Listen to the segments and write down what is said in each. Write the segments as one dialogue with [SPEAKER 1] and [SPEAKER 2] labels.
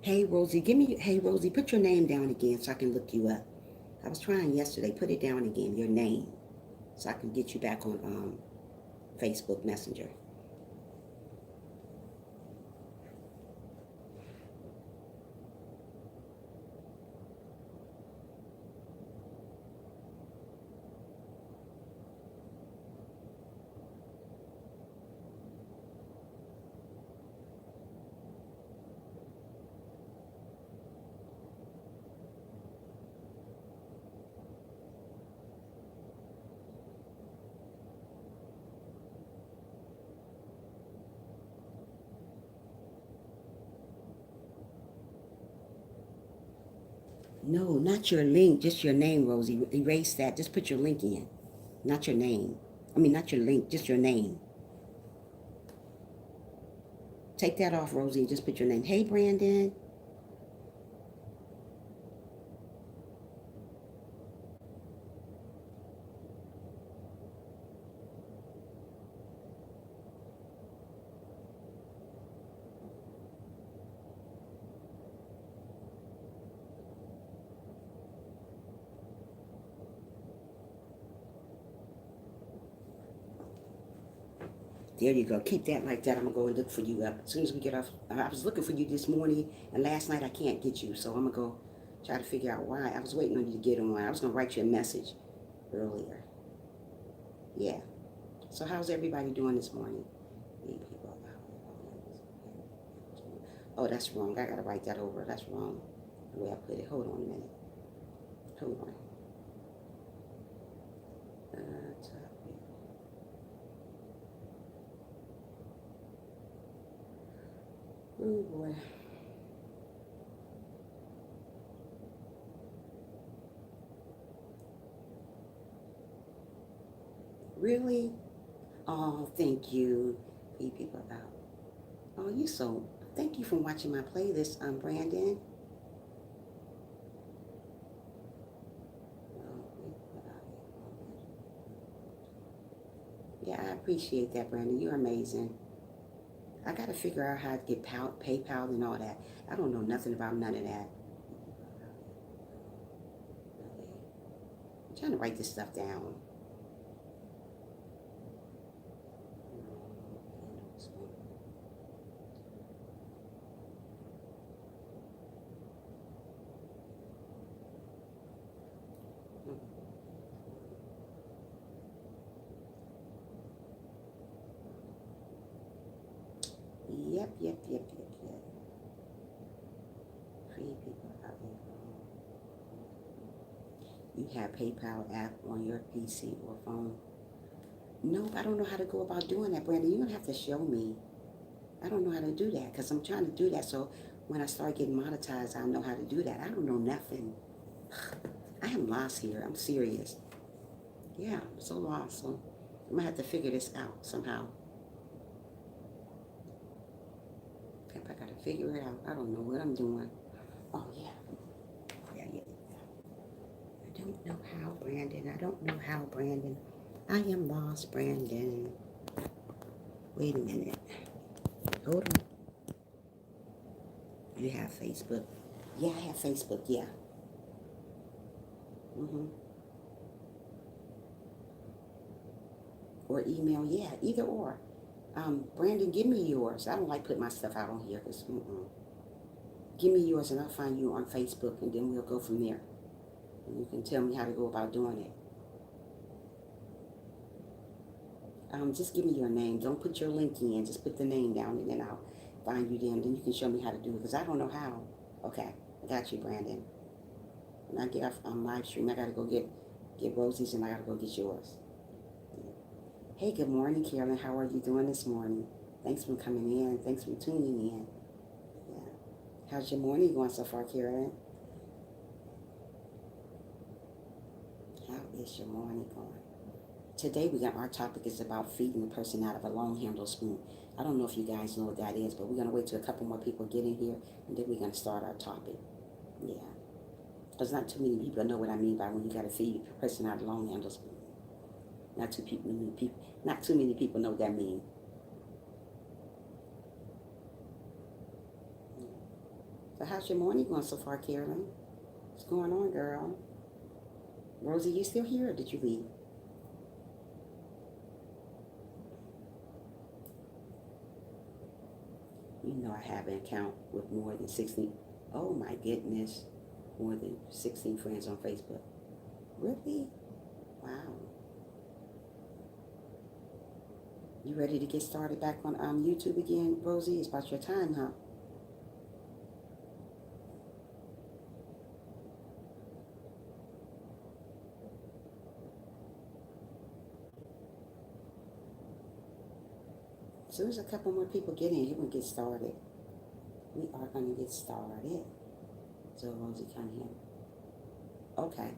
[SPEAKER 1] Hey, Rosie, hey, Rosie, put your name down again so I can look you up. I was trying yesterday. Put it down again, your name, so I can get you back on Facebook Messenger. No, not your link, just your name, Rosie. Erase that. Just put your link in, not your name. I mean, not your link, just your name. Take that off, Rosie, and just put your name. Hey, Brandon. There you go. Keep that like that. I'm going to go and look for you up. As soon as we get off, I was looking for you this morning, and last night I can't get you. So I'm going to go try to figure out why. I was waiting on you to get on. I was going to write you a message earlier. Yeah. So how's everybody doing this morning? Oh, that's wrong. I got to write that over. That's wrong. The way I put it. Hold on a minute. Hold on. Oh, boy. Really? Oh, thank you. People out. Oh, you so. Thank you for watching my playlist, Brandon. Yeah, I appreciate that, Brandon. You're amazing. I got to figure out how to get PayPal and all that. I don't know nothing about none of that. I'm trying to write this stuff down. Yep. Free people out there. You have PayPal app on your PC or phone? Nope, I don't know how to go about doing that, Brandon. You're going to have to show me. I don't know how to do that because I'm trying to do that so when I start getting monetized, I'll know how to do that. I don't know nothing. I am lost here. I'm serious. Yeah, I'm so lost. So I'm going to have to figure this out somehow. If I got to figure it out, I don't know what I'm doing. Oh, yeah. Yeah. I don't know how, Brandon. I don't know how, Brandon. I am lost, Brandon. Wait a minute. Hold on. You have Facebook? Yeah, I have Facebook, yeah. Mm-hmm. Or email, yeah, either or. Brandon, give me yours. I don't like putting my stuff out on here because, give me yours and I'll find you on Facebook and then we'll go from there. And you can tell me how to go about doing it. Just give me your name. Don't put your link in. Just put the name down and then I'll find you then. Then you can show me how to do it because I don't know how. Okay, I got you, Brandon. When I get off on live stream, I gotta go get Rosie's and I gotta go get yours. Hey, good morning, Carolyn. How are you doing this morning? Thanks for coming in. Thanks for tuning in. Yeah. How's your morning going so far, Carolyn? How is your morning going? Today our topic is about feeding a person out of a long handled spoon. I don't know if you guys know what that is, but we're gonna wait till a couple more people get in here and then we're gonna start our topic. Yeah. Because not too many people know what I mean by when you gotta feed a person out of a long handled spoon. Not too many people know what that means. So how's your morning going so far, Carolyn? What's going on, girl? Rosie, you still here or did you leave? You know I have an account with more than 16. Oh my goodness. More than 16 friends on Facebook. Really? Wow. You ready to get started back on YouTube again, Rosie? It's about your time, huh? As soon as a couple more people get in, you're going to get started. We are going to get started. So, Rosie Cunningham. Okay.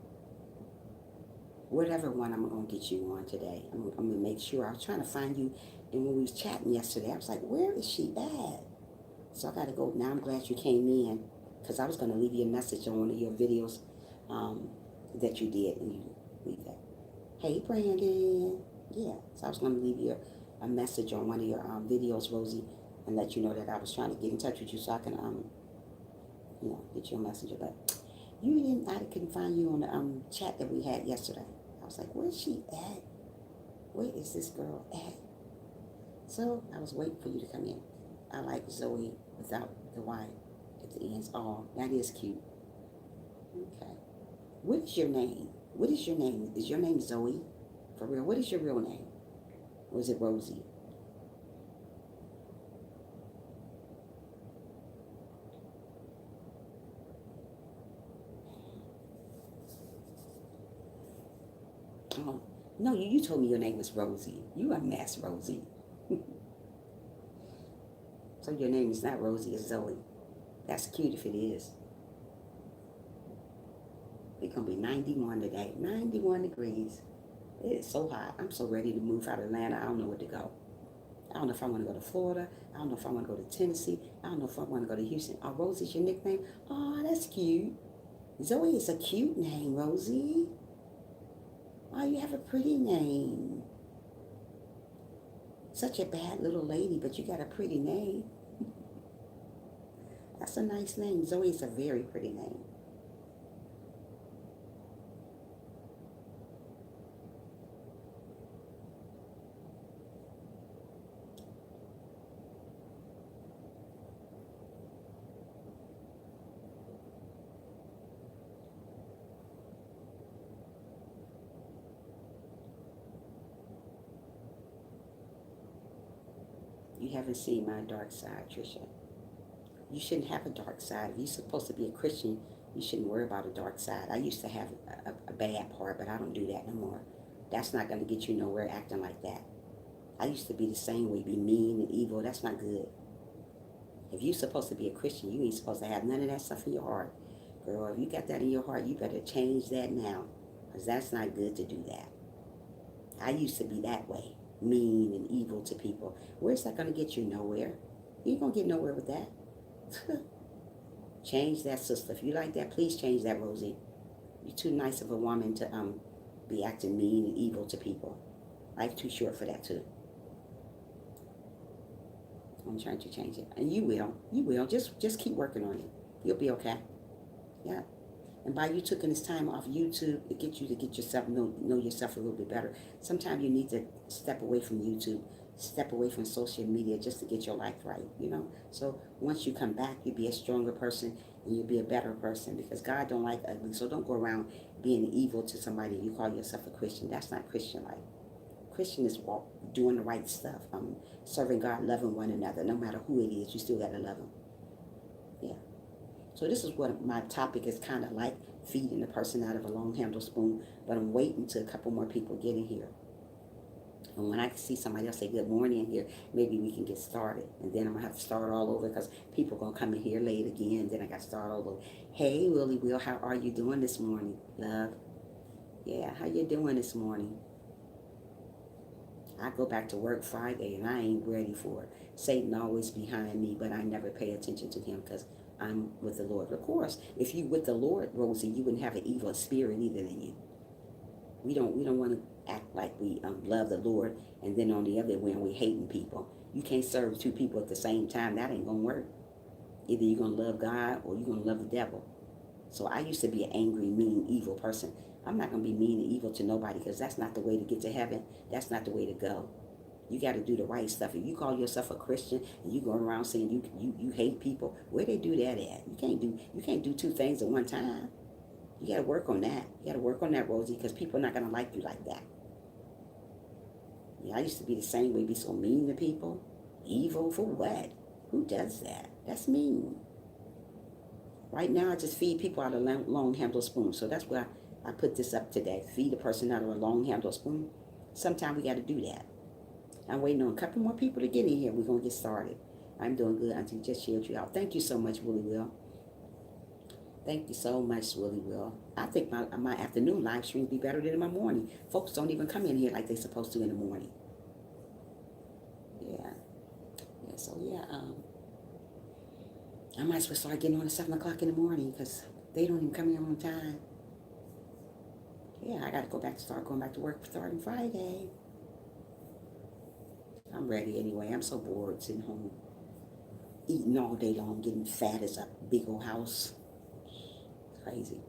[SPEAKER 1] Whatever one I'm going to get you on today. I'm going to make sure. I was trying to find you. And when we was chatting yesterday, I was like, where is she at? So I got to go. Now I'm glad you came in. Because I was going to leave you a message on one of your videos that you did. And you leave that. Hey, Brandon. Yeah. So I was going to leave you a message on one of your videos, Rosie, and let you know that I was trying to get in touch with you so I can, get you a messenger. But you didn't, I couldn't find you on the chat that we had yesterday. I was like, where's she at? Where is this girl at? So I was waiting for you to come in. I like Zoe without the Y at the ends. Oh, that is cute. Okay. What is your name? What is your name? Is your name Zoe? For real? What is your real name? Or is it Rosie? Oh, no, you told me your name was Rosie. You a mess, Rosie. So your name is not Rosie, it's Zoe. That's cute if it is. It's going to be 91 today. 91 degrees. It is so hot. I'm so ready to move out of Atlanta. I don't know where to go. I don't know if I want to go to Florida. I don't know if I want to go to Tennessee. I don't know if I want to go to Houston. Oh, Rosie's your nickname? Oh, that's cute. Zoe is a cute name, Rosie. Oh, you have a pretty name. Such a bad little lady, but you got a pretty name. That's a nice name. Zoe is a very pretty name. You haven't seen my dark side, Trisha. You shouldn't have a dark side. If you're supposed to be a Christian, you shouldn't worry about a dark side. I used to have a bad part, but I don't do that no more. That's not going to get you nowhere acting like that. I used to be the same way, be mean and evil. That's not good. If you're supposed to be a Christian, you ain't supposed to have none of that stuff in your heart. Girl, if you got that in your heart, you better change that now. Because that's not good to do that. I used to be that way, mean and evil to people. Where's that going to get you? Nowhere. You ain't going to get nowhere with that. Change that, sister. If you like that, please change that, Rosie. You're too nice of a woman to be acting mean and evil to people. Life's too short for that, too. I'm trying to change it. And you will. You will. Just keep working on it. You'll be okay. Yeah. And by you taking this time off YouTube, it gets you to get yourself, know yourself a little bit better. Sometimes you need to step away from YouTube, step away from social media just to get your life right, So once you come back, you'll be a stronger person and you'll be a better person because God don't like ugly. So don't go around being evil to somebody. You call yourself a Christian. That's not Christian life. Christian is doing the right stuff. Serving God, loving one another. No matter who it is, you still got to love them. Yeah. So this is what my topic is kind of like, feeding the person out of a long-handled spoon. But I'm waiting till a couple more people get in here. And when I can see somebody else say good morning in here, maybe we can get started. And then I'm going to have to start all over because people are going to come in here late again. Then I got to start all over. Hey, Willie Will, how are you doing this morning, love? Yeah, how you doing this morning? I go back to work Friday and I ain't ready for it. Satan always behind me, but I never pay attention to him because I'm with the Lord. Of course, if you with the Lord, Rosie, you wouldn't have an evil spirit either in you. We don't want to act like we love the Lord and then on the other end we hating people. You can't serve two people at the same time. That ain't gonna work. Either you're going to love God or you're going to love the devil. So I used to be an angry, mean, evil person. I'm not going to be mean and evil to nobody because that's not the way to get to heaven. That's not the way to go. You got to do the right stuff. If you call yourself a Christian and you go around saying you hate people, where they do that at? You can't do two things at one time. You got to work on that. You got to work on that, Rosie, because people are not going to like you like that. Yeah, I used to be the same way, be so mean to people. Evil for what? Who does that? That's mean. Right now, I just feed people out of a long handle spoon. So that's why I put this up today. Feed a person out of a long handle spoon. Sometimes we got to do that. I'm waiting on a couple more people to get in here. We're going to get started. I'm doing good. Auntie just shared you out. Thank you so much, Willie Will. Thank you so much, Willie Will. I think my afternoon live streams be better than my morning. Folks don't even come in here like they're supposed to in the morning. Yeah. So I might as well start getting on at 7 o'clock in the morning because they don't even come in on time. Yeah, I got to start going back to work starting Friday. I'm ready anyway. I'm so bored sitting home, eating all day long, getting fat as a big old house. It's crazy.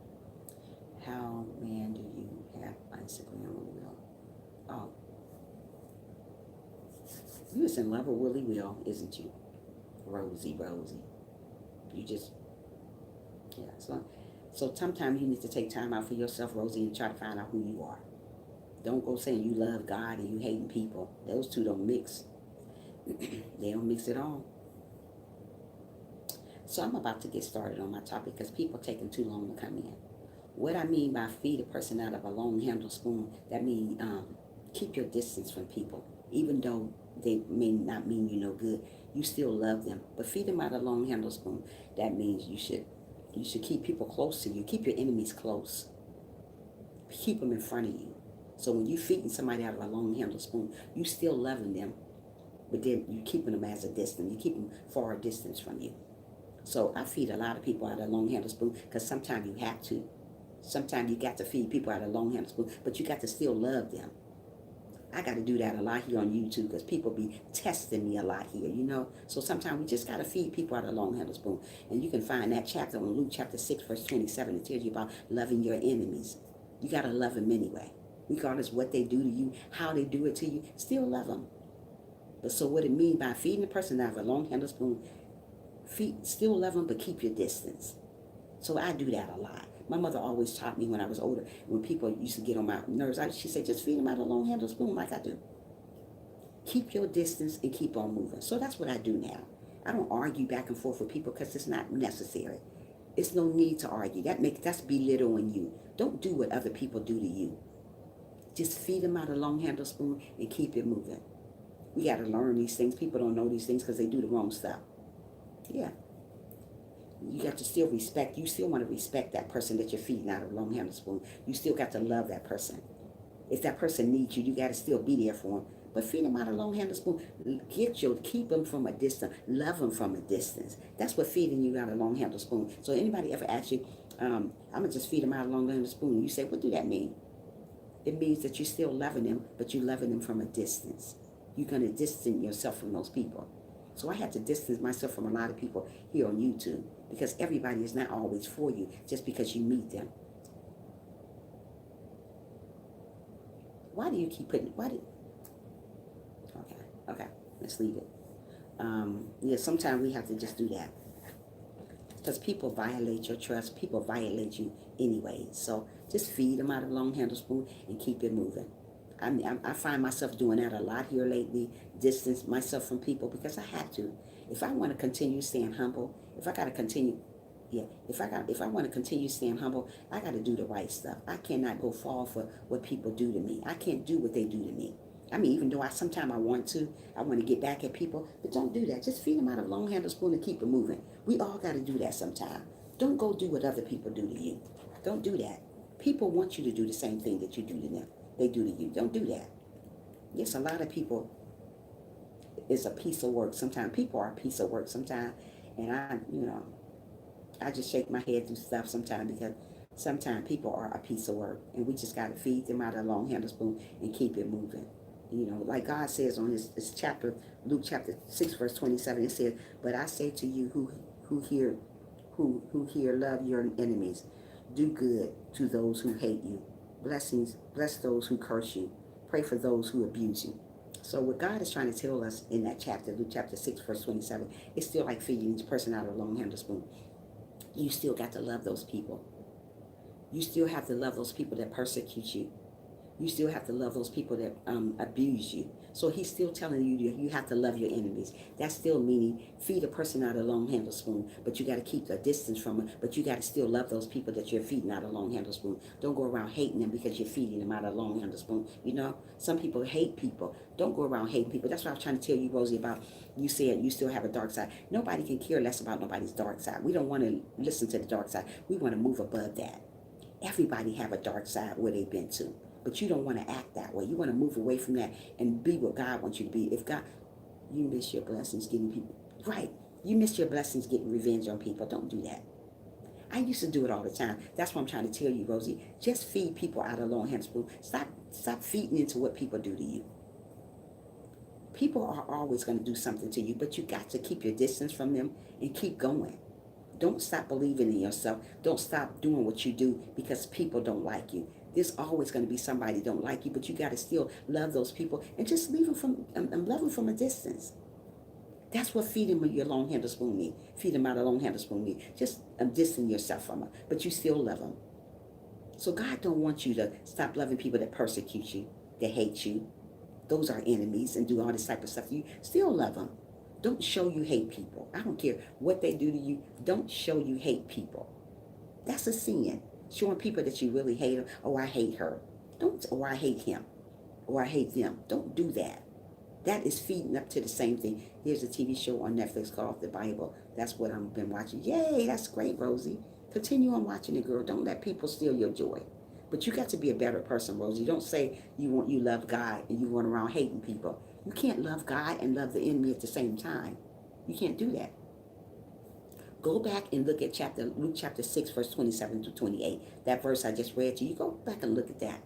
[SPEAKER 1] How, man, do you have Instagram, Willie Will? Oh. You was in love with Willie Will, isn't you? Rosie. You just, yeah. So sometimes you need to take time out for yourself, Rosie, and try to find out who you are. Don't go saying you love God and you hating people. Those two don't mix. They don't mix at all. So I'm about to get started on my topic because people are taking too long to come in. What I mean by feed a person out of a long handle spoon, that means keep your distance from people. Even though they may not mean you no good, you still love them. But feed them out of a long handle spoon. That means you should keep people close to you. Keep your enemies close. Keep them in front of you. So when you're feeding somebody out of a long handle spoon, you still loving them, but then you keeping them as a distance. You keep them far distance from you. So I feed a lot of people out of a long handle spoon because sometimes you have to. Sometimes you got to feed people out of a long handle spoon, but you got to still love them. I got to do that a lot here on YouTube because people be testing me a lot here, you know. So sometimes we just got to feed people out of a long handle spoon. And you can find that chapter on Luke chapter 6, verse 27. It tells you about loving your enemies. You got to love them anyway. Regardless what they do to you, how they do it to you, still love them. But so what it means by feeding a person out of a long handle spoon, still love them, but keep your distance. So I do that a lot. My mother always taught me when I was older, when people used to get on my nerves, she said, just feed them out of a long handle spoon like I do. Keep your distance and keep on moving. So that's what I do now. I don't argue back and forth with people because it's not necessary. It's no need to argue. That's belittling you. Don't do what other people do to you. Just feed them out of a long handle spoon and keep it moving. We got to learn these things. People don't know these things because they do the wrong stuff. Yeah. You got to still respect. You still want to respect that person that you're feeding out of a long handle spoon. You still got to love that person. If that person needs you, you got to still be there for them. But feed them out of a long handle spoon. Keep them from a distance. Love them from a distance. That's what feeding you out of a long handle spoon. So anybody ever asks you, I'm going to just feed them out of a long handle spoon. You say, what do that mean? It means that you're still loving them, but you're loving them from a distance. You're going to distance yourself from those people. So I had to distance myself from a lot of people here on YouTube because everybody is not always for you just because you meet them. Why do you keep putting, okay, let's leave it. Yeah, sometimes we have to just do that because people violate your trust. People violate you anyway. So just feed them out of a long handle spoon and keep it moving. I find myself doing that a lot here lately, distance myself from people because I have to. If I want to continue staying humble, if I want to continue staying humble, I got to do the right stuff. I cannot go fall for what people do to me. I can't do what they do to me. I mean, even though sometimes I want to get back at people, but don't do that. Just feed them out of a long handle spoon and keep it moving. We all got to do that sometime. Don't go do what other people do to you. Don't do that. People want you to do the same thing that you do to them. They do to you. Don't do that. Yes, a lot of people is a piece of work. Sometimes people are a piece of work sometimes. And I just shake my head through stuff sometimes because sometimes people are a piece of work. And we just got to feed them out of a long handle spoon and keep it moving. Like God says on this chapter, Luke chapter 6, verse 27, it says, but I say to you who who hear love your enemies. Do good to those who hate you. Bless those who curse you. Pray for those who abuse you. So what God is trying to tell us in that chapter, Luke chapter 6, verse 27, it's still like feeding each person out of a long-handled spoon. You still got to love those people. You still have to love those people that persecute you. You still have to love those people that abuse you. So he's still telling you you have to love your enemies. That's still meaning feed a person out of a long-handled spoon, but you got to keep the distance from them. But you got to still love those people that you're feeding out of a long-handled spoon. Don't go around hating them because you're feeding them out of a long-handled spoon. You know, some people hate people. Don't go around hating people. That's what I was trying to tell you, Rosie, about you said you still have a dark side. Nobody can care less about nobody's dark side. We don't want to listen to the dark side. We want to move above that. Everybody have a dark side where they've been to. But you don't want to act that way. You want to move away from that and be what God wants you to be. If God, you miss your blessings getting people, right. You miss your blessings getting revenge on people. Don't do that. I used to do it all the time. That's what I'm trying to tell you, Rosie. Just feed people out of a long-handled spoon. Stop feeding into what people do to you. People are always going to do something to you, but you got to keep your distance from them and keep going. Don't stop believing in yourself. Don't stop doing what you do because people don't like you. There's always going to be somebody that don't like you, but you got to still love those people and just leave them love them from a distance. That's what feeding with your long-handled spoon mean. Feed them out of long-handled spoon mean. Just distance yourself from them, but you still love them. So God don't want you to stop loving people that persecute you, that hate you. Those are enemies and do all this type of stuff. You still love them. Don't show you hate people. I don't care what they do to you. Don't show you hate people. That's a sin. Showing people that you really hate them. Oh, I hate her. Don't. Or I hate him. Or I hate them. Don't do that. That is feeding up to the same thing. There's a TV show on Netflix called The Bible. That's what I've been watching. Yay, that's great, Rosie. Continue on watching it, girl. Don't let people steal your joy. But you got to be a better person, Rosie. Don't say you love God and you run around hating people. You can't love God and love the enemy at the same time. You can't do that. Go back and look at Luke chapter 6, verse 27 to 28. That verse I just read to you. Go back and look at that.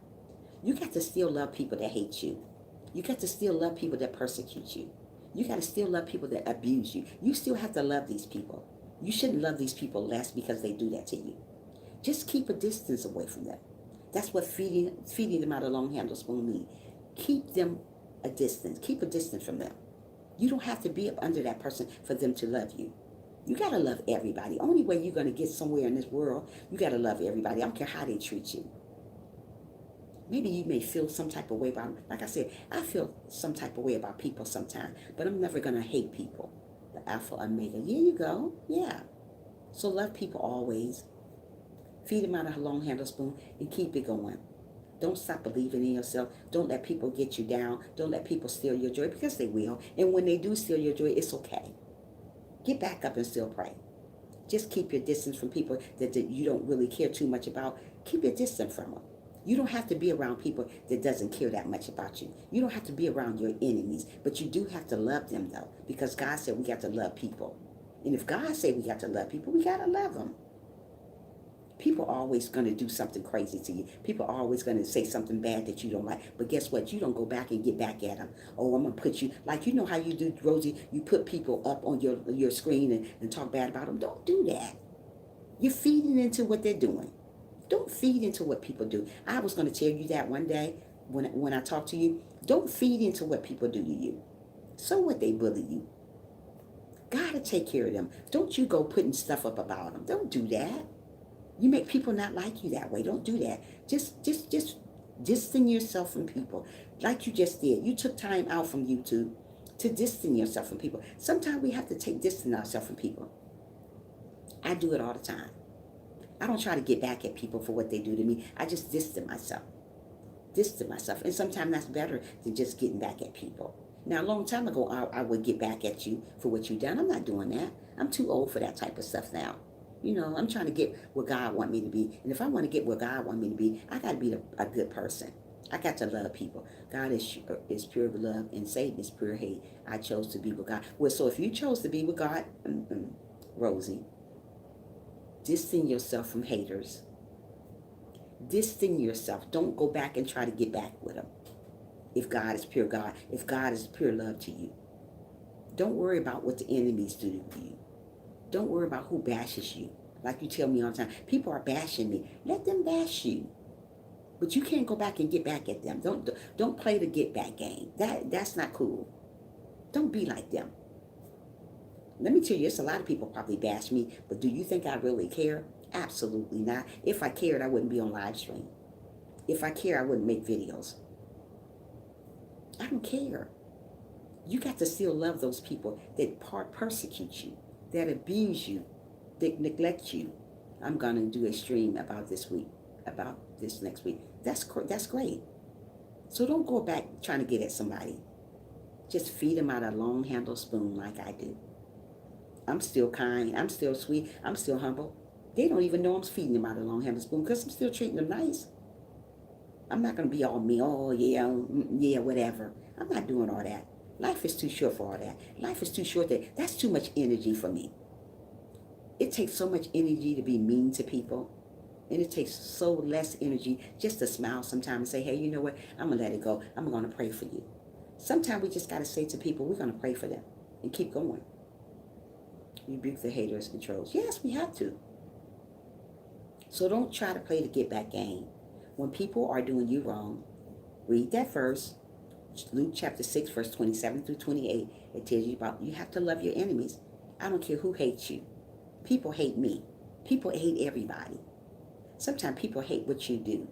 [SPEAKER 1] You got to still love people that hate you. You got to still love people that persecute you. You got to still love people that abuse you. You still have to love these people. You shouldn't love these people less because they do that to you. Just keep a distance away from them. That's what feeding them out of a long-handled spoon means. Keep them a distance. Keep a distance from them. You don't have to be up under that person for them to love you. You got to love everybody. Only way you're going to get somewhere in this world, you got to love everybody. I don't care how they treat you. Maybe you may feel some type of way about them. Like I said, I feel some type of way about people sometimes, but I'm never going to hate people. The Alpha Omega. Here you go. Yeah. So love people always. Feed them out of a long-handled spoon and keep it going. Don't stop believing in yourself. Don't let people get you down. Don't let people steal your joy because they will. And when they do steal your joy, it's okay. Get back up and still pray. Just keep your distance from people that you don't really care too much about. Keep your distance from them. You don't have to be around people that doesn't care that much about you. You don't have to be around your enemies, but you do have to love them though, because God said we got to love people. And if God said we got to love people, we got to love them. People are always going to do something crazy to you. People are always going to say something bad that you don't like. But guess what? You don't go back and get back at them. Oh, I'm going to put you, like you know how you do, Rosie, you put people up on your screen and talk bad about them. Don't do that. You're feeding into what they're doing. Don't feed into what people do. I was going to tell you that one day when I talk to you. Don't feed into what people do to you. So what, they bully you. Gotta take care of them. Don't you go putting stuff up about them. Don't do that. You make people not like you that way. Don't do that. Just distance yourself from people like you just did. You took time out from YouTube to distance yourself from people. Sometimes we have to distance ourselves from people. I do it all the time. I don't try to get back at people for what they do to me. I just distance myself. And sometimes that's better than just getting back at people. Now, a long time ago, I would get back at you for what you done. I'm not doing that. I'm too old for that type of stuff now. You know, I'm trying to get where God want me to be. And if I want to get where God want me to be, I got to be a good person. I got to love people. God is pure love and Satan is pure hate. I chose to be with God. Well, so if you chose to be with God, Rosie, distance yourself from haters. Distance yourself. Don't go back and try to get back with them. If God is pure God, if God is pure love to you. Don't worry about what the enemies do to you. Don't worry about who bashes you. Like you tell me all the time, people are bashing me. Let them bash you. But you can't go back and get back at them. Don't play the get back game. That's not cool. Don't be like them. Let me tell you, it's a lot of people probably bash me, but do you think I really care? Absolutely not. If I cared, I wouldn't be on live stream. If I care, I wouldn't make videos. I don't care. You got to still love those people that persecute you, that abuse you, that neglect you. I'm going to do a stream about this next week. That's great. So don't go back trying to get at somebody. Just feed them out a long handled spoon like I do. I'm still kind. I'm still sweet. I'm still humble. They don't even know I'm feeding them out a long handled spoon because I'm still treating them nice. I'm not going to be all me. Oh, yeah, whatever. I'm not doing all that. Life is too short for all that. Life is too short. That's too much energy for me. It takes so much energy to be mean to people. And it takes so less energy just to smile sometimes and say, hey, you know what? I'm going to let it go. I'm going to pray for you. Sometimes we just got to say to people, we're going to pray for them and keep going. Rebuke the haters and trolls. Yes, we have to. So don't try to play the get back game. When people are doing you wrong, read that verse. Luke chapter 6, verse 27 through 28. It tells you about you have to love your enemies. I don't care who hates you. People hate me. People hate everybody. Sometimes people hate what you do,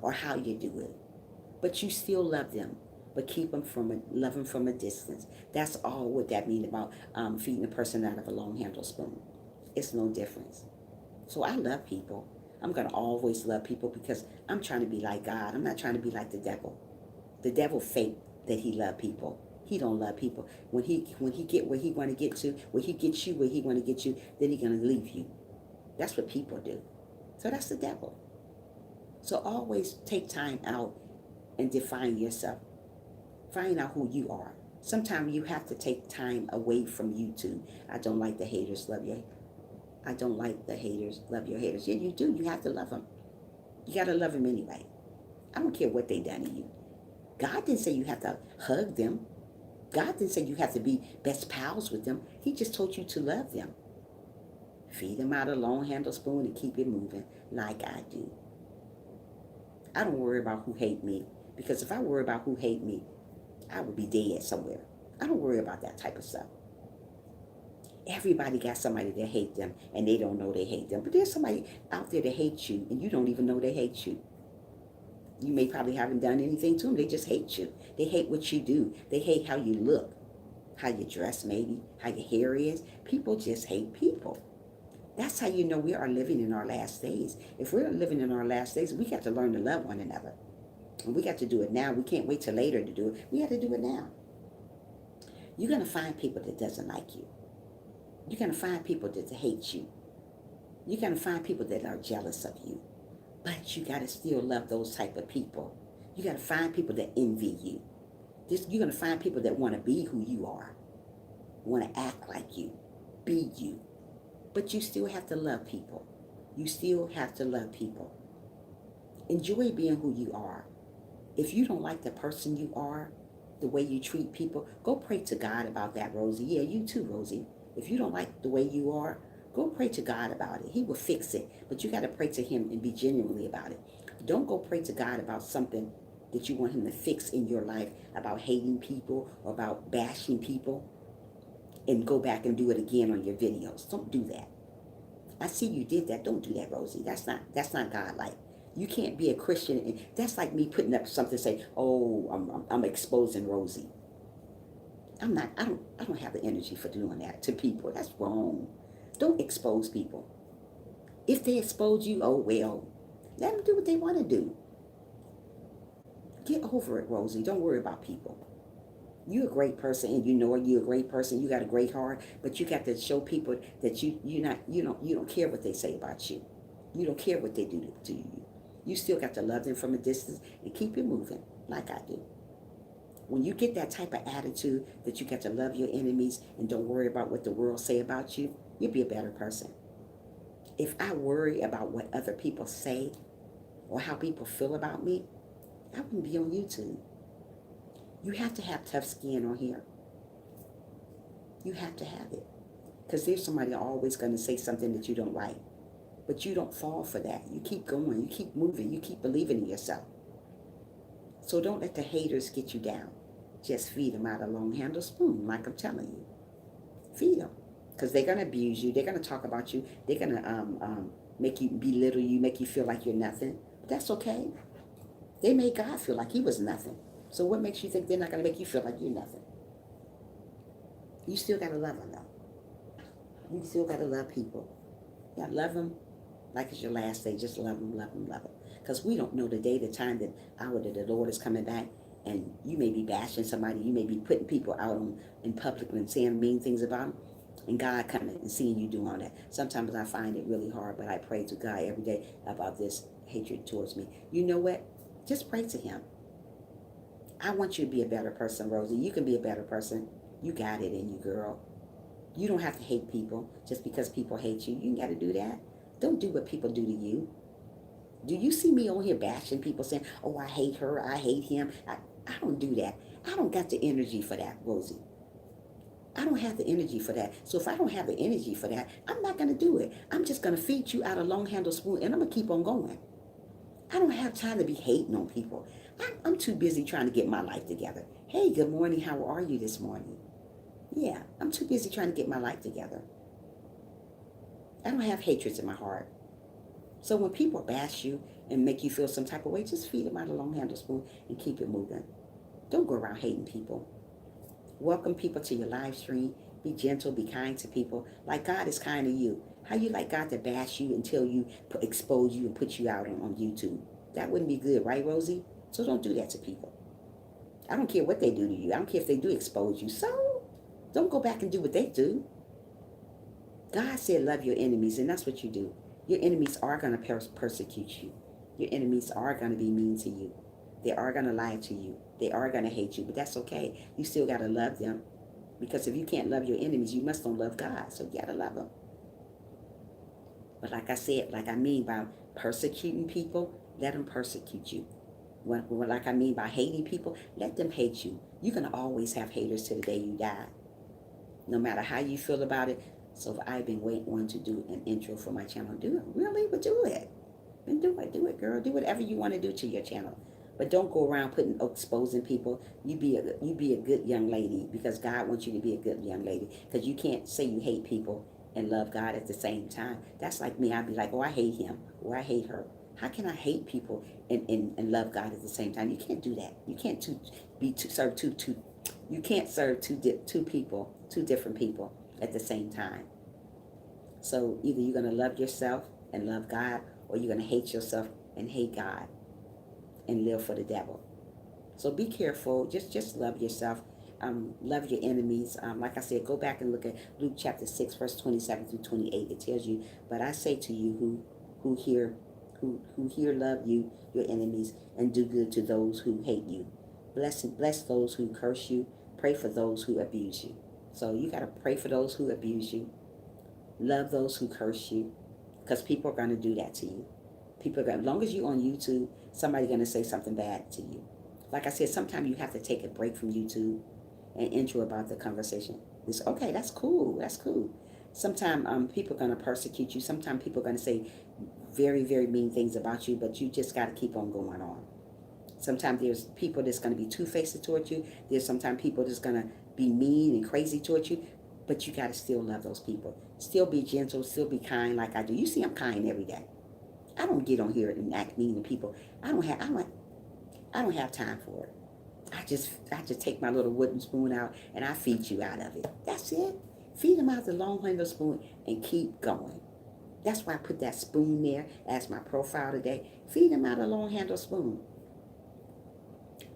[SPEAKER 1] or how you do it. But you still love them. But love them from a distance. That's all what that means about feeding a person out of a long handled spoon. It's no difference. So I love people. I'm going to always love people because I'm trying to be like God. I'm not trying to be like the devil. The devil fake that he love people. He don't love people. When he get where he want to get to, when he gets you where he want to get you, then he going to leave you. That's what people do. So that's the devil. So always take time out and define yourself. Find out who you are. Sometimes you have to take time away from YouTube. I don't like the haters, love you. I don't like the haters, love your haters. Yeah, you do. You have to love them. You got to love them anyway. I don't care what they done to you. God didn't say you have to hug them. God didn't say you have to be best pals with them. He just told you to love them. Feed them out a long handled spoon and keep it moving like I do. I don't worry about who hate me, because if I worry about who hate me, I would be dead somewhere. I don't worry about that type of stuff. Everybody got somebody that hate them and they don't know they hate them. But there's somebody out there that hates you and you don't even know they hate you. You may probably haven't done anything to them. They just hate you. They hate what you do. They hate how you look, how you dress maybe, how your hair is. People just hate people. That's how you know we are living in our last days. If we're living in our last days, we got to learn to love one another. And we got to do it now. We can't wait till later to do it. We have to do it now. You're going to find people that doesn't like you. You're going to find people that hate you. You're going to find people that are jealous of you. But you got to still love those type of people. You got to find people that envy you. You're going to find people that want to be who you are, want to act like you, be you. But you still have to love people. You still have to love people. Enjoy being who you are. If you don't like the person you are, the way you treat people, go pray to God about that, Rosie. Yeah, you too, Rosie. If you don't like the way you are, go pray to God about it. He will fix it. But you got to pray to him and be genuinely about it. Don't go pray to God about something that you want him to fix in your life, about hating people or about bashing people, and go back and do it again on your videos. Don't do that. I see you did that. Don't do that, Rosie. That's not God-like. You can't be a Christian. And that's like me putting up something, say, oh, I'm exposing Rosie. I don't have the energy for doing that to people. That's wrong. Don't expose people. If they expose you, oh well. Let them do what they want to do. Get over it, Rosie. Don't worry about people. You're a great person, and you know you're a great person. You got a great heart, but you got to show people that you don't care what they say about you. You don't care what they do to you. You still got to love them from a distance and keep it moving like I do. When you get that type of attitude that you got to love your enemies and don't worry about what the world say about you, you'll be a better person. If I worry about what other people say or how people feel about me, I wouldn't be on YouTube. You have to have tough skin on here. You have to have it. Because there's somebody always going to say something that you don't like. But you don't fall for that. You keep going. You keep moving. You keep believing in yourself. So don't let the haters get you down. Just feed them out a long-handled spoon, like I'm telling you. Feed them. Because they're going to abuse you. They're going to talk about you. They're going to make you belittle you, make you feel like you're nothing. But that's okay. They made God feel like he was nothing. So what makes you think they're not going to make you feel like you're nothing? You still got to love them, though. You still got to love people. You got to love them like it's your last day. Just love them, love them, love them. Because we don't know the day, the time, the hour that the Lord is coming back. And you may be bashing somebody. You may be putting people out in public and saying mean things about them. And God coming and seeing you do all that. Sometimes I find it really hard, but I pray to God every day about this hatred towards me. You know what? Just pray to him. I want you to be a better person, Rosie. You can be a better person. You got it in you, girl. You don't have to hate people just because people hate you. You ain't got to do that. Don't do what people do to you. Do you see me on here bashing people saying, oh, I hate her, I hate him? I don't do that. I don't got the energy for that, Rosie. I don't have the energy for that. So if I don't have the energy for that, I'm not going to do it. I'm just going to feed you out a long-handled spoon, and I'm going to keep on going. I don't have time to be hating on people. I'm too busy trying to get my life together. Hey, good morning. How are you this morning? Yeah, I'm too busy trying to get my life together. I don't have hatreds in my heart. So when people bash you and make you feel some type of way, just feed them out a long-handled spoon and keep it moving. Don't go around hating people. Welcome people to your live stream. Be gentle, be kind to people. Like God is kind to you. How you like God to bash you until you expose you and put you out on YouTube? That wouldn't be good, right, Rosie? So don't do that to people. I don't care what they do to you. I don't care if they do expose you. So don't go back and do what they do. God said love your enemies, and that's what you do. Your enemies are going to persecute you. Your enemies are going to be mean to you. They are going to lie to you. They are going to hate you, but that's okay. You still got to love them. Because if you can't love your enemies, you must don't love God. So you got to love them. But like I said, like I mean by persecuting people, let them persecute you. Like I mean by hating people, let them hate you. You're going to always have haters till the day you die. No matter how you feel about it. So I've been waiting on to do an intro for my channel. Do it. Really? But do it. And do it. Do it, girl. Do whatever you want to do to your channel. But don't go around exposing people. You be a good young lady because God wants you to be a good young lady. Because you can't say you hate people and love God at the same time. That's like me. I'd be like, oh, I hate him or I hate her. How can I hate people and love God at the same time? You can't do that. You can't serve two people, two different people at the same time. So either you're going to love yourself and love God, or you're going to hate yourself and hate God and live for the devil. So be careful. Just love yourself. Love your enemies. Like I said, go back and look at Luke chapter 6, verse 27 through 28. It tells you, but I say to you who hear love you, your enemies, and do good to those who hate you. Bless those who curse you. Pray for those who abuse you. So you got to pray for those who abuse you. Love those who curse you. Because people are going to do that to you. As long as you're on YouTube, somebody's going to say something bad to you. Like I said, sometimes you have to take a break from YouTube and intro about the conversation. It's okay, that's cool. That's cool. Sometimes people are going to persecute you. Sometimes people are going to say very, very mean things about you, but you just got to keep on going on. Sometimes there's people that's going to be two-faced towards you. There's sometimes people that's going to be mean and crazy towards you, but you got to still love those people. Still be gentle, still be kind like I do. You see, I'm kind every day. I don't get on here and act mean to people. I don't have time for it. I just take my little wooden spoon out and I feed you out of it. That's it. Feed them out the long-handled spoon and keep going. That's why I put that spoon there as my profile today. Feed them out a long-handled spoon.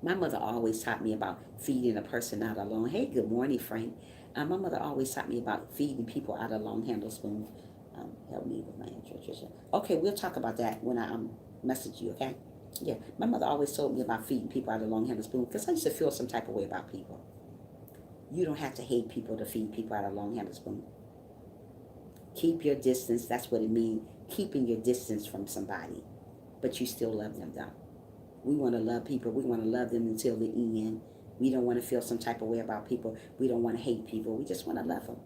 [SPEAKER 1] My mother always taught me about feeding a person out alone. Hey, good morning, Frank. My mother always taught me about feeding people out a long-handled spoon. Help me with my intro, Tricia. Okay, we'll talk about that when I message you, okay? Yeah, my mother always told me about feeding people out of a long-handled spoon because I used to feel some type of way about people. You don't have to hate people to feed people out of a long-handled spoon. Keep your distance. That's what it means, keeping your distance from somebody. But you still love them, though. We want to love people. We want to love them until the end. We don't want to feel some type of way about people. We don't want to hate people. We just want to love them.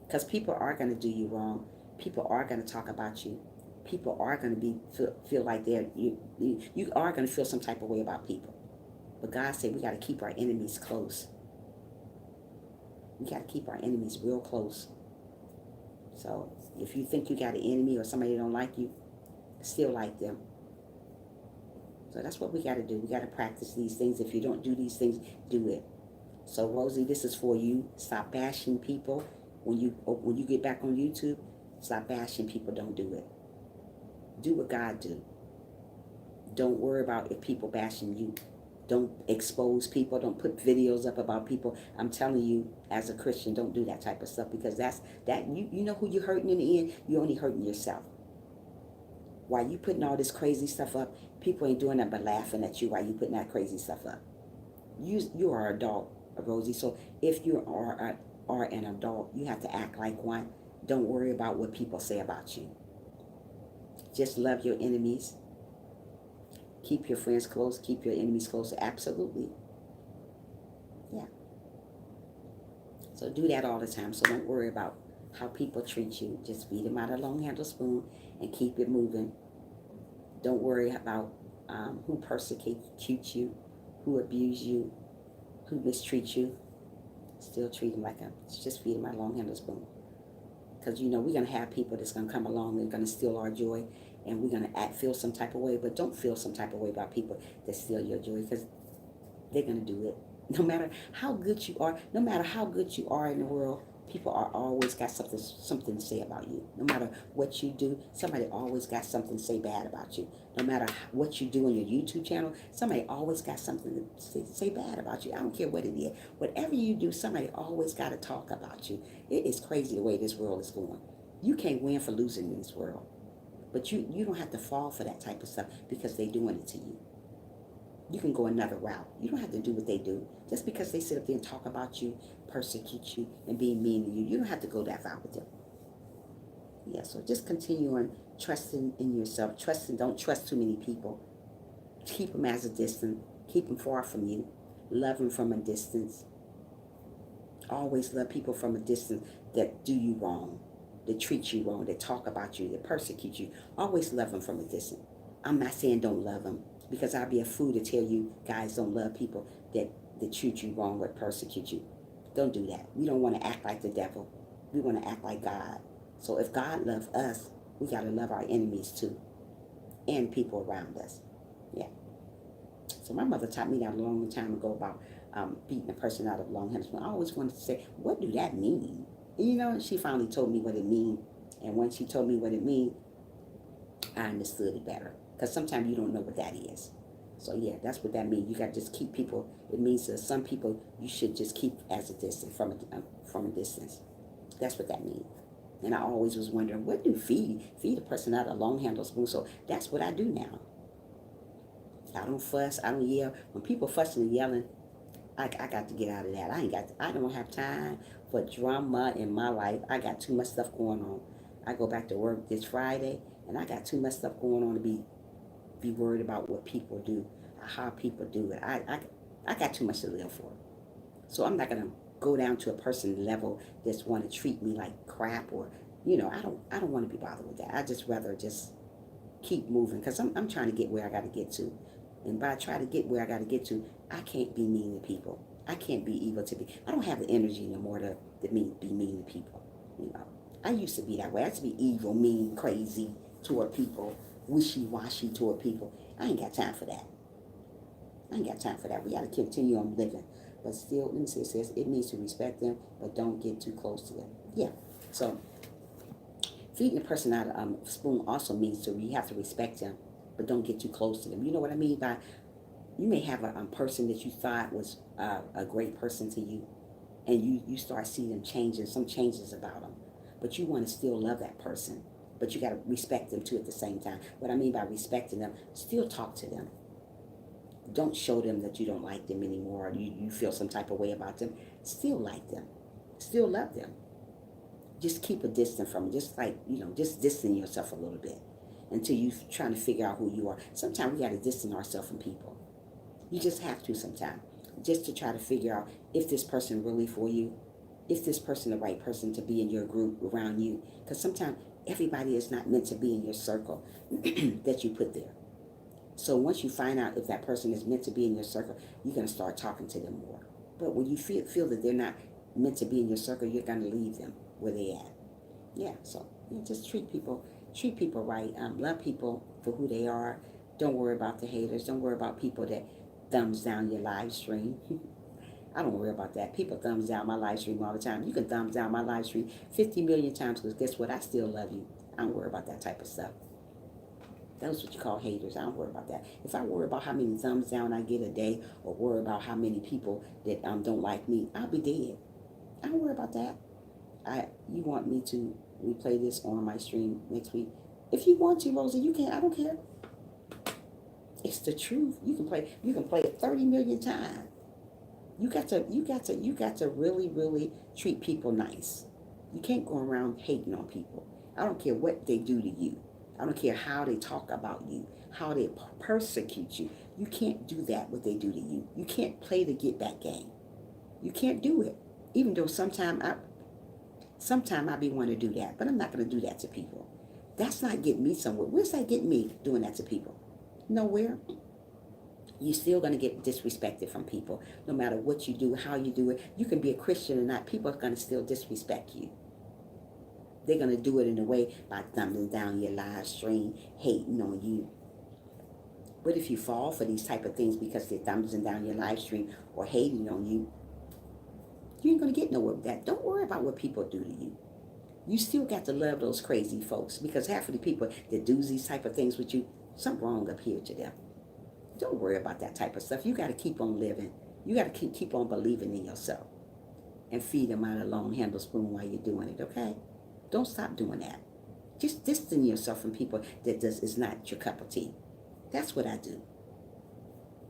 [SPEAKER 1] Because people are going to do you wrong. People are going to talk about you. People are going to feel like you are going to feel some type of way about people. But God said we got to keep our enemies close. We got to keep our enemies real close. So if you think you got an enemy or somebody that don't like you, still like them. So that's what we got to do. We got to practice these things. If you don't do these things, do it. So Rosie, this is for you. Stop bashing people. When you get back on YouTube, stop bashing people. Don't do it. Do what God do. Don't worry about if people bashing you. Don't expose people. Don't put videos up about people. I'm telling you, as a Christian, don't do that type of stuff, because you know who you're hurting in the end. You're only hurting yourself. While you putting all this crazy stuff up, people ain't doing that but laughing at you while you putting that crazy stuff up. You are an adult, Rosie. So if you are an adult, you have to act like one. Don't worry about what people say about you. Just love your enemies. Keep your friends close. Keep your enemies close. Absolutely. Yeah. So do that all the time. So don't worry about how people treat you. Just feed them out of a long-handled spoon and keep it moving. Don't worry about who persecutes you, who abuse you, who mistreats you. Still treat them just feed them out of a long-handled spoon. Because, we're going to have people that's going to come along and going to steal our joy, and we're going to feel some type of way. But don't feel some type of way about people that steal your joy, because they're going to do it. No matter how good you are, in the world, people are always got something to say about you. No matter what you do, somebody always got something to say bad about you. No matter what you do on your YouTube channel, somebody always got something to say bad about you. I don't care what it is. Whatever you do, somebody always got to talk about you. It is crazy the way this world is going. You can't win for losing in this world. But you don't have to fall for that type of stuff because they're doing it to you. You can go another route. You don't have to do what they do. Just because they sit up there and talk about you, persecute you, and be mean to you, you don't have to go that far with them. Yeah, so just continue on trusting in yourself. Don't trust too many people. Keep them as a distance. Keep them far from you. Love them from a distance. Always love people from a distance that do you wrong, that treat you wrong, that talk about you, that persecute you. Always love them from a distance. I'm not saying don't love them, because I'd be a fool to tell you guys don't love people that treat you wrong or persecute you. Don't do that. We don't want to act like the devil. We want to act like God. So if God loves us, we got to love our enemies too, and people around us. Yeah. So my mother taught me that a long time ago about beating a person out of long-handled spoon. I always wanted to say, what do that mean? And she finally told me what it means. And when she told me what it means, I understood it better. Because sometimes you don't know what that is. So yeah, that's what that means. You got to just keep people. It means that some people you should just keep as a distance, from a distance. That's what that means. And I always was wondering, what do feed a person out of a long-handled spoon? So that's what I do now. I don't fuss. I don't yell. When people fussing and yelling, I got to get out of that. I don't have time for drama in my life. I got too much stuff going on. I go back to work this Friday, and I got too much stuff going on to be worried about what people do, how people do it. I got too much to live for. So I'm not gonna go down to a person level that's want to treat me like crap, or I don't want to be bothered with that. I just rather just keep moving, because I'm trying to get where I got to get to. And by trying to get where I got to get to, I can't be mean to people. I can't be evil to people. I don't have the energy no more to be mean to people. I used to be that way. I used to be evil, mean, crazy toward people, wishy-washy toward people. I ain't got time for that. We got to continue on living. But still, let me say, it says it means to respect them, but don't get too close to them. Yeah. So feeding a person out of a spoon also means you have to respect them, but don't get too close to them. You know what I mean by, you may have a person that you thought was a great person to you, and you start seeing them changing, some changes about them, but you want to still love that person, but you got to respect them too at the same time. What I mean by respecting them, still talk to them. Don't show them that you don't like them anymore, or you feel some type of way about them. Still like them. Still love them. Just keep a distance from them. Just just distance yourself a little bit until you're trying to figure out who you are. Sometimes we got to distance ourselves from people. You just have to sometimes, just to try to figure out if this person really for you. Is this person the right person to be in your group around you? Because sometimes everybody is not meant to be in your circle that you put there. So once you find out if that person is meant to be in your circle, you're going to start talking to them more. But when you feel that they're not meant to be in your circle, you're going to leave them where they at. Yeah, so just treat people right. Love people for who they are. Don't worry about the haters. Don't worry about people that thumbs down your live stream. I don't worry about that. People thumbs down my live stream all the time. You can thumbs down my live stream 50 million times because guess what? I still love you. I don't worry about that type of stuff. That's what you call haters. I don't worry about that. If I worry about how many thumbs down I get a day or worry about how many people that don't like me, I'll be dead. I don't worry about that. You want me to replay this on my stream next week? If you want to, Rosie, you can. I don't care. It's the truth. You can play it 30 million times. You got to really, really treat people nice. You can't go around hating on people. I don't care what they do to you. I don't care how they talk about you, how they persecute you. You can't do that, what they do to you. You can't play the get back game. You can't do it. Even though sometimes I be wanting to do that, but I'm not going to do that to people. That's not getting me somewhere. Where's that getting me doing that to people? Nowhere. You're still going to get disrespected from people, no matter what you do, how you do it. You can be a Christian or not. People are going to still disrespect you. They're going to do it in a way by thumbing down your live stream, hating on you. But if you fall for these type of things because they're thumbing down your live stream or hating on you, you ain't going to get nowhere with that. Don't worry about what people do to you. You still got to love those crazy folks because half of the people that do these type of things with you, something wrong up here to them. Don't worry about that type of stuff. You got to keep on living. You got to keep on believing in yourself and feed them out of a long handle spoon while you're doing it, okay? Don't stop doing that. Just distance yourself from people that is not your cup of tea. That's what I do.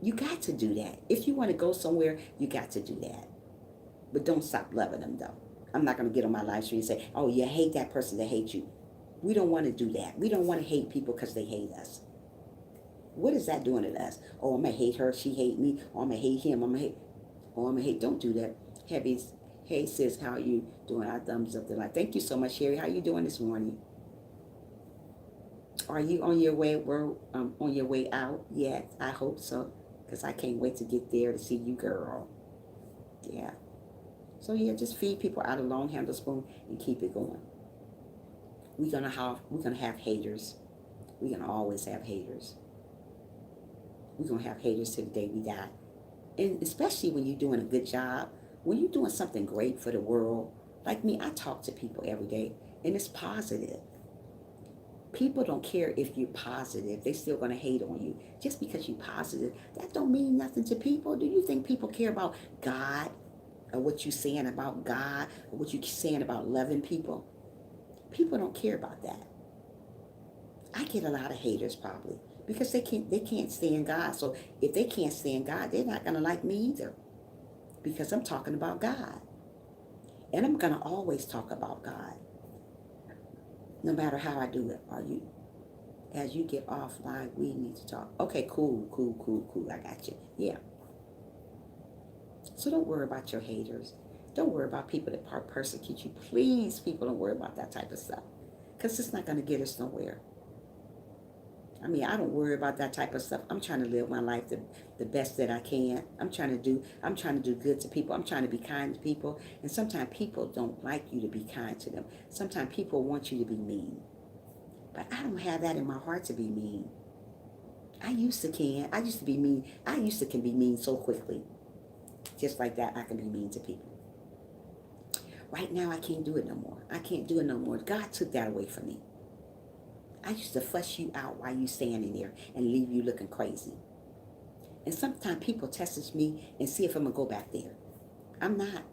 [SPEAKER 1] You got to do that. If you want to go somewhere, you got to do that. But don't stop loving them, though. I'm not going to get on my live stream and say, oh, you hate that person that hates you. We don't want to do that. We don't want to hate people because they hate us. What is that doing to us? Oh, I'm going to hate her. She hate me. Oh, I'm going to hate him. I'm going to hate. Don't do that. Hey, sis, how are you doing? I thumbs up the light. Thank you so much, Sherry. How you doing this morning? Are you on your way out yet? I hope so, because I can't wait to get there to see you, girl. Yeah. So yeah, just feed people out of long handle spoon and keep it going. We're gonna have haters. We're gonna always have haters. We're gonna have haters till the day we die. And especially when you're doing a good job, when you're doing something great for the world. Like me, I talk to people every day, and it's positive. People don't care if you're positive. They're still going to hate on you. Just because you're positive, that don't mean nothing to people. Do you think people care about God or what you're saying about God or what you're saying about loving people? People don't care about that. I get a lot of haters probably because they can't stand God. So if they can't stand God, they're not going to like me either because I'm talking about God. And I'm going to always talk about God. No matter how I do it. As you get offline, we need to talk. Okay, cool. I got you. Yeah. So don't worry about your haters. Don't worry about people that persecute you. Please, people, don't worry about that type of stuff. Because it's not going to get us nowhere. I mean, I don't worry about that type of stuff. I'm trying to live my life the best that I can. I'm trying to do good to people. I'm trying to be kind to people. And sometimes people don't like you to be kind to them. Sometimes people want you to be mean. But I don't have that in my heart to be mean. I used to be mean. Can be mean so quickly. Just like that, I can be mean to people. Right now, I can't do it no more. I can't do it no more. God took that away from me. I used to fuss you out while you standing there and leave you looking crazy. And sometimes people test me and see if I'm going to go back there. I'm not.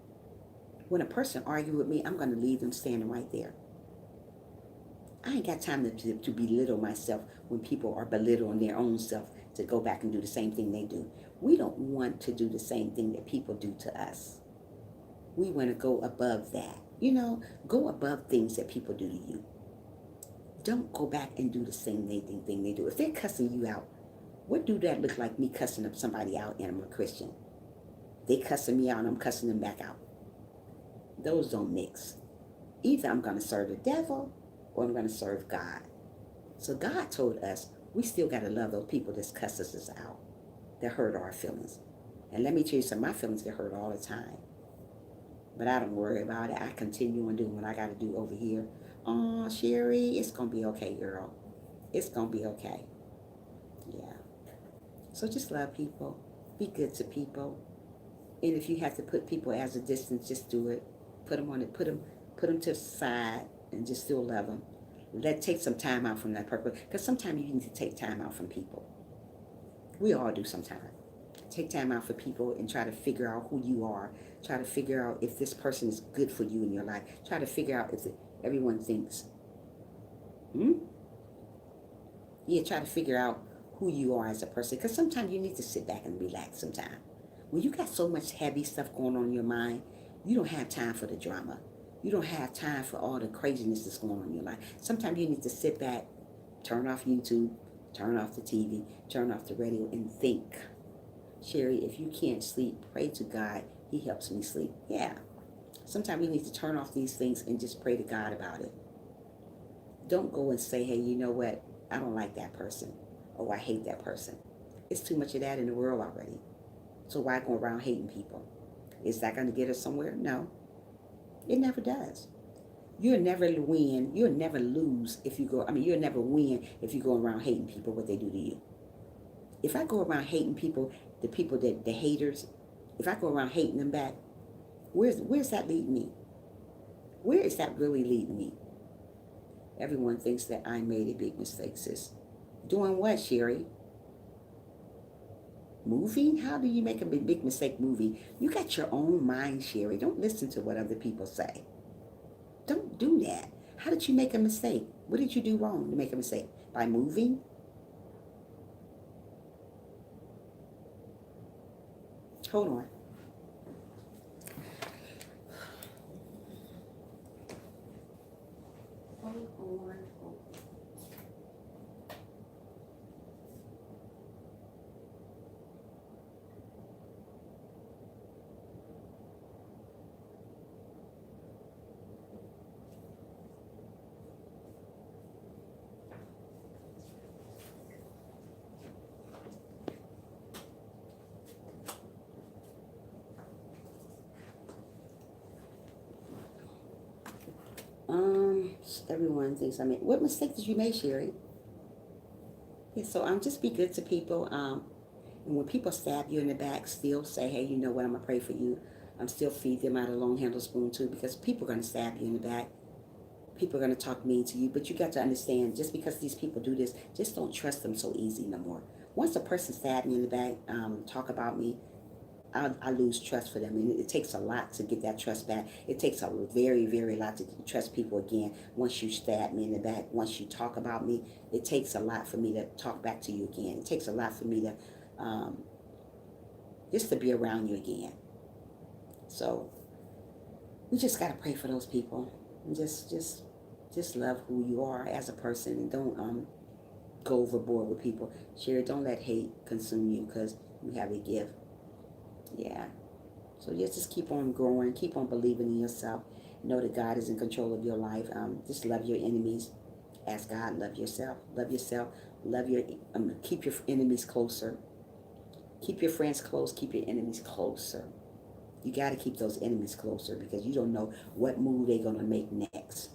[SPEAKER 1] When a person argues with me, I'm going to leave them standing right there. I ain't got time to belittle myself when people are belittling their own self to go back and do the same thing they do. We don't want to do the same thing that people do to us. We want to go above that. Go above things that people do to you. Don't go back and do the same thing they do. If they're cussing you out, what do that look like me cussing up somebody out and I'm a Christian? They cussing me out and I'm cussing them back out. Those don't mix. Either I'm going to serve the devil or I'm going to serve God. So God told us we still got to love those people that cuss us out, that hurt our feelings. And let me tell you something, my feelings get hurt all the time. But I don't worry about it. I continue on doing what I got to do over here. Oh, Sherry, it's going to be okay, girl. It's going to be okay. Yeah. So just love people. Be good to people. And if you have to put people as a distance, just do it. Put them on it. Put them to the side and just still love them. Take some time out from that person. Because sometimes you need to take time out from people. We all do sometimes. Take time out for people and try to figure out who you are. Try to figure out if this person is good for you in your life. Try to figure out if everyone thinks. Yeah, try to figure out who you are as a person. Because sometimes you need to sit back and relax sometimes. When you got so much heavy stuff going on in your mind, you don't have time for the drama. You don't have time for all the craziness that's going on in your life. Sometimes you need to sit back, turn off YouTube, turn off the TV, turn off the radio, and think. Sherry, if you can't sleep, pray to God. He helps me sleep. Yeah. Sometimes you need to turn off these things and just pray to God about it. Don't go and say, hey, you know what? I don't like that person. Oh, I hate that person. It's too much of that in the world already. So why go around hating people? Is that going to get us somewhere? No. It never does. You'll never win. You'll never lose if you go. You'll never win if you go around hating people, what they do to you. If I go around hating people, the haters, if I go around hating them back, where's that leading me? Where is that really leading me? Everyone thinks that I made a big mistake, sis. Doing what, Sherry? Moving? How do you make a big mistake moving? You got your own mind, Sherry. Don't listen to what other people say. Don't do that. How did you make a mistake? What did you do wrong to make a mistake? By moving? Hold on. Hold on. Everyone thinks I made. What mistake did you make, Sherry? Yeah, so just be good to people. And when people stab you in the back, still say, hey, you know what? I'm gonna pray for you. I'm still feed them out of a long handle spoon too, because people are gonna stab you in the back. People are gonna talk mean to you, but you got to understand, just because these people do this, just don't trust them so easy no more. Once a person stab me in the back, talk about me, I lose trust for them. And it takes a lot to get that trust back. It takes a very, very lot to trust people again. Once you stab me in the back, once you talk about me, it takes a lot for me to talk back to you again. It takes a lot for me to just to be around you again. So we just got to pray for those people and just love who you are as a person, and don't go overboard with people. Sherry, don't let hate consume you, because you have a gift. Yeah. So just keep on growing, keep on believing in yourself. Know that God is in control of your life. Just love your enemies as God love yourself. Love yourself. Love your. Keep your enemies closer. Keep your friends close. Keep your enemies closer. You got to keep those enemies closer, because you don't know what move they're gonna make next.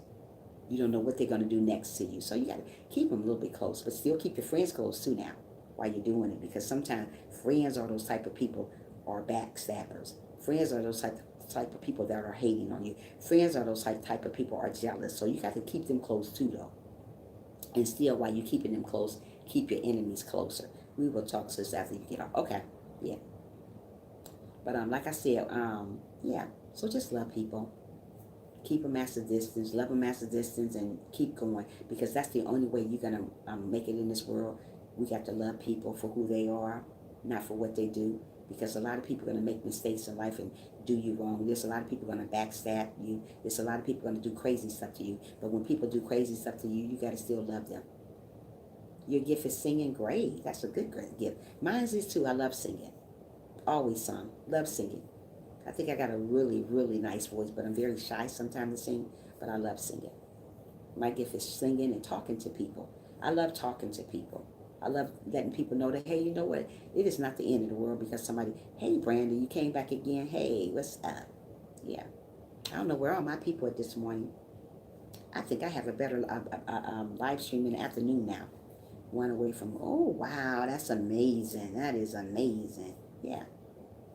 [SPEAKER 1] You don't know what they're gonna do next to you. So you got to keep them a little bit close, but still keep your friends close too now while you're doing it, because sometimes friends are those type of people are backstabbers. Friends are those type of people that are hating on you. Friends are those type of people are jealous. So you got to keep them close too, though. And still, while you're keeping them close, keep your enemies closer. We will talk to this after you get off. Okay, yeah. But like I said, yeah. So just love people. Keep them at a distance. Love them at a distance, and keep going, because that's the only way you're gonna make it in this world. We got to love people for who they are, not for what they do. Because a lot of people are going to make mistakes in life and do you wrong. There's a lot of people going to backstab you. There's a lot of people going to do crazy stuff to you. But when people do crazy stuff to you, you got to still love them. Your gift is singing. Great. That's a good gift. Mine is too. I love singing. Always sung. Love singing. I think I got a really, really nice voice, but I'm very shy sometimes to sing, but I love singing. My gift is singing and talking to people. I love talking to people. I love letting people know that, hey, you know what? It is not the end of the world because somebody, hey, Brandon, you came back again. Hey, what's up? Yeah. I don't know where all my people are this morning. I think I have a better live stream in the afternoon now. One away from, oh, wow, that's amazing. That is amazing. Yeah.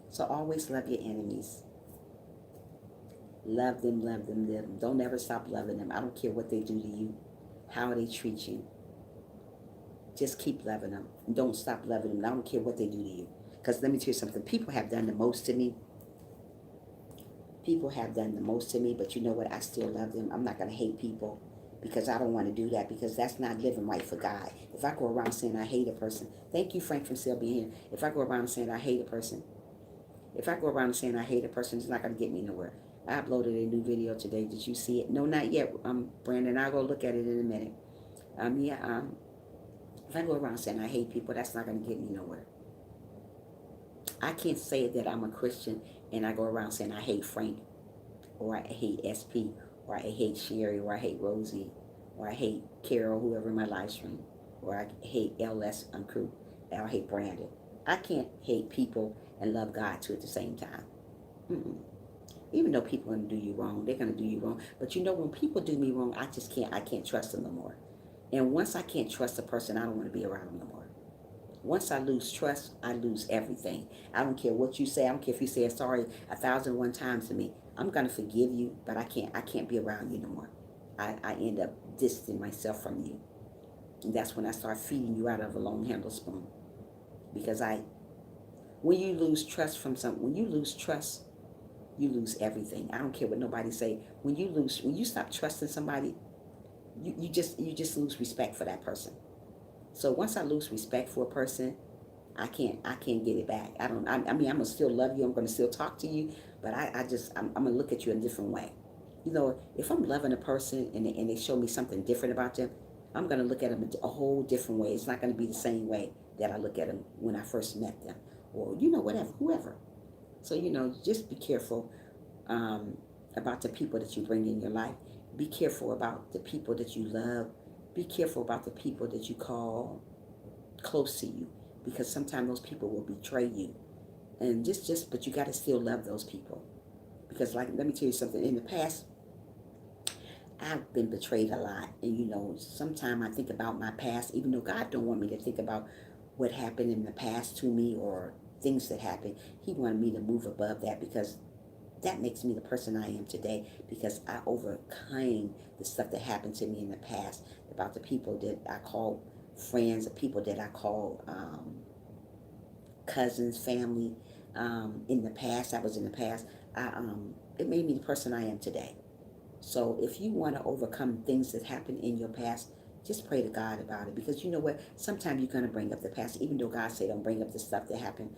[SPEAKER 1] So always love your enemies. Love them, love them, love them. Don't ever stop loving them. I don't care what they do to you, how they treat you. Just keep loving them. Don't stop loving them. I don't care what they do to you. Because let me tell you something. People have done the most to me. People have done the most to me, but you know what? I still love them. I'm not going to hate people because I don't want to do that because that's not living right for God. If I go around saying I hate a person, thank you, Frank, from still being here. If I go around saying I hate a person, it's not going to get me nowhere. I uploaded a new video today. Did you see it? No, not yet. Brandon, I'll go look at it in a minute. If I go around saying I hate people, that's not going to get me nowhere. I can't say that I'm a Christian and I go around saying I hate Frank, or I hate SP, or I hate Sherry, or I hate Rosie, or I hate Carol, whoever in my live stream, or I hate LS crew, or I hate Brandon. I can't hate people and love God too at the same time. Mm-mm. Even though people are going to do you wrong, they're going to do you wrong. But you know, when people do me wrong, I can't trust them no more. And once I can't trust a person, I don't want to be around them no more. Once I lose trust, I lose everything. I don't care what you say. I don't care if you say sorry 1,001 times to me. I'm gonna forgive you, but I can't be around you no more. I end up distancing myself from you. And that's when I start feeding you out of a long handle spoon. Because when you lose trust, you lose everything. I don't care what nobody say. When you stop trusting somebody, you just lose respect for that person. So once I lose respect for a person, I can't get it back. I mean, I'm gonna still love you. I'm gonna still talk to you, but I'm gonna look at you in a different way. You know, if I'm loving a person and they show me something different about them, I'm gonna look at them a whole different way. It's not gonna be the same way that I look at them when I first met them, or whatever, whoever. So just be careful about the people that you bring in your life. Be careful about the people that you love. Be careful about the people that you call close to you, because sometimes those people will betray you. And but you got to still love those people, because let me tell you something. In the past, I've been betrayed a lot, and sometimes I think about my past, even though God don't want me to think about what happened in the past to me or things that happened. He wanted me to move above that, because that makes me the person I am today, because I overcame the stuff that happened to me in the past, about the people that I call friends, the people that I call cousins, family. In the past, it made me the person I am today. So if you want to overcome things that happened in your past, just pray to God about it, because you know what? Sometimes you're going to bring up the past, even though God said don't bring up the stuff that happened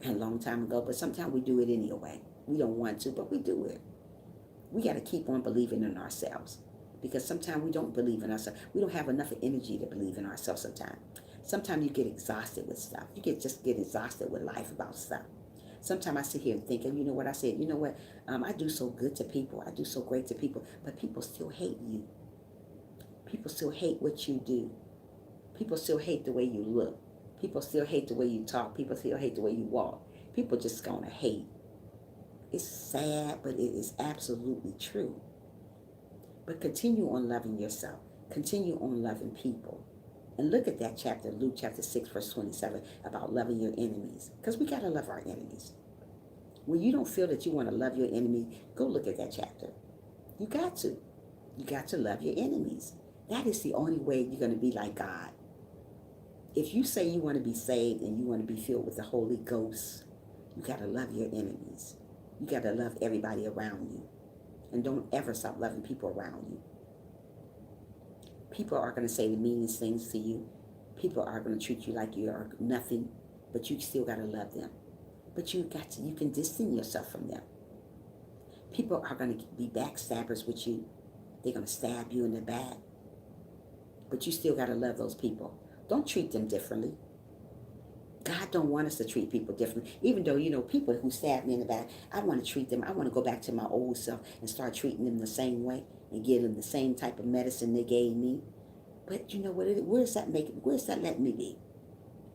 [SPEAKER 1] a long time ago. But sometimes we do it anyway. We don't want to, but we do it. We got to keep on believing in ourselves, because sometimes we don't believe in ourselves. We don't have enough energy to believe in ourselves sometimes. Sometimes you get exhausted with stuff. Just get exhausted with life about stuff. Sometimes I sit here and think, and you know what I said? You know what? I do so good to people. I do so great to people, but people still hate you. People still hate what you do. People still hate the way you look. People still hate the way you talk. People still hate the way you walk. People just gonna hate. It's sad, but it is absolutely true. But continue on loving yourself. Continue on loving people. And look at that chapter, Luke chapter 6, verse 27, about loving your enemies. Because we got to love our enemies. When you don't feel that you want to love your enemy, go look at that chapter. You got to. You got to love your enemies. That is the only way you're going to be like God. If you say you want to be saved and you want to be filled with the Holy Ghost, you got to love your enemies. You got to love everybody around you. And don't ever stop loving people around you. People are going to say the meanest things to you. People are going to treat you like you are nothing, but you still got to love them. But you can distance yourself from them. People are going to be backstabbers with you. They're going to stab you in the back. But you still got to love those people. Don't treat them differently. God don't want us to treat people differently. Even though, people who stab me in the back, I want to treat them. I want to go back to my old self and start treating them the same way and give them the same type of medicine they gave me. But you know what? Where's that letting me be?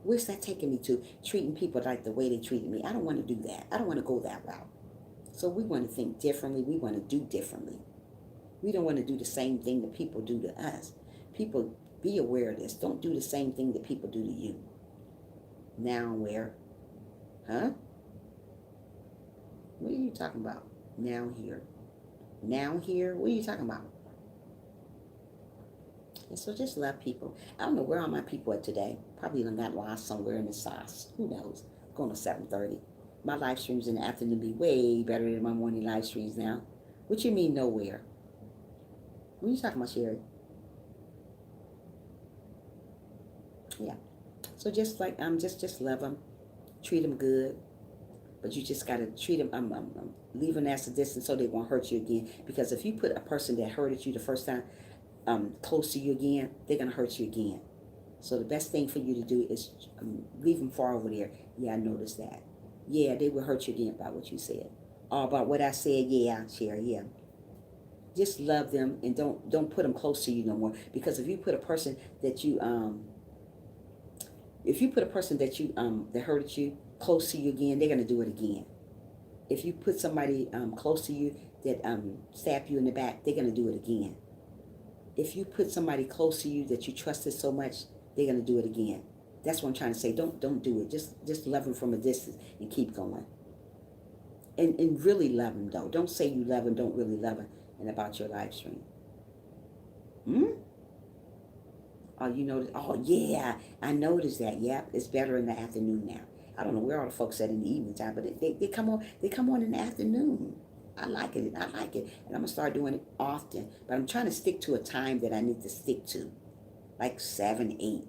[SPEAKER 1] Where's that taking me to? Treating people like the way they treated me. I don't want to do that. I don't want to go that route. So we want to think differently. We want to do differently. We don't want to do the same thing that people do to us. People, be aware of this. Don't do the same thing that people do to you. Now where? Huh? What are you talking about? Now here. Now here? What are you talking about? And so just love people. I don't know where all my people are today. Probably done got lost somewhere in the sauce. Who knows? Going to 7:30. My live streams in the afternoon be way better than my morning live streams now. What you mean nowhere? What are you talking about, Sherry? Yeah. So just like just love them, treat them good, but you just gotta treat them. Leave them at a distance so they won't hurt you again. Because if you put a person that hurted you the first time close to you again, they're gonna hurt you again. So the best thing for you to do is leave them far over there. Yeah, I noticed that. Yeah, they will hurt you again about what you said. All about what I said. Yeah, Sherry. Yeah. Just love them and don't put them close to you no more. Because if you put a person that you that hurted you close to you again, they're gonna do it again. If you put somebody close to you that stabbed you in the back, they're gonna do it again. If you put somebody close to you that you trusted so much, they're gonna do it again. That's what I'm trying to say. Don't do it. Just love them from a distance and keep going. And really love them though. Don't say you love them, don't really love them. And about your live stream. Oh, you notice? Oh, yeah, I noticed that. Yeah, it's better in the afternoon now. I don't know where all the folks at in the evening time, but they come on. They come on in the afternoon. I like it. I like it, and I'm gonna start doing it often. But I'm trying to stick to a time that I need to stick to, like 7, 8.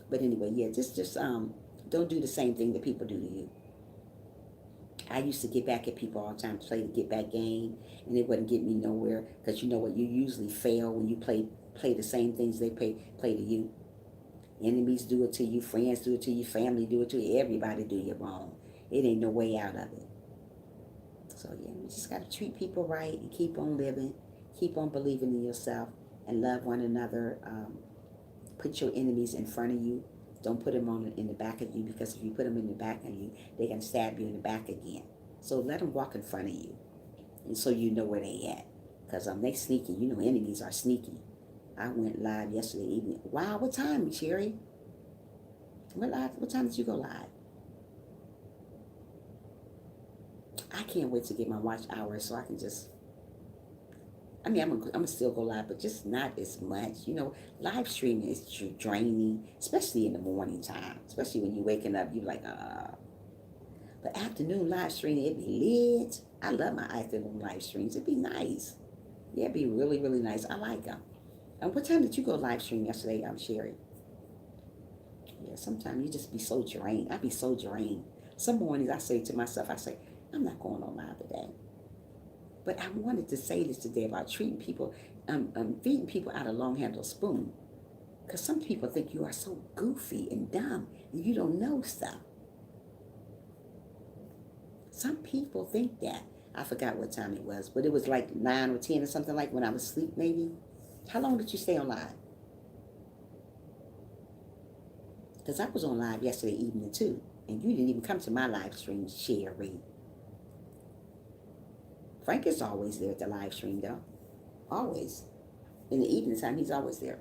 [SPEAKER 1] But anyway, yeah, just don't do the same thing that people do to you. I used to get back at people all the time, play the get back game, and it wouldn't get me nowhere. Because you know what, you usually fail when you play the same things they play to you. Enemies do it to you, friends do it to you, family do it to you, everybody do you wrong. It ain't no way out of it. So yeah, you just gotta treat people right and keep on living, keep on believing in yourself, and love one another. Put your enemies in front of you. Don't put them in the back of you, because if you put them in the back of you, they're gonna stab you in the back again. So let them walk in front of you, and so you know where they at. Because they sneaky. Enemies are sneaky. I went live yesterday evening. Wow, what time, Cherry? What time did you go live? I can't wait to get my watch hours so I can just. I'm gonna still go live, but just not as much. Live streaming is draining, especially in the morning time. Especially when you're waking up, you're like, But afternoon live streaming, it'd be lit. I love my afternoon live streams. It'd be nice. Yeah, it'd be really, really nice. I like them. And what time did you go live stream yesterday, Sherry? Yeah, sometimes you just be so drained. I be so drained. Some mornings I say to myself, I'm not going on live today. But I wanted to say this today about treating people, feeding people out of long-handled spoon. Because some people think you are so goofy and dumb and you don't know stuff. Some people think that. I forgot what time it was, but it was like 9 or 10 or something, like when I was asleep maybe. How long did you stay on live? Because I was on live yesterday evening too, and you didn't even come to my live stream, Sherry. Frank is always there at the live stream though. Always. In the evening time, he's always there.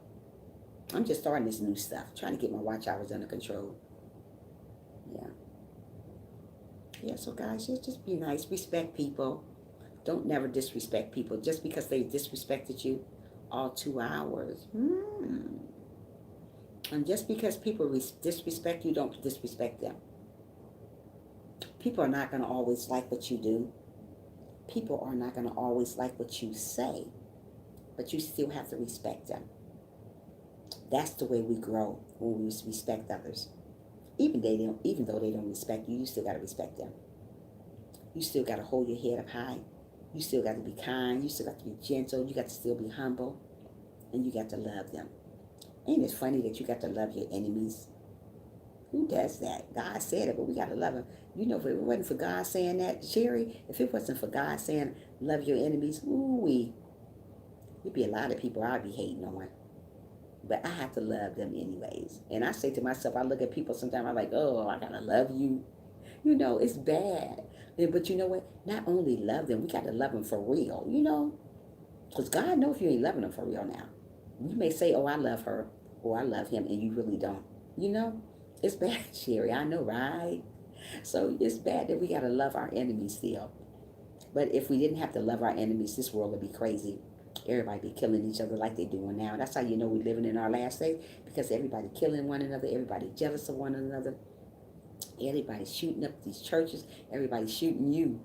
[SPEAKER 1] I'm just starting this new stuff, trying to get my watch hours under control. Yeah. Yeah, so guys, just be nice. Respect people. Don't never disrespect people. Just because they disrespected you all 2 hours. And just because people disrespect you, don't disrespect them. People are not going to always like what you do. People are not going to always like what you say. But you still have to respect them. That's the way we grow, when we respect others. Even though they don't respect you, you still got to respect them. You still got to hold your head up high. You still got to be kind. You still got to be gentle. You got to still be humble. And you got to love them. Ain't it funny that you got to love your enemies? Who does that? God said it, but we got to love him. You know, if it wasn't for God saying that, Sherry, if it wasn't for God saying, love your enemies, there'd be a lot of people I'd be hating on. But I have to love them anyways. And I say to myself, I look at people sometimes, I'm like, oh, I got to love you. You know, it's bad. But you know what? Not only love them, we got to love them for real, you know? Because God knows if you ain't loving them for real now. You may say, oh, I love her, or I love him, and you really don't. You know? It's bad, Sherry. I know, right? So it's bad that we got to love our enemies still. But if we didn't have to love our enemies, this world would be crazy. Everybody be killing each other like they doing now. That's how you know we're living in our last days, because everybody killing one another, everybody jealous of one another, everybody shooting up these churches, everybody shooting you,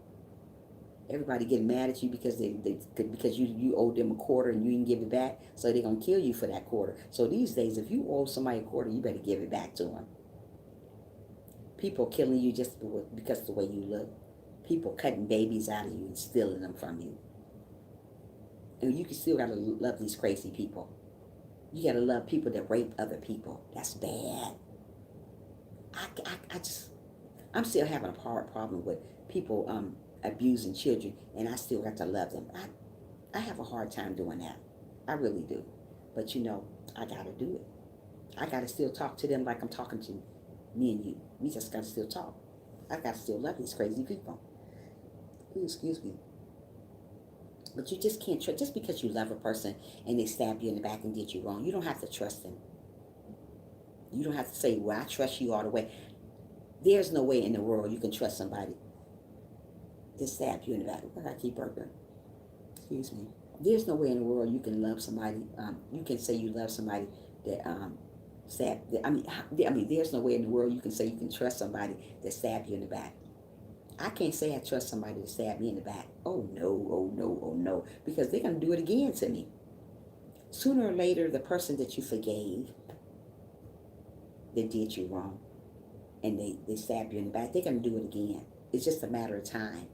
[SPEAKER 1] everybody getting mad at you because because you owe them a quarter and you didn't give it back, so they're gonna kill you for that quarter. So these days, if you owe somebody a quarter, you better give it back to them. People killing you just because of the way you look. People cutting babies out of you and stealing them from you. And you can still gotta love these crazy people. You gotta love people that rape other people. That's bad. I just, I'm still having a hard problem with people abusing children, and I still got to love them. I have a hard time doing that. I really do. But you know, I gotta do it. I gotta still talk to them like I'm talking to me and you. We just gotta still talk. I gotta still love these crazy people. Ooh, excuse me. But you just can't trust, just because you love a person and they stab you in the back and did you wrong, you don't have to trust them. You don't have to say, well, I trust you all the way. There's no way in the world you can trust somebody that stabbed you in the back. I keep burping. Excuse me. There's no way in the world you can love somebody. You can say you love somebody that stabbed. I mean, there's no way in the world you can say you can trust somebody that stabbed you in the back. I can't say I trust somebody to stab me in the back. Oh no, oh no, oh no. Because they're going to do it again to me. Sooner or later, the person that you forgave that did you wrong and they stab you in the back, they're going to do it again. It's just a matter of time.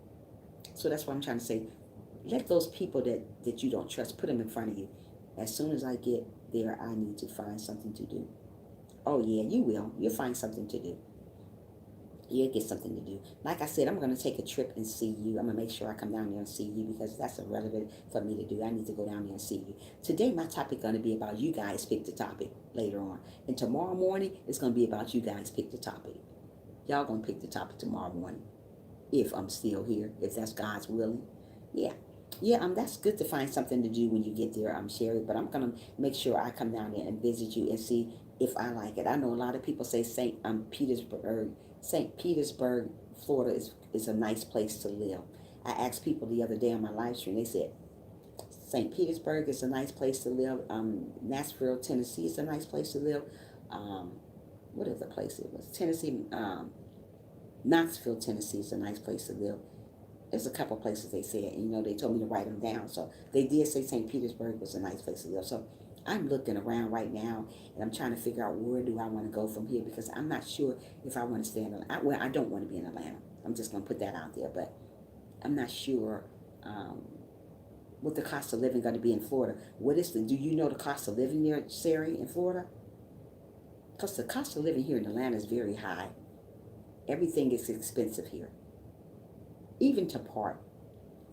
[SPEAKER 1] So that's why I'm trying to say, let those people that you don't trust, put them in front of you. As soon as I get there, I need to find something to do. Oh yeah, you will. You'll find something to do. You'll get something to do. Like I said, I'm going to take a trip and see you. I'm going to make sure I come down there and see you, because that's irrelevant for me to do. I need to go down there and see you. Today, my topic is going to be about you guys pick the topic later on. And tomorrow morning, it's going to be about you guys pick the topic. Y'all going to pick the topic tomorrow morning. If I'm still here, if that's God's willing. Yeah. Yeah, that's good to find something to do when you get there, Sherry. But I'm going to make sure I come down there and visit you and see if I like it. I know a lot of people say St. Petersburg, Florida is a nice place to live. I asked people the other day on my live stream, they said, St. Petersburg is a nice place to live. Nashville, Tennessee is a nice place to live. What other place it was? Tennessee, Knoxville, Tennessee is a nice place to live. There's a couple places they said, and they told me to write them down. So they did say St. Petersburg was a nice place to live. So I'm looking around right now, and I'm trying to figure out where do I want to go from here, because I'm not sure if I want to stay in Atlanta. Well, I don't want to be in Atlanta. I'm just going to put that out there, but I'm not sure what the cost of living going to be in Florida. Do you know the cost of living there, Sari, in Florida? Because the cost of living here in Atlanta is very high. Everything is expensive here. Even to park.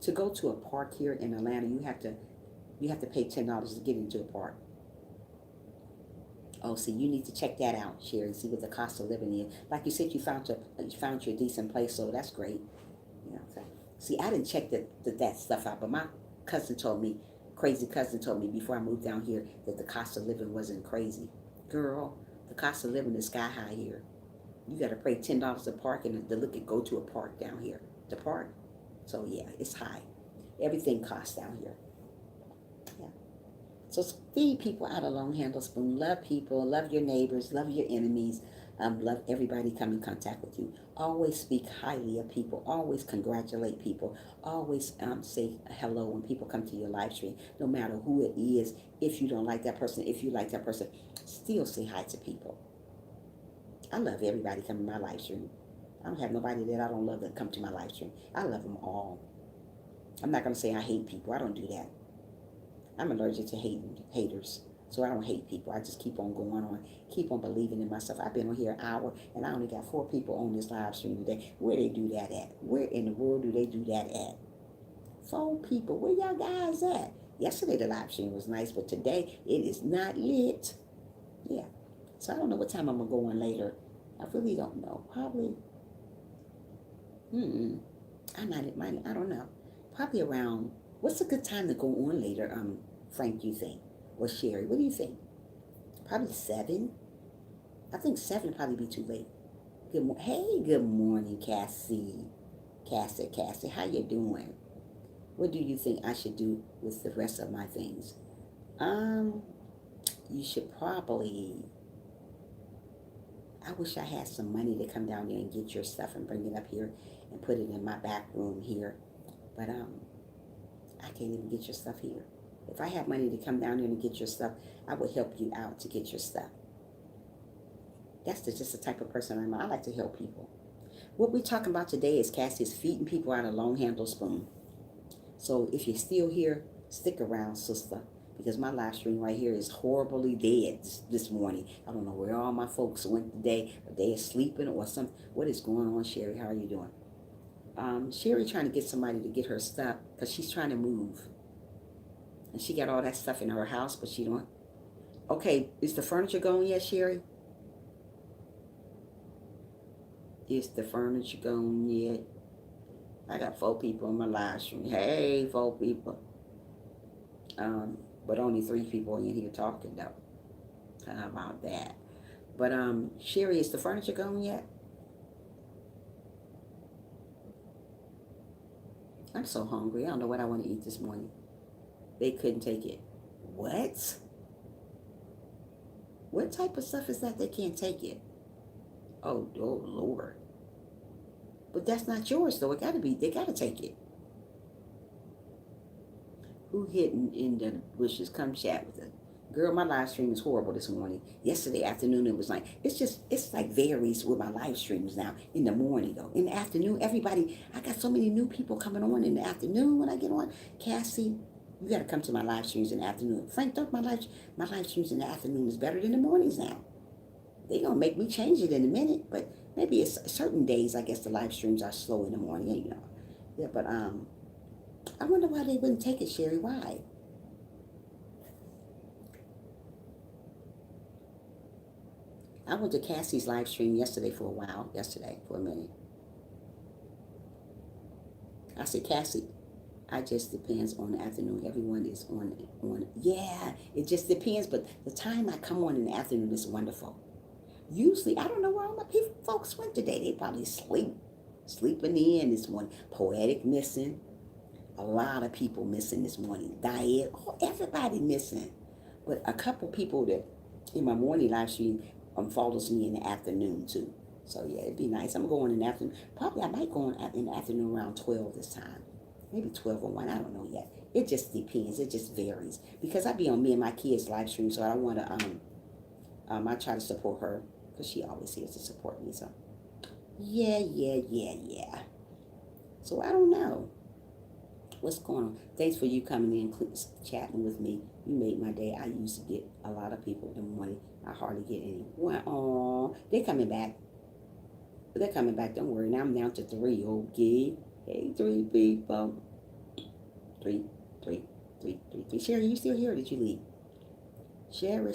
[SPEAKER 1] To go to a park here in Atlanta, you have to pay $10 to get into a park. Oh, see, you need to check that out, Sherry, see what the cost of living is. Like you said, you found your decent place, so that's great. So, see, I didn't check that stuff out, but my crazy cousin told me before I moved down here that the cost of living wasn't crazy. Girl, the cost of living is sky high here. You got to pay $10 a park and to go to a park down here. The park. So yeah, it's high. Everything costs down here. Yeah. So feed people out a long handle spoon. Love people. Love your neighbors. Love your enemies. Love everybody come in contact with you. Always speak highly of people. Always congratulate people. Always say hello when people come to your live stream. No matter who it is. If you don't like that person, if you like that person, still say hi to people. I love everybody coming to my live stream. I don't have nobody that I don't love that come to my live stream. I love them all. I'm not going to say I hate people. I don't do that. I'm allergic to haters. So I don't hate people. I just keep on going on, keep on believing in myself. I've been on here an hour and I only got 4 people on this live stream today. Where they do that at? Where in the world do they do that at? 4 people. Where y'all guys at? Yesterday the live stream was nice, but today it is not lit. Yeah. So I don't know what time I'm gonna go on later. I really don't know. Probably. I might. I don't know. Probably around. What's a good time to go on later? Frank, you think, or Sherry? What do you think? Probably 7. I think 7 would probably be too late. Hey, good morning, Cassie. Cassie, how you doing? What do you think I should do with the rest of my things? You should probably. I wish I had some money to come down there and get your stuff and bring it up here and put it in my back room here. But I can't even get your stuff here. If I had money to come down there and get your stuff, I would help you out to get your stuff. That's just the type of person I'm. I like to help people. What we're talking about today is Cassie's feeding people out of a long handle spoon. So if you're still here, stick around, sister, because my live stream right here is horribly dead this morning. I don't know where all my folks went today. Are they sleeping or something? What is going on, Sherry? How are you doing? Sherry trying to get somebody to get her stuff because she's trying to move. And she got all that stuff in her house, but she don't. Okay, is the furniture going yet, Sherry? Is the furniture going yet? I got 4 people on my live stream. Hey, 4 people. But only 3 people in here talking though. How about that? But Sherry, is the furniture going yet? I'm so hungry. I don't know what I want to eat this morning. They couldn't take it. What? What type of stuff is that they can't take it? Oh Lord. But that's not yours though. It gotta be, they gotta take it. Who hidden in the bushes? Come chat with us. Girl, my live stream is horrible this morning. Yesterday afternoon it was like, it's like varies with my live streams now. In the morning though. In the afternoon, everybody, I got so many new people coming on in the afternoon when I get on. Cassie, you gotta come to my live streams in the afternoon. Frank, don't my live streams in the afternoon is better than the mornings now. They gonna make me change it in a minute, but maybe it's certain days I guess the live streams are slow in the morning, you know. Yeah, but I wonder why they wouldn't take it, Sherry. Why? I went to Cassie's live stream yesterday for a minute. I said, Cassie, I just depends on the afternoon. Everyone is on. Yeah, it just depends. But the time I come on in the afternoon is wonderful. Usually, I don't know where all my folks went today. They probably sleeping in this morning. Poetic missing. A lot of people missing this morning. Diet. Oh, everybody missing. But a couple people that in my morning live stream follows me in the afternoon too. So yeah, it'd be nice. I'm going in the afternoon. Probably I might go in the afternoon around 12 this time. Maybe 12 or 1. I don't know yet. It just depends. It just varies. Because I be on me and my kids live stream, so I want to I try to support her because she always here to support me. So yeah. So I don't know what's going on. Thanks for you coming in, chatting with me. You made my day. I used to get a lot of people in the morning. I hardly get any. Well, they're coming back. Don't worry. Now I'm down to 3. Okay. Hey, 3 people. 3. Sherry, you still here or did you leave? Sherry,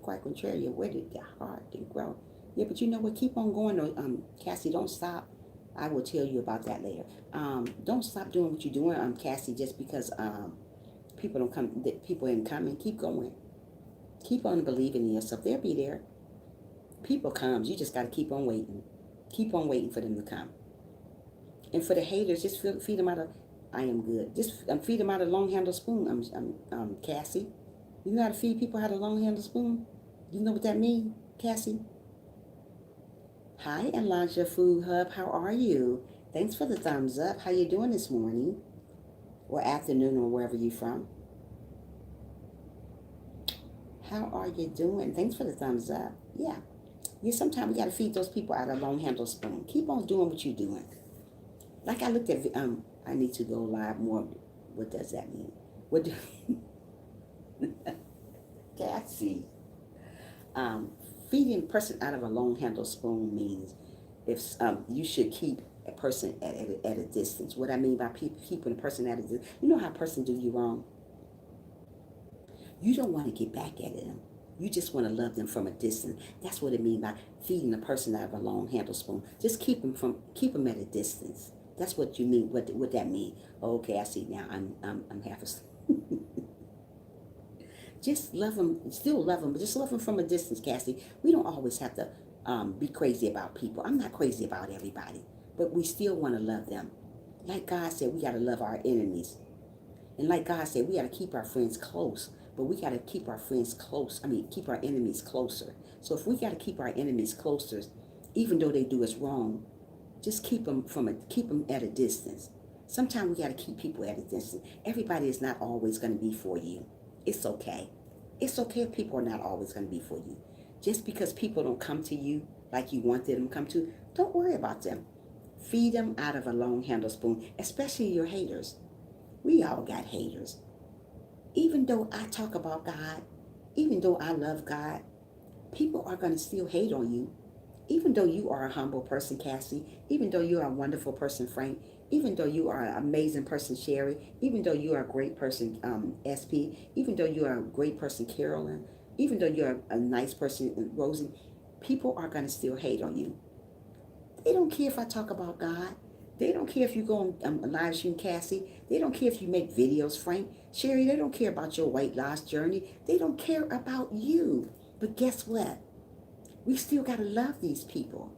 [SPEAKER 1] quite contrary. Where did your heart grow? Yeah, but you know what? Keep on going. Cassie, don't stop. I will tell you about that later. Don't stop doing what you're doing, Cassie, just because people don't come. People ain't coming. Keep going. Keep on believing in yourself. They'll be there. People comes. You just got to keep on waiting. Keep on waiting for them to come. And for the haters, just feed them out of. I am good. Just feed them out of long handle spoon. Cassie. You know how to feed people out of long handle spoon? You know what that means, Cassie? Hi, Elijah Food Hub. How are you? Thanks for the thumbs up. How you doing this morning? Or afternoon or wherever you're from? How are you doing? Thanks for the thumbs up. Yeah. Sometimes we got to feed those people out of long handle spoon. Keep on doing what you're doing. Like I looked at, I need to go live more. What does that mean? What do Cassie. Um, Feeding a person out of a long-handled spoon means if you should keep a person at a distance. What I mean by keeping a person at a distance, you know how a person do you wrong. You don't want to get back at them. You just want to love them from a distance. That's what it means by feeding a person out of a long-handled spoon. Just keep them at a distance. That's what you mean. What that mean? Oh, okay, I see now. I'm half asleep. Just love them, still love them, but just love them from a distance, Cassie. We don't always have to be crazy about people. I'm not crazy about everybody, but we still want to love them. Like God said, we got to love our enemies. And like God said, we got to keep our friends close, but we got to keep our friends close. I mean, keep our enemies closer. So if we got to keep our enemies closer, even though they do us wrong, just keep them at a distance. Sometimes we got to keep people at a distance. Everybody is not always going to be for you. It's okay. It's okay if people are not always going to be for you. Just because people don't come to you like you wanted them to come to, don't worry about them. Feed them out of a long handle spoon, especially your haters. We all got haters. Even though I talk about God, even though I love God, people are going to still hate on you. Even though you are a humble person, Cassie, even though you are a wonderful person, Frank, even though you are an amazing person, Sherry, even though you are a great person, SP, even though you are a great person, Carolyn, even though you're a nice person, Rosie, people are going to still hate on you. They don't care if I talk about God. They don't care if you go on live stream, Cassie. They don't care if you make videos, Frank. Sherry, they don't care about your weight loss journey. They don't care about you. But guess what? We still got to love these people.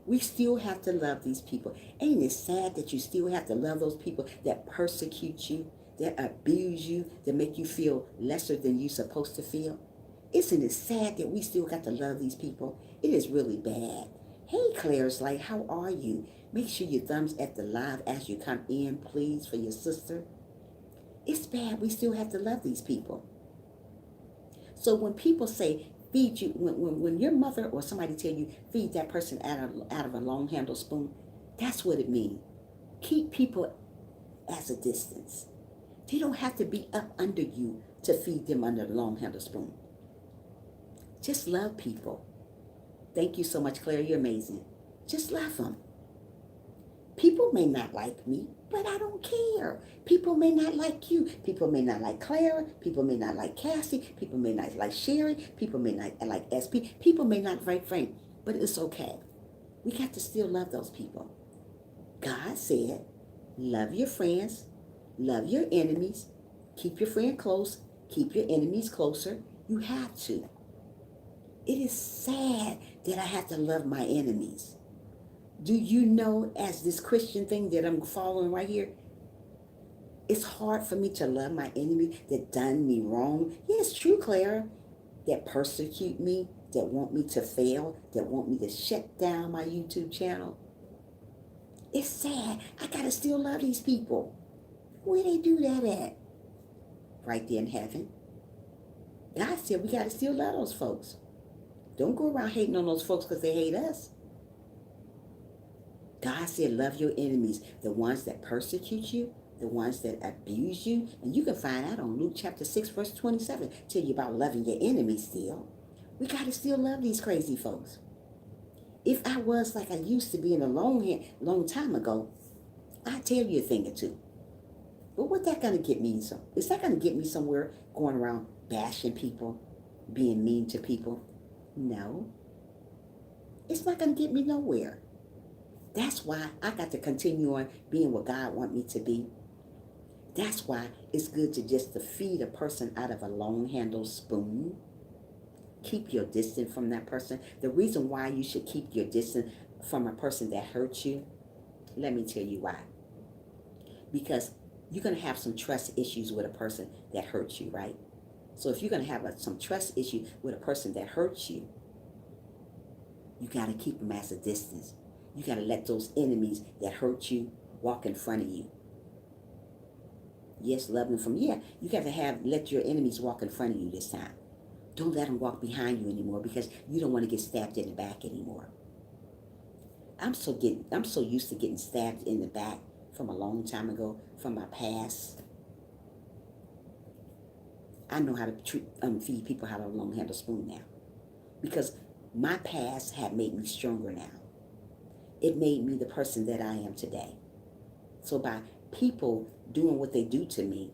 [SPEAKER 1] We still have to love these people. Ain't it sad that you still have to love those people that persecute you, that abuse you, that make you feel lesser than you're supposed to feel? Isn't it sad that we still got to love these people? It is really bad. Hey, Claire's like, how are you? Make sure your thumbs at the live as you come in, please, for your sister. It's bad. We still have to love these people. So when people say, feed you, when your mother or somebody tell you, feed that person out of a long handle spoon, that's what it means. Keep people as a distance. They don't have to be up under you to feed them under the long handle spoon. Just love people. Thank you so much, Claire. You're amazing. Just love them. People may not like me, but I don't care. People may not like you. People may not like Clara. People may not like Cassie. People may not like Sherry. People may not like SP. People may not like Frank, but it's okay. We got to still love those people. God said, love your friends, love your enemies, keep your friend close, keep your enemies closer. You have to. It is sad that I have to love my enemies. Do you know, as this Christian thing that I'm following right here, it's hard for me to love my enemy that done me wrong. Yeah, it's true, Clara. That persecute me, that want me to fail, that want me to shut down my YouTube channel. It's sad. I gotta still love these people. Where they do that at? Right there in heaven. God said we gotta still love those folks. Don't go around hating on those folks because they hate us. God said, love your enemies, the ones that persecute you, the ones that abuse you. And you can find out on Luke chapter 6, verse 27, tell you about loving your enemies still. We got to still love these crazy folks. If I was like I used to be in a long time ago, I'd tell you a thing or two. But what that going to get me? Is that going to get me somewhere going around bashing people, being mean to people? No. It's not going to get me nowhere. That's why I got to continue on being what God wants me to be. That's why it's good to feed a person out of a long-handled spoon. Keep your distance from that person. The reason why you should keep your distance from a person that hurts you, let me tell you why. Because you're going to have some trust issues with a person that hurts you, right? So if you're going to have some trust issue with a person that hurts you, you got to keep them at a distance. You got to let those enemies that hurt you walk in front of you. Yes, love them from, you got to let your enemies walk in front of you this time. Don't let them walk behind you anymore because you don't want to get stabbed in the back anymore. I'm so used to getting stabbed in the back from a long time ago, from my past. I know how to feed people how to long handle spoon now. Because my past had made me stronger now. It made me the person that I am today. So by people doing what they do to me,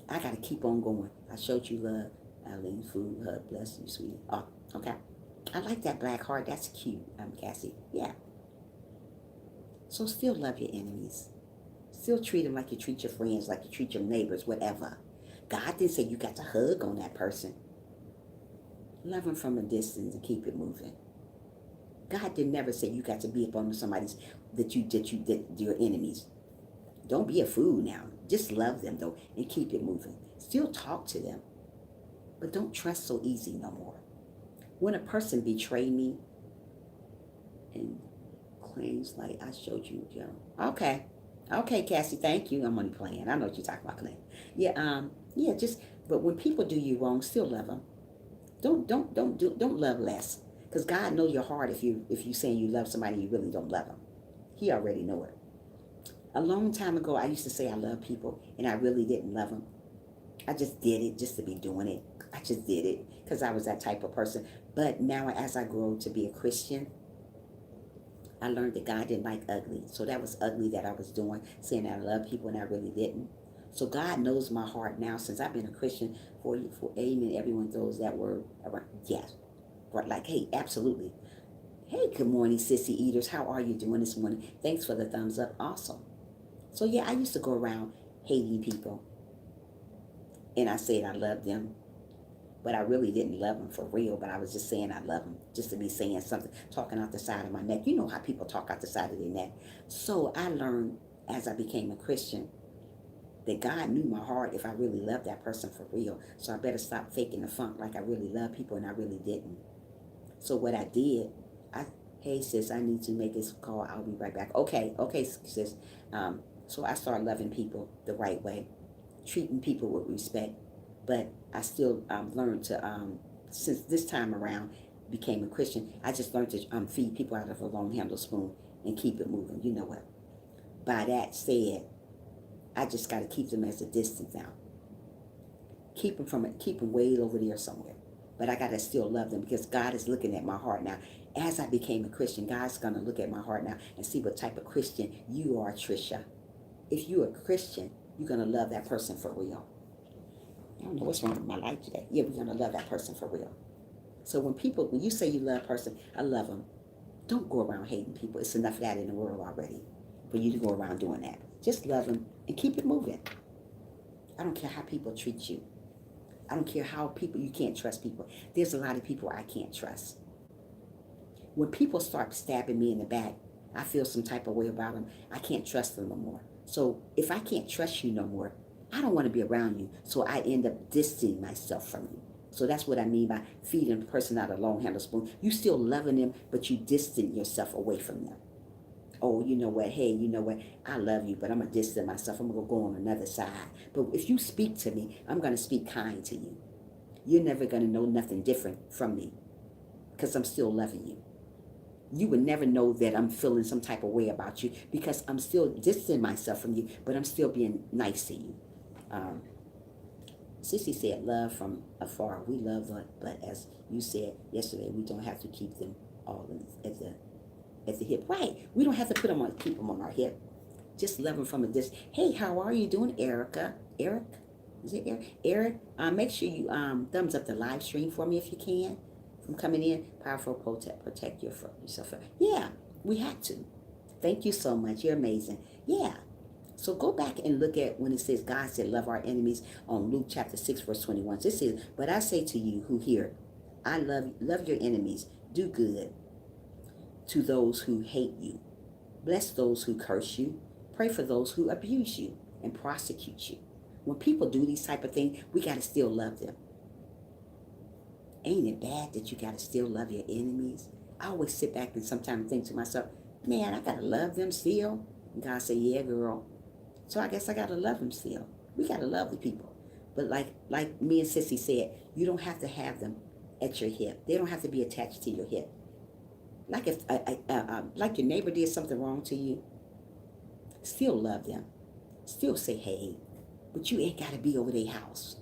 [SPEAKER 1] I got to keep on going. I showed you love. Eileen, food, hug, bless you, sweetie. Oh, okay. I like that black heart. That's cute, Cassie. Yeah. So still love your enemies. Still treat them like you treat your friends, like you treat your neighbors, whatever. God didn't say you got to hug on that person. Love them from a distance and keep it moving. God did never say you got to be up on somebody's that your enemies. Don't be a fool now. Just love them though and keep it moving. Still talk to them, but don't trust so easy no more. When a person betray me and claims like I showed you, Joe. Okay, Cassie, thank you. I'm only playing. I know what you're talking about, Glenn. Yeah. But when people do you wrong, still love them. Don't love less, because God knows your heart. If you saying you love somebody, you really don't love them. He already know it. A long time ago, I used to say I love people, and I really didn't love them. I just did it just to be doing it. I just did it because I was that type of person. But now, as I grow to be a Christian, I learned that God didn't like ugly. So that was ugly that I was doing, saying I love people and I really didn't. So God knows my heart now, since I've been a Christian for amen. Everyone throws that word around. Yes. But like, hey, absolutely. Hey, good morning, sissy eaters. How are you doing this morning? Thanks for the thumbs up. Awesome. So yeah, I used to go around hating people. And I said I loved them. But I really didn't love them for real. But I was just saying I love them. Just to be saying something, talking out the side of my neck. You know how people talk out the side of their neck. So I learned as I became a Christian that God knew my heart if I really loved that person for real. So I better stop faking the funk like I really love people and I really didn't. So what I did, hey sis, I need to make this call. I'll be right back. Okay, sis. So I started loving people the right way, treating people with respect. But I still learned to, since this time around, became a Christian, I just learned to feed people out of a long handle spoon and keep it moving. You know what? By that said, I just got to keep them as a distance now. Keep them way over there somewhere. But I got to still love them because God is looking at my heart now. As I became a Christian, God's going to look at my heart now and see what type of Christian you are, Trisha. If you're a Christian, you're going to love that person for real. I don't know what's wrong with my life today. Yeah, we're going to love that person for real. So when you say you love a person, I love them. Don't go around hating people. It's enough of that in the world already for you to go around doing that. Just love them and keep it moving. I don't care how people treat you. I don't care how you can't trust people. There's a lot of people I can't trust. When people start stabbing me in the back, I feel some type of way about them. I can't trust them no more. So if I can't trust you no more, I don't want to be around you. So I end up distancing myself from you. So that's what I mean by feeding a person out of a long handle spoon. You still loving them, but you distance yourself away from them. Oh, you know what? Hey, you know what? I love you, but I'm going to distance myself. I'm going to go on another side. But if you speak to me, I'm going to speak kind to you. You're never going to know nothing different from me because I'm still loving you. You would never know that I'm feeling some type of way about you because I'm still distancing myself from you, but I'm still being nice to you. Sissy said, love from afar. We love, but as you said yesterday, we don't have to keep them all at the hip. Right. We don't have to keep them on our hip. Just love them from a distance. Hey, how are you doing, Erica? Eric? Is it Eric? Eric, make sure you thumbs up the live stream for me if you can. From coming in, powerful protect yourself. Yeah, we had to. Thank you so much. You're amazing. Yeah. So go back and look at when it says God said love our enemies on Luke chapter 6 verse 21. This says, but I say to you who hear, I love your enemies. Do good to those who hate you. Bless those who curse you. Pray for those who abuse you and prosecute you. When people do these type of things, we got to still love them. Ain't it bad that you got to still love your enemies? I always sit back and sometimes think to myself, man, I got to love them still. And God say, yeah, girl. So I guess I got to love them still. We got to love the people. But like me and Sissy said, you don't have to have them at your hip. They don't have to be attached to your hip. Like if like your neighbor did something wrong to you, still love them. Still say hey, but you ain't got to be over their house.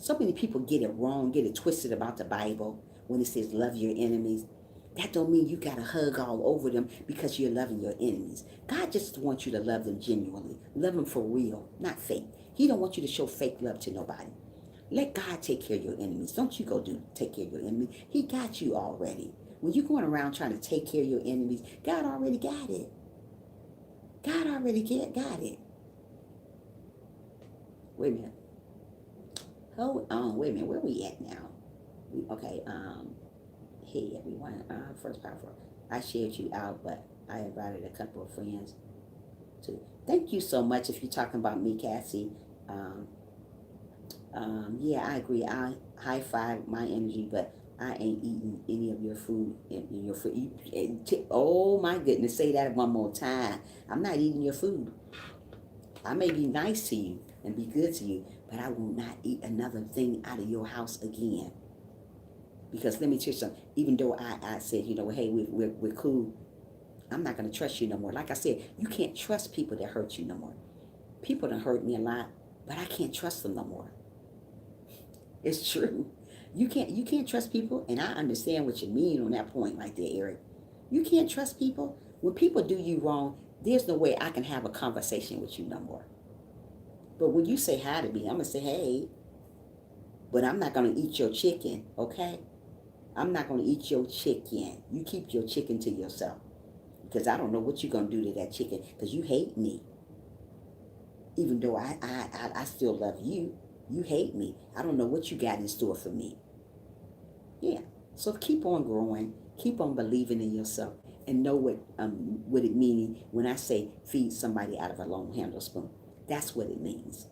[SPEAKER 1] So many people get it wrong, get it twisted about the Bible when it says love your enemies. That don't mean you got to hug all over them because you're loving your enemies. God just wants you to love them genuinely. Love them for real, not fake. He don't want you to show fake love to nobody. Let God take care of your enemies. Don't you go take care of your enemies. He got you already. When you're going around trying to take care of your enemies, God already got it. God already got it. Wait a minute. Hold on. Wait a minute. Where we at now? Okay. Hey everyone. First powerful. I shared you out, but I invited a couple of friends too. Thank you so much. If you're talking about me, Cassie. Yeah, I agree. I high five my energy, but I ain't eating any of your food in your food. Oh my goodness, say that one more time. I'm not eating your food. I may be nice to you and be good to you, but I will not eat another thing out of your house again. Because let me tell you something, even though I said, hey, we're cool, I'm not going to trust you no more. Like I said, you can't trust people that hurt you no more. People done hurt me a lot, but I can't trust them no more. It's true. You can't trust people, and I understand what you mean on that point right there, Eric. You can't trust people. When people do you wrong, there's no way I can have a conversation with you no more. But when you say hi to me, I'm gonna say hey, but I'm not gonna eat your chicken, okay? I'm not gonna eat your chicken. You keep your chicken to yourself. Because I don't know what you're gonna do to that chicken, because you hate me. Even though I still love you, you hate me. I don't know what you got in store for me. Yeah. So keep on growing. Keep on believing in yourself, and know what it means when I say feed somebody out of a long handle spoon. That's what it means.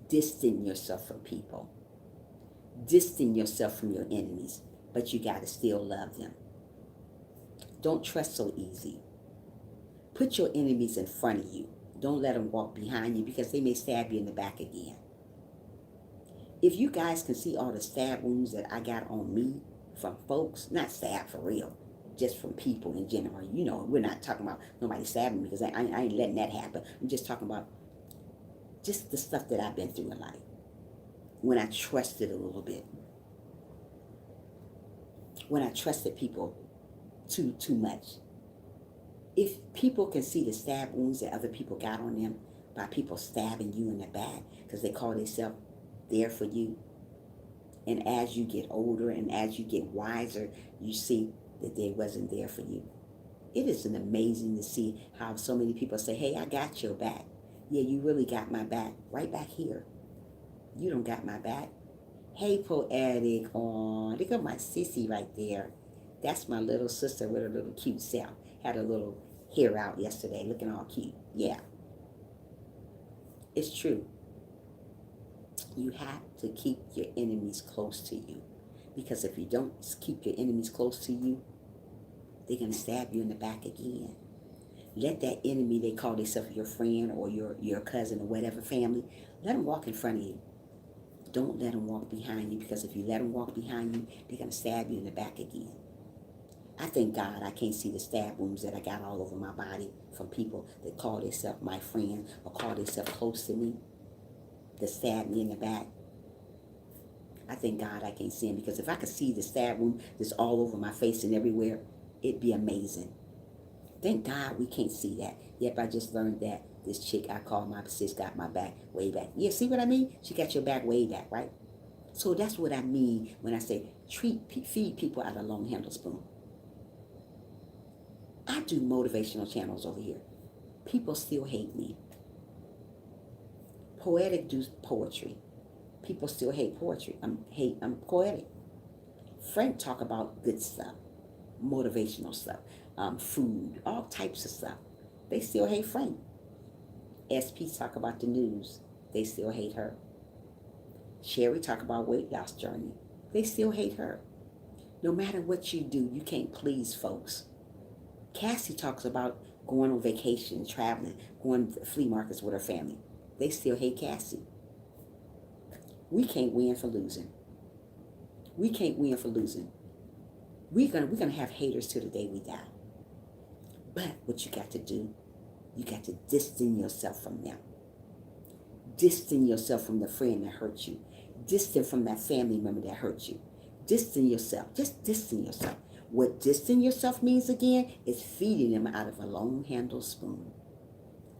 [SPEAKER 1] Distance yourself from people. Distance yourself from your enemies, but you got to still love them. Don't trust so easy. Put your enemies in front of you. Don't let them walk behind you, because they may stab you in the back again. If you guys can see all the stab wounds that I got on me from folks, not stab for real, just from people in general. We're not talking about nobody stabbing me, because I ain't letting that happen. I'm just talking about just the stuff that I've been through in life. When I trusted a little bit. When I trusted people too much. If people can see the stab wounds that other people got on them by people stabbing you in the back because they call themselves there for you, and as you get older and as you get wiser, you see that they wasn't there for you. It is amazing to see how so many people say, hey, I got your back. Yeah, you really got my back. Right back here. You don't got my back. Hey, poetic. Oh, look at my sissy right there. That's my little sister with her little cute self. Had a little hair out yesterday, looking all cute. Yeah. It's true. You have to keep your enemies close to you. Because if you don't keep your enemies close to you, they're going to stab you in the back again. Let that enemy they call themselves your friend or your cousin or whatever family, let them walk in front of you. Don't let them walk behind you, because if you let them walk behind you, they're going to stab you in the back again. I thank God I can't see the stab wounds that I got all over my body from people that call themselves my friend or call themselves close to me, that stab me in the back. I thank God I can't see them, because if I could see the stab wound that's all over my face and everywhere, it'd be amazing. Thank God we can't see that. Yep, I just learned that this chick I call my sis got my back way back. Yeah, see what I mean? She got your back way back, right? So that's what I mean when I say feed people out of a long handle spoon. I do motivational channels over here. People still hate me. Poetic do poetry. People still hate poetry. I'm poetic. Frank talk about good stuff, motivational stuff, food, all types of stuff. They still hate Frank. SP talk about the news. They still hate her. Sherry talk about weight loss journey. They still hate her. No matter what you do, you can't please folks. Cassie talks about going on vacation, traveling, going to flea markets with her family. They still hate Cassie. We can't win for losing. We can't win for losing. We're gonna have haters till the day we die. But what you got to do, you got to distance yourself from them. Distance yourself from the friend that hurt you. Distant from that family member that hurt you. Distance yourself. Just distance yourself. What distance yourself means again is feeding them out of a long-handled spoon.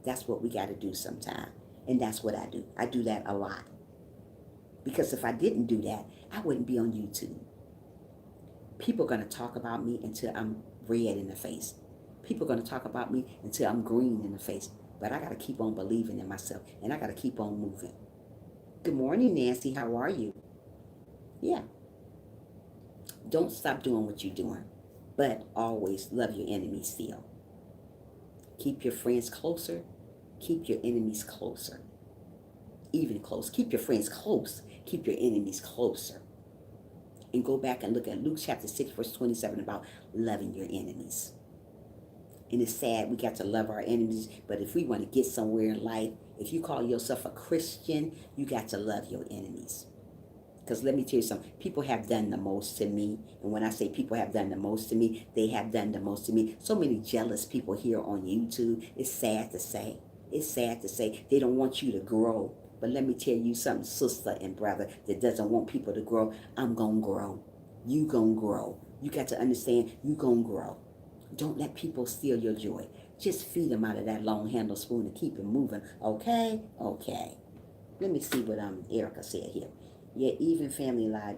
[SPEAKER 1] That's what we got to do sometime. And that's what I do. I do that a lot. Because if I didn't do that, I wouldn't be on YouTube. People are going to talk about me until I'm red in the face. People are going to talk about me until I'm green in the face. But I got to keep on believing in myself. And I got to keep on moving. Good morning, Nancy. How are you? Yeah. Don't stop doing what you're doing. But always love your enemies still. Keep your friends closer. Keep your enemies closer. Even close. Keep your friends close. Keep your enemies closer. And go back and look at Luke chapter 6, verse 27 about loving your enemies. And it's sad we got to love our enemies, but if we want to get somewhere in life, if you call yourself a Christian, you got to love your enemies. Because let me tell you something, people have done the most to me. And when I say people have done the most to me, they have done the most to me. So many jealous people here on YouTube. It's sad to say. It's sad to say they don't want you to grow. But let me tell you something, sister and brother, that doesn't want people to grow. I'm going to grow. You going to grow. You got to understand, you going to grow. Don't let people steal your joy. Just feed them out of that long handle spoon and keep it moving. Okay? Okay. Let me see what Erica said here. Yeah, even family life,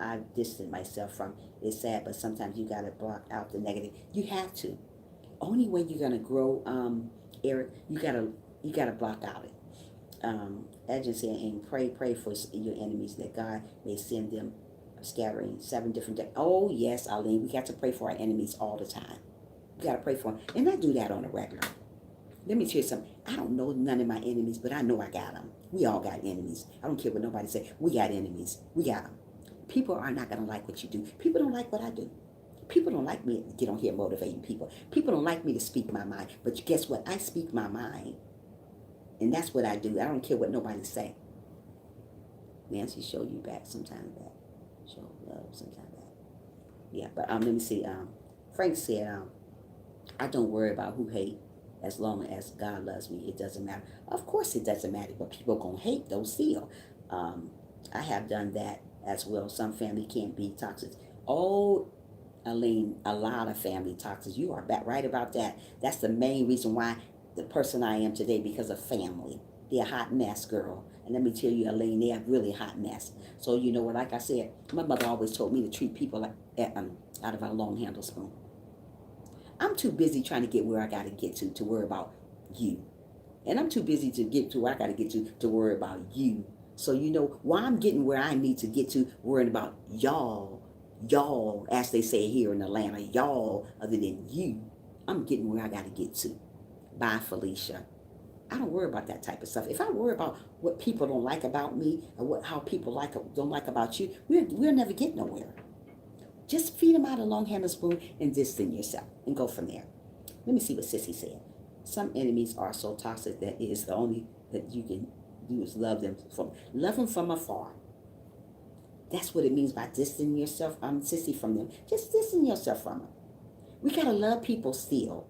[SPEAKER 1] I distance myself from. It's sad, but sometimes you got to block out the negative. You have to. Only way you're going to grow, Eric, you got to block out it. As you said, and pray for your enemies that God may send them scattering 7 different days. Oh, yes, Arlene, we got to pray for our enemies all the time. We got to pray for them. And I do that on a regular. Let me tell you something. I don't know none of my enemies, but I know I got them. We all got enemies. I don't care what nobody say. We got enemies. We got them. People are not going to like what you do. People don't like what I do. People don't like me to get on here motivating people. People don't like me to speak my mind. But guess what? I speak my mind. And that's what I do. I don't care what nobody say. Nancy, show you back sometime back. Show love sometime back. Yeah, but let me see. Frank said, I don't worry about who hate as long as God loves me. It doesn't matter. Of course it doesn't matter, but people going to hate those still. I have done that as well. Some family can't be toxic. Oh, Aline, a lot of family toxic. You are right about that. That's the main reason why the person I am today, because of family. They're a hot mess, girl. And let me tell you, Elaine, they're a really hot mess. So you know what, like I said, my mother always told me to treat people like out of a long handle spoon. I'm too busy trying to get where I got to get to worry about you. And I'm too busy to get to where I got to get to worry about you. So you know, while I'm getting where I need to get to, worrying about y'all, as they say here in Atlanta, y'all other than you, I'm getting where I got to get to. Bye, Felicia. I don't worry about that type of stuff. If I worry about what people don't like about me or how people don't like about you, we'll never get nowhere. Just feed them out a long-handled spoon and distance yourself and go from there. Let me see what Sissy said. Some enemies are so toxic that it is the only that you can do is love them from afar. That's what it means by distancing yourself. Sissy, from them. Just distance yourself from them. We gotta love people still.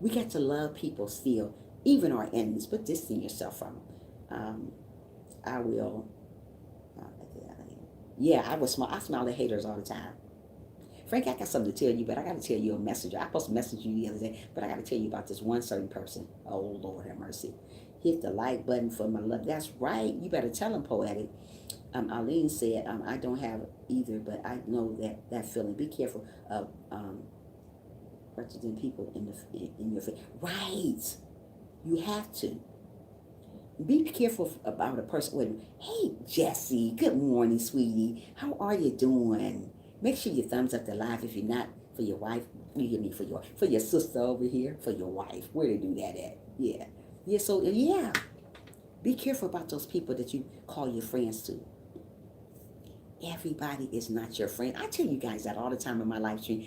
[SPEAKER 1] We got to love people still, even our enemies, but distance yourself from them. I will. Yeah, I smile at haters all the time. Frank, I got something to tell you, but I got to tell you a messenger. I supposed to message you the other day, but I got to tell you about this one certain person. Oh, Lord have mercy. Hit the like button for my love. That's right. You better tell him, Poetic. Arlene said, I don't have either, but I know that feeling. Be careful of representing people in your face. Right. You have to. Be careful about a person with, hey, Jesse, good morning, sweetie. How are you doing? Make sure you thumbs up the live if you're not, for your wife. You hear me, for your sister over here, for your wife. Where they do that at? Yeah. Yeah, so, yeah. Be careful about those people that you call your friends to. Everybody is not your friend. I tell you guys that all the time in my live stream.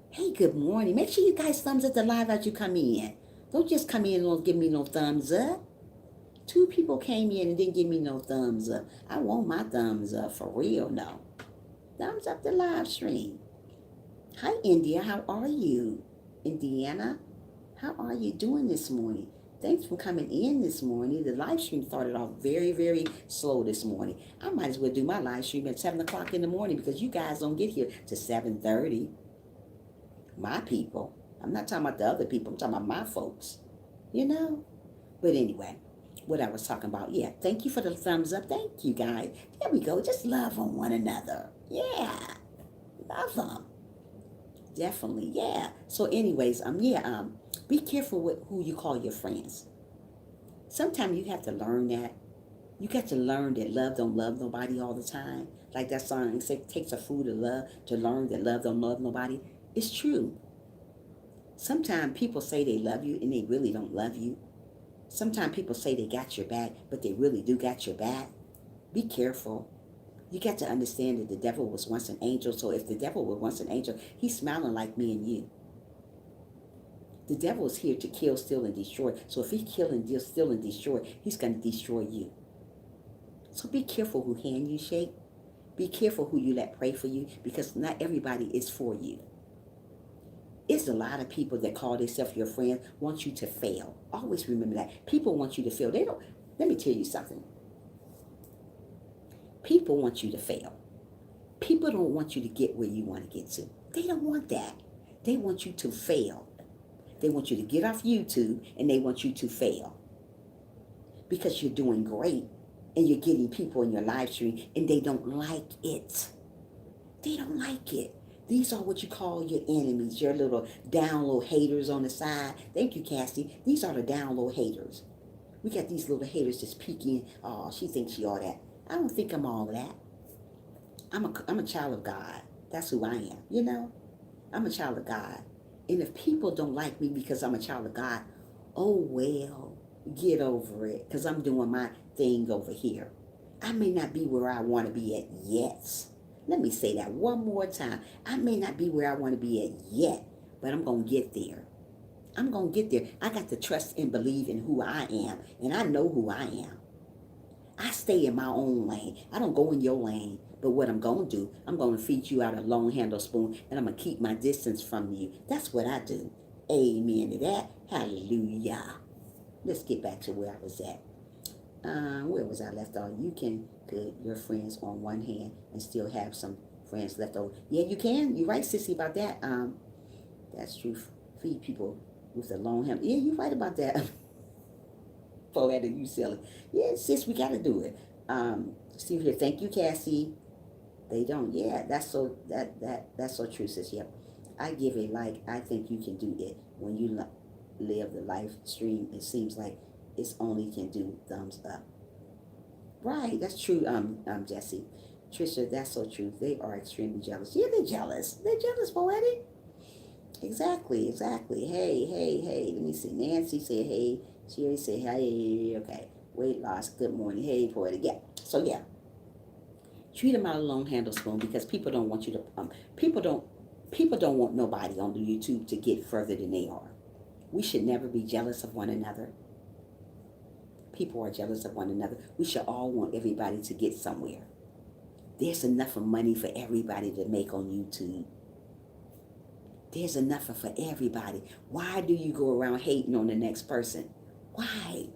[SPEAKER 1] Hey, good morning. Make sure you guys thumbs up the live as you come in. Don't just come in and don't give me no thumbs up. 2 people came in and didn't give me no thumbs up. I want my thumbs up for real now. Thumbs up the live stream. Hi, India. How are you? Indiana, how are you doing this morning? Thanks for coming in this morning. The live stream started off very, very slow this morning. I might as well do my live stream at 7 o'clock in the morning because you guys don't get here to 7:30. My people. I'm not talking about the other people. I'm talking about my folks. You know? But anyway, what I was talking about. Yeah, thank you for the thumbs up. Thank you, guys. There we go. Just love on one another. Yeah. Love them. Definitely. Yeah. So anyways, be careful with who you call your friends. Sometimes you have to learn that. You got to learn that love don't love nobody all the time. Like that song, it takes a fool to love, to learn that love don't love nobody. It's true. Sometimes people say they love you and they really don't love you. Sometimes people say they got your back, but they really do got your back. Be careful. You got to understand that the devil was once an angel. So if the devil was once an angel, he's smiling like me and you. The devil is here to kill, steal, and destroy. So if he kill and steal and destroy, he's going to destroy you. So be careful who hand you shake. Be careful who you let pray for you, because not everybody is for you. It's a lot of people that call themselves your friend want you to fail. Always remember that. People want you to fail. They don't. Let me tell you something. People want you to fail. People don't want you to get where you want to get to. They don't want that. They want you to fail. They want you to get off YouTube and they want you to fail. Because you're doing great and you're getting people in your live stream and they don't like it. They don't like it. These are what you call your enemies, your little down low haters on the side. Thank you, Cassie. These are the down low haters. We got these little haters just peeking. Oh, she thinks she all that. I don't think I'm all that. I'm a child of God. That's who I am, you know? I'm a child of God. And if people don't like me because I'm a child of God, oh well, get over it. Because I'm doing my thing over here. I may not be where I want to be at yet. Let me say that one more time. I may not be where I want to be at yet, but I'm going to get there. I'm going to get there. I got to trust and believe in who I am, and I know who I am. I stay in my own lane. I don't go in your lane. But what I'm going to do, I'm going to feed you out a long handle spoon, and I'm going to keep my distance from you. That's what I do. Amen to that. Hallelujah. Let's get back to where I was at. Where was I left off? You can put your friends on one hand and still have some friends left over. Yeah, you can. You're right, sissy, about that. That's true. Feed people with a long hand. Yeah, you're right about that. Poetic, you silly. Yeah, sis, we got to do it. Steve here. Thank you, Cassie. They don't. Yeah, that's so true, sis. Yep. I give a like. I think you can do it. When you live the live stream, it seems like it's only can do thumbs up. Right, that's true, Jesse. Trisha, that's so true. They are extremely jealous. Yeah, they're jealous. They're jealous, Poetic. Exactly. Hey. Let me see. Nancy said hey. Sherry said hey. Okay. Weight loss. Good morning. Hey, Poetic. Yeah. So, yeah. Treat them out a long handle spoon, because people don't want you to, people don't want nobody on the YouTube to get further than they are. We should never be jealous of one another. People are jealous of one another. We should all want everybody to get somewhere. There's enough of money for everybody to make on YouTube. There's enough for everybody. Why do you go around hating on the next person? Why?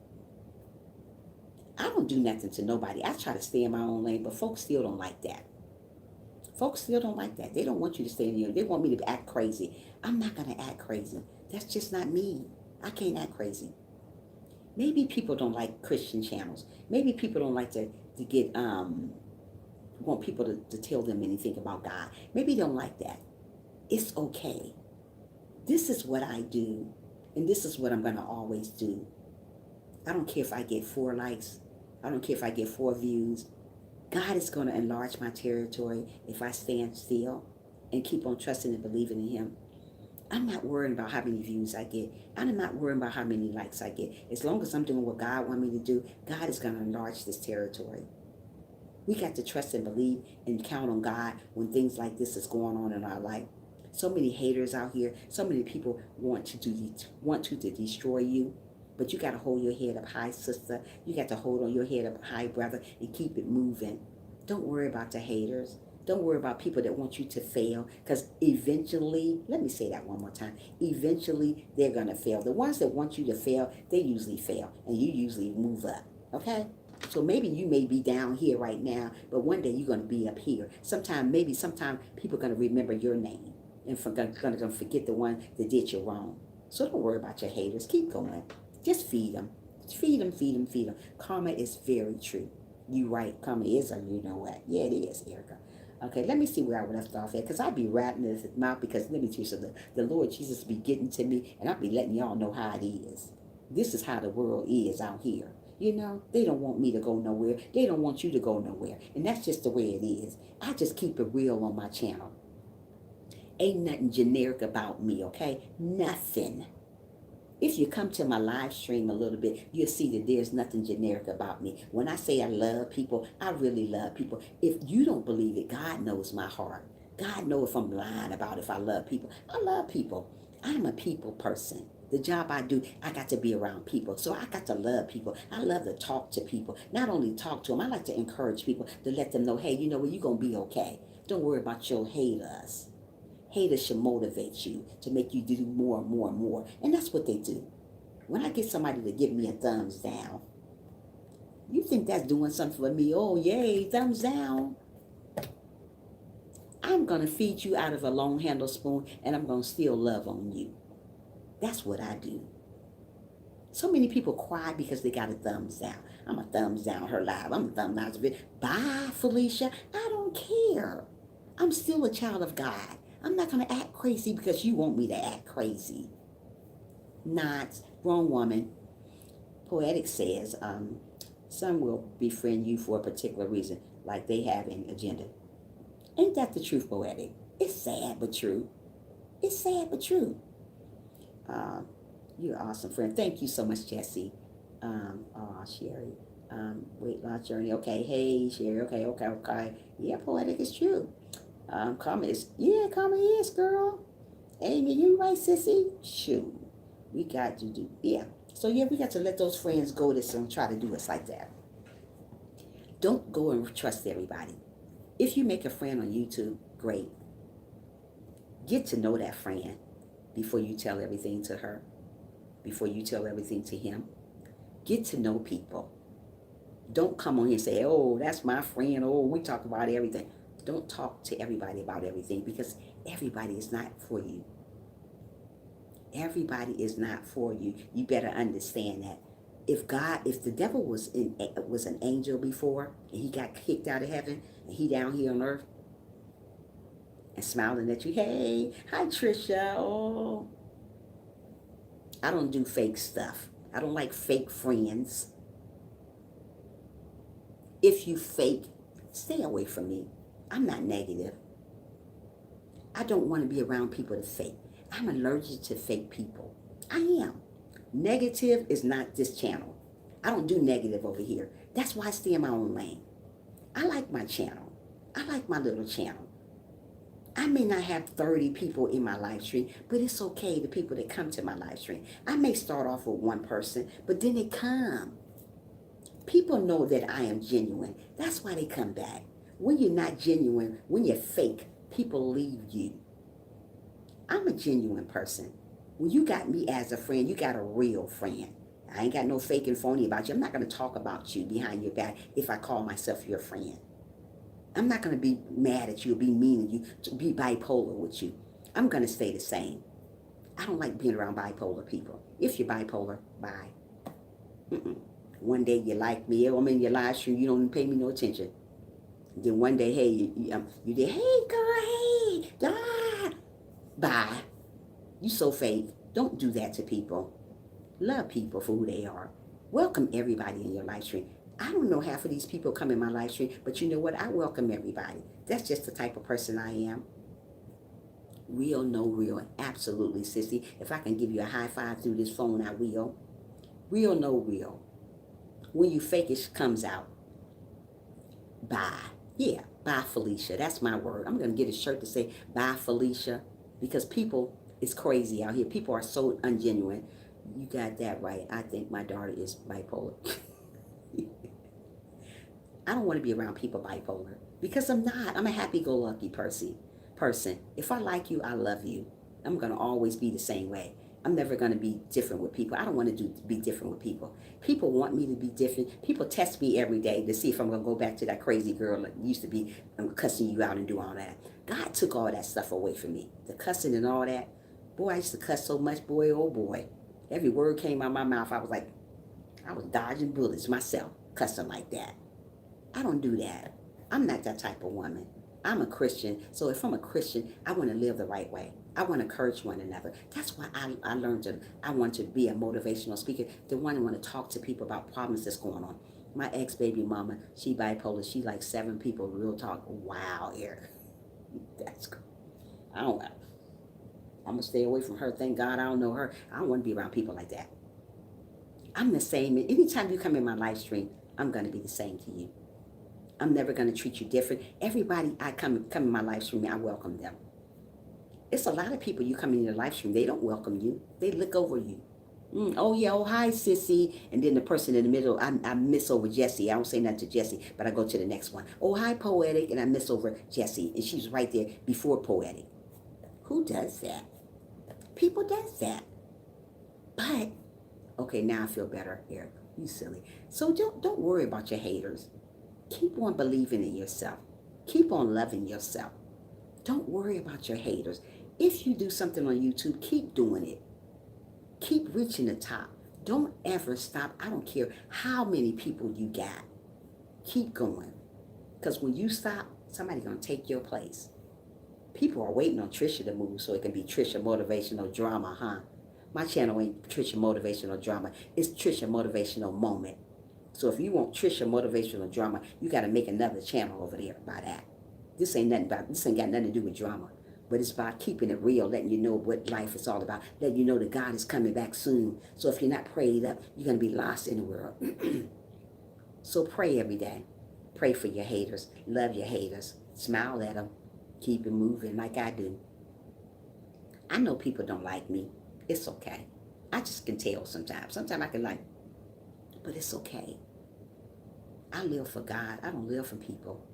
[SPEAKER 1] I don't do nothing to nobody. I try to stay in my own lane, but folks still don't like that. Folks still don't like that. They don't want you to stay in your. They want me to act crazy. I'm not going to act crazy. That's just not me. I can't act crazy. Maybe people don't like Christian channels. Maybe people don't like to get, want people to tell them anything about God. Maybe they don't like that. It's okay. This is what I do, and this is what I'm going to always do. I don't care if I get 4 likes. I don't care if I get 4 views. God is going to enlarge my territory if I stand still and keep on trusting and believing in Him. I'm not worrying about how many views I get. I'm not worrying about how many likes I get. As long as I'm doing what God wants me to do, God is going to enlarge this territory. We got to trust and believe and count on God when things like this is going on in our life. So many haters out here. So many people want to destroy you. But you got to hold your head up high, sister. You got to hold on your head up high, brother, and keep it moving. Don't worry about the haters. Don't worry about people that want you to fail, because eventually, let me say that one more time, eventually they're going to fail. The ones that want you to fail, they usually fail, and you usually move up, okay? So maybe you may be down here right now, but one day you're going to be up here. Sometime people are going to remember your name and going to forget the one that did you wrong. So don't worry about your haters. Keep going. Just feed them. Feed them, feed them, feed them. Karma is very true. You right. Karma is, or you know what? Yeah, it is, Erica. Okay, let me see where I left off at, because I'll be rapping in his mouth, because let me tell you something. The Lord Jesus be getting to me, and I'll be letting y'all know how it is. This is how the world is out here. You know, they don't want me to go nowhere. They don't want you to go nowhere. And that's just the way it is. I just keep it real on my channel. Ain't nothing generic about me, okay? Nothing. If you come to my live stream a little bit, you'll see that there's nothing generic about me. When I say I love people, I really love people. If you don't believe it, God knows my heart. God knows if I'm lying about if I love people. I love people. I'm a people person. The job I do, I got to be around people. So I got to love people. I love to talk to people. Not only talk to them, I like to encourage people to let them know, hey, you know what, you're going to be okay. Don't worry about your haters. Haters should motivate you to make you do more and more and more. And that's what they do. When I get somebody to give me a thumbs down, you think that's doing something for me? Oh, yay, thumbs down. I'm going to feed you out of a long handle spoon, and I'm going to still love on you. That's what I do. So many people cry because they got a thumbs down. I'm a thumbs down her live. I'm a thumbs down. Bye, Felicia. I don't care. I'm still a child of God. I'm not going to act crazy because you want me to act crazy. Not. Wrong woman. Poetic says, some will befriend you for a particular reason, like they have an agenda. Ain't that the truth, Poetic? It's sad but true. It's sad but true. You're an awesome friend. Thank you so much, Jesse. Sherry. Weight loss journey. Okay. Hey, Sherry. Okay. Yeah, Poetic is true. Karma is, girl. Amy, you right, sissy? Shoot. We got to do, yeah. So, yeah, we got to let those friends go this and try to do us like that. Don't go and trust everybody. If you make a friend on YouTube, great. Get to know that friend before you tell everything to her, before you tell everything to him. Get to know people. Don't come on here and say, oh, that's my friend. Oh, we talk about everything. Don't talk to everybody about everything, because everybody is not for you. Everybody is not for you. You better understand that. If the devil was an angel before, and he got kicked out of heaven, and he down here on earth and smiling at you, hey, hi Trisha. Oh, I don't do fake stuff. I don't like fake friends. If you fake, stay away from me. I'm not negative. I don't want to be around people that fake. I'm allergic to fake people. I am. Negative is not this channel. I don't do negative over here. That's why I stay in my own lane. I like my channel. I like my little channel. I may not have 30 people in my live stream, but it's okay, the people that come to my live stream. I may start off with one person, but then they come. People know that I am genuine. That's why they come back. When you're not genuine, when you're fake, people leave you. I'm a genuine person. When you got me as a friend, you got a real friend. I ain't got no fake and phony about you. I'm not going to talk about you behind your back if I call myself your friend. I'm not going to be mad at you or be mean to you, to be bipolar with you. I'm going to stay the same. I don't like being around bipolar people. If you're bipolar, bye. One day you like me, I'm in your live stream, you don't even pay me no attention. Then one day, hey, you did, hey girl, hey, bye. You so fake. Don't do that to people. Love people for who they are. Welcome everybody in your live stream. I don't know half of these people come in my live stream, but you know what? I welcome everybody. That's just the type of person I am. Real, no real. Absolutely, sissy. If I can give you a high five through this phone, I will. Real, no real. When you fake, it comes out. Bye. Yeah, bye, Felicia. That's my word. I'm going to get a shirt to say, bye, Felicia, because people is crazy out here. People are so ungenuine. You got that right. I think my daughter is bipolar. I don't want to be around people bipolar. Because I'm not. I'm a happy-go-lucky person. If I like you, I love you. I'm going to always be the same way. I'm never going to be different with people. I don't want to be different with people. People want me to be different. People test me every day to see if I'm going to go back to that crazy girl that used to be cussing you out and do all that. God took all that stuff away from me. The cussing and all that. Boy, I used to cuss so much, boy, oh boy. Every word came out of my mouth. I was dodging bullets myself, cussing like that. I don't do that. I'm not that type of woman. I'm a Christian. So if I'm a Christian, I want to live the right way. I want to encourage one another. That's why I learned I want to be a motivational speaker. The one who want to talk to people about problems that's going on. My ex-baby mama, she bipolar. She like 7 people, real talk. Wow, Eric. That's cool. I don't, I'm going to stay away from her. Thank God I don't know her. I don't want to be around people like that. I'm the same. Anytime you come in my live stream, I'm going to be the same to you. I'm never going to treat you different. Everybody I come in my live stream, I welcome them. It's a lot of people you come in your live stream, they don't welcome you. They look over you. Oh yeah, oh hi sissy. And then the person in the middle, I miss over Jessie. I don't say nothing to Jessie, but I go to the next one. Oh hi poetic, and I miss over Jessie. And she's right there before poetic. Who does that? People does that. But, okay, now I feel better, Eric. You silly. So don't worry about your haters. Keep on believing in yourself. Keep on loving yourself. Don't worry about your haters. If you do something on YouTube, keep doing it. Keep reaching the top. Don't ever stop. I don't care how many people you got. Keep going. Because when you stop, somebody's going to take your place. People are waiting on Trisha to move so it can be Trisha Motivational Drama, huh? My channel ain't Trisha Motivational Drama. It's Trisha Motivational Moment. So if you want Trisha Motivational Drama, you got to make another channel over there by that. This ain't got nothing to do with drama. But it's about keeping it real, letting you know what life is all about, letting you know that God is coming back soon. So if you're not prayed up, you're going to be lost in the world. So pray every day. Pray for your haters. Love your haters. Smile at them. Keep it moving like I do. I know people don't like me. It's okay. I just can tell sometimes. Sometimes I can like, but it's okay. I live for God. I don't live for people.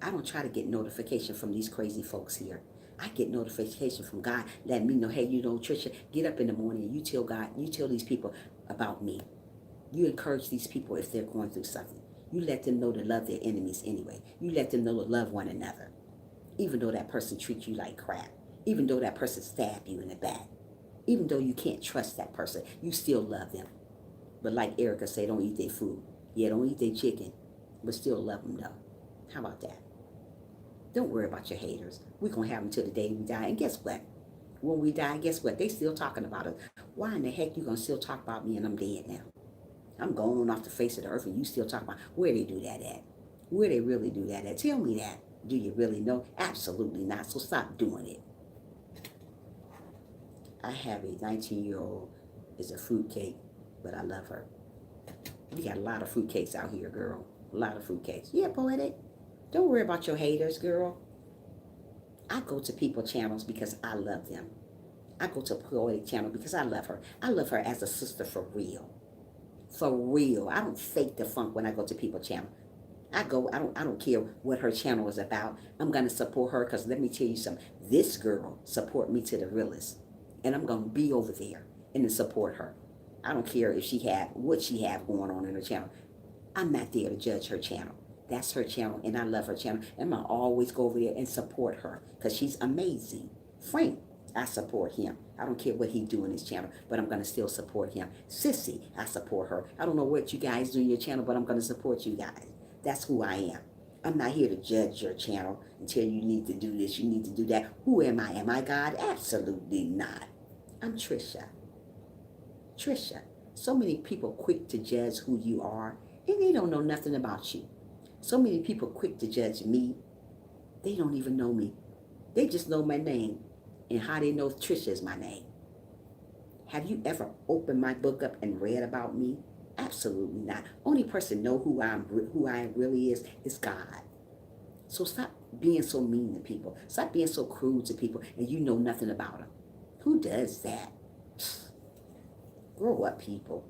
[SPEAKER 1] I don't try to get notification from these crazy folks here. I get notification from God letting me know, hey, you know, Trisha, get up in the morning and you tell God, you tell these people about me. You encourage these people if they're going through something. You let them know to love their enemies anyway. You let them know to love one another. Even though that person treats you like crap. Even though that person stabbed you in the back. Even though you can't trust that person, you still love them. But like Erica said, don't eat their food. Yeah, don't eat their chicken, but still love them though. How about that? Don't worry about your haters. We're going to have them till the day we die. And guess what? When we die, guess what? They still talking about us. Why in the heck you going to still talk about me and I'm dead now? I'm going off the face of the earth and you still talk about where they do that at. Where they really do that at. Tell me that. Do you really know? Absolutely not. So stop doing it. I have a 19-year-old is a fruitcake, but I love her. We got a lot of fruitcakes out here, girl. A lot of fruitcakes. Yeah, poetic. Don't worry about your haters, girl. I go to people channels because I love them. I go to a poetic channel because I love her. I love her as a sister for real. For real. I don't fake the funk when I go to people channel. I don't care what her channel is about. I'm going to support her because let me tell you something. This girl support me to the realest. And I'm going to be over there and to support her. I don't care if she have what she have going on in her channel. I'm not there to judge her channel. That's her channel, and I love her channel. And I'm going to always go over there and support her because she's amazing. Frank, I support him. I don't care what he do in his channel, but I'm going to still support him. Sissy, I support her. I don't know what you guys do in your channel, but I'm going to support you guys. That's who I am. I'm not here to judge your channel and tell you need to do this, you need to do that. Who am I? Am I God? Absolutely not. I'm Trisha. Trisha. So many people quick to judge who you are, and they don't know nothing about you. So many people quick to judge me. They don't even know me. They just know my name. And how they know Trisha is my name. Have you ever opened my book up and read about me? Absolutely not. Only person know who I really is God. So stop being so mean to people. Stop being so cruel to people and you know nothing about them. Who does that? Grow up, people.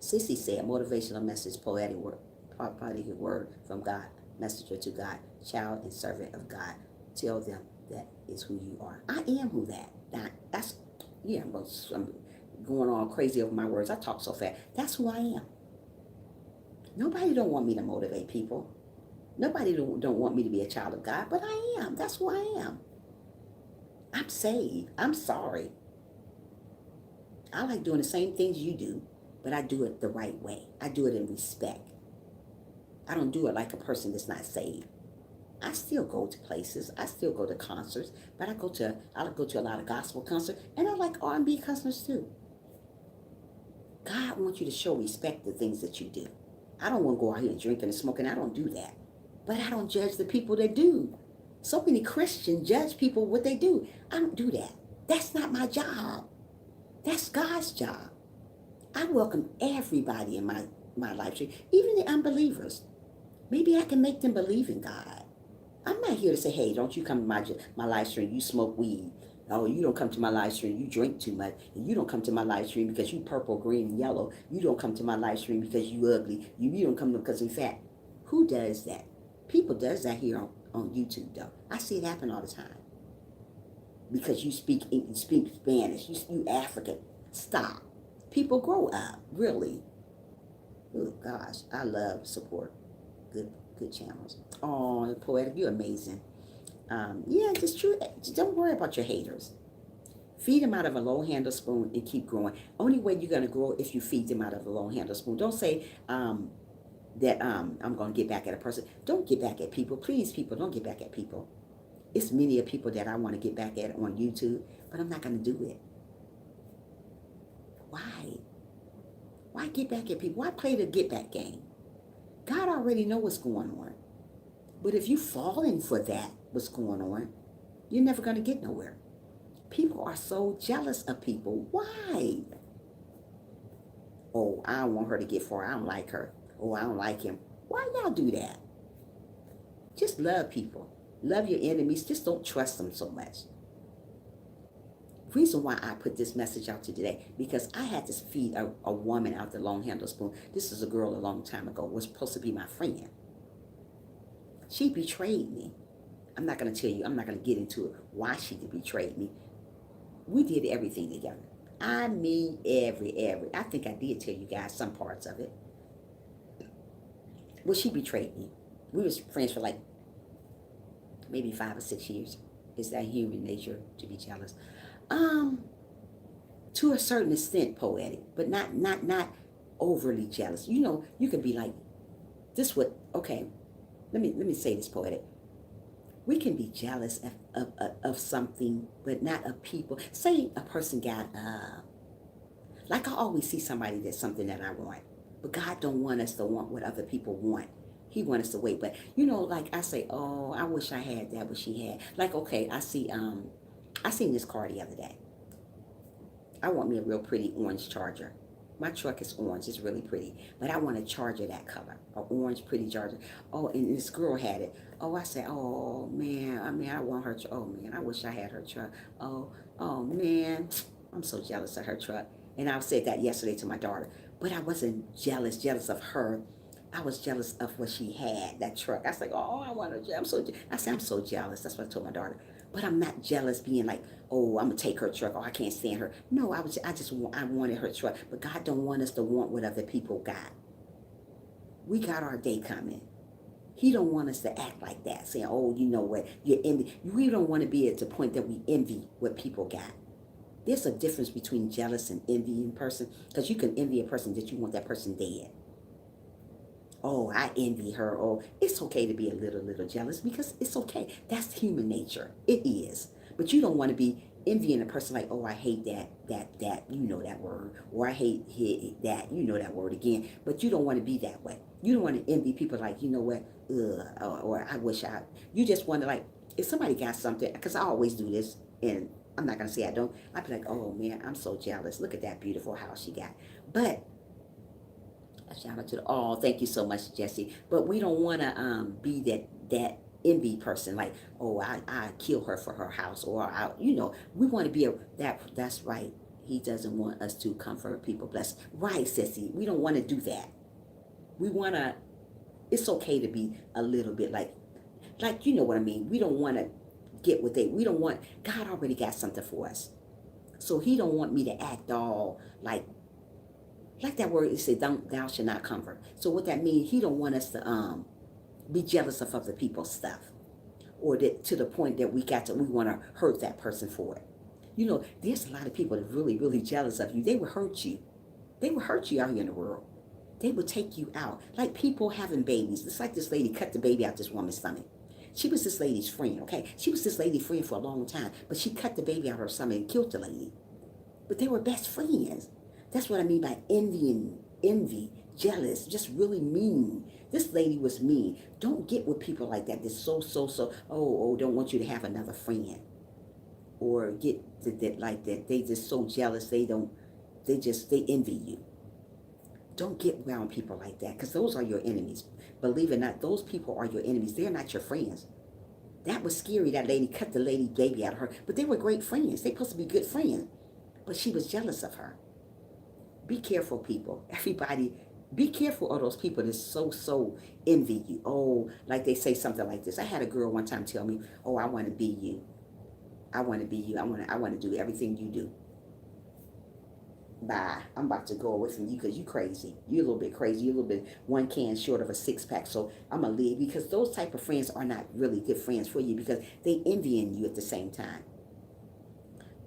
[SPEAKER 1] Sissy said, motivational message, poetic word from God. messenger to God, child and servant of God. Tell them that is who you are. I am who that. That's, yeah, I'm going all crazy over my words. I talk so fast. That's who I am. Nobody don't want me to motivate people. Nobody don't want me to be a child of God, but I am. That's who I am. I'm saved. I'm sorry. I like doing the same things you do, but I do it the right way. I do it in respect. I don't do it like a person that's not saved. I still go to places. I still go to concerts, but I go to a lot of gospel concerts, and I like R&B concerts too. God wants you to show respect to things that you do. I don't want to go out here and drinking and smoking. I don't do that. But I don't judge the people that do. So many Christians judge people what they do. I don't do that. That's not my job. That's God's job. I welcome everybody in my life stream, even the unbelievers. Maybe I can make them believe in God. I'm not here to say, hey, don't you come to my live stream, you smoke weed. Oh, you don't come to my live stream, you drink too much. And you don't come to my live stream because you purple, green, and yellow. You don't come to my live stream because you ugly. You don't come because you're fat. Who does that? People does that here on YouTube, though. I see it happen all the time. Because you speak Spanish, you African. Stop. People grow up, really. Oh, gosh, I love support. Good channels. Oh, Poetic, you're amazing. Yeah, just true. Don't worry about your haters. Feed them out of a low-handled spoon and keep growing. Only way you're going to grow if you feed them out of a low-handled spoon. Don't say that I'm going to get back at a person. Don't get back at people. Please, people, don't get back at people. It's many of people that I want to get back at on YouTube, but I'm not going to do it. Why? Why get back at people? Why play the get back game? God already know what's going on. But if you falling for that, what's going on, you're never going to get nowhere. People are so jealous of people. Why? Oh, I don't want her to get far. I don't like her. Oh, I don't like him. Why y'all do that? Just love people. Love your enemies. Just don't trust them so much. Reason why I put this message out today, because I had to feed a woman out the long-handled spoon. This is a girl a long time ago, was supposed to be my friend. She betrayed me. I'm not going to tell you, I'm not going to get into it, why she betrayed me. We did everything together. I mean, I think I did tell you guys some parts of it. Well, she betrayed me. We was friends for like maybe 5 or 6 years. It's that human nature to be jealous. To a certain extent, Poetic, but not overly jealous. You know, you could be like, this would, okay, let me say this, Poetic. We can be jealous of something, but not of people. Say a person got, like I always see somebody that's something that I want, but God don't want us to want what other people want. He wants us to wait. But, you know, like I say, oh, I wish I had that, what she had. Like, okay, I seen this car the other day. I want me a real pretty orange Charger. My truck is orange. It's really pretty. But I want a Charger that color. An orange pretty Charger. Oh, and this girl had it. Oh, I said, oh, man. I want her. Oh, man. I wish I had her truck. Oh, man. I'm so jealous of her truck. And I said that yesterday to my daughter. But I wasn't jealous of her. I was jealous of what she had, that truck. I was like, oh, I want her. I'm so jealous. That's what I told my daughter. But I'm not jealous being like, oh, I'm going to take her truck. Oh, I can't stand her. No, I wanted her truck. But God don't want us to want what other people got. We got our day coming. He don't want us to act like that, saying, oh, you know what, you're envy. We don't want to be at the point that we envy what people got. There's a difference between jealous and envying a person, because you can envy a person that you want that person dead. Oh, I envy her. Oh, it's okay to be a little jealous, because it's okay. That's human nature. It is. But you don't want to be envying a person like, oh, I hate that, you know that word. Or I hate that, you know that word again. But you don't want to be that way. You don't want to envy people like, you know what, or I wish you just want to like, if somebody got something, because I always do this, and I'm not going to say I don't. I'd be like, oh, man, I'm so jealous. Look at that beautiful house she got. But a shout out to thank you so much, Jesse. But we don't want to be that envy person, like, oh, I kill her for her house, or we want to be that's right. He doesn't want us to comfort people, bless. Right, Sissy. We don't want to do that. We want to It's okay to be a little bit you know what I mean. We don't want to get what we don't want. God already got something for us. So he don't want me to act all like that word it said, don't thou shall not comfort. So what that means, he don't want us to be jealous of other people's stuff. Or that to the point that we want to hurt that person for it. You know, there's a lot of people that are really, really jealous of you. They will hurt you. They will hurt you out here in the world. They will take you out. Like people having babies. It's like this lady cut the baby out this woman's stomach. She was this lady's friend, okay? She was this lady's friend for a long time, but she cut the baby out of her stomach and killed the lady. But they were best friends. That's what I mean by envy, jealous, just really mean. This lady was mean. Don't get with people like that. They're don't want you to have another friend. Or get that like that. They just so jealous. They envy you. Don't get around people like that because those are your enemies. Believe it or not, those people are your enemies. They're not your friends. That was scary. That lady cut the lady baby out of her. But they were great friends. They're supposed to be good friends. But she was jealous of her. Be careful, people. Everybody, be careful of those people that so envy you. Oh, like they say something like this. I had a girl one time tell me, "Oh, I want to be you. I want to be you. I want to do everything you do. Bye. I'm about to go away from you because you crazy. You're a little bit crazy. You're a little bit one can short of a six pack. So I'm gonna leave because those type of friends are not really good friends for you because they envying you at the same time.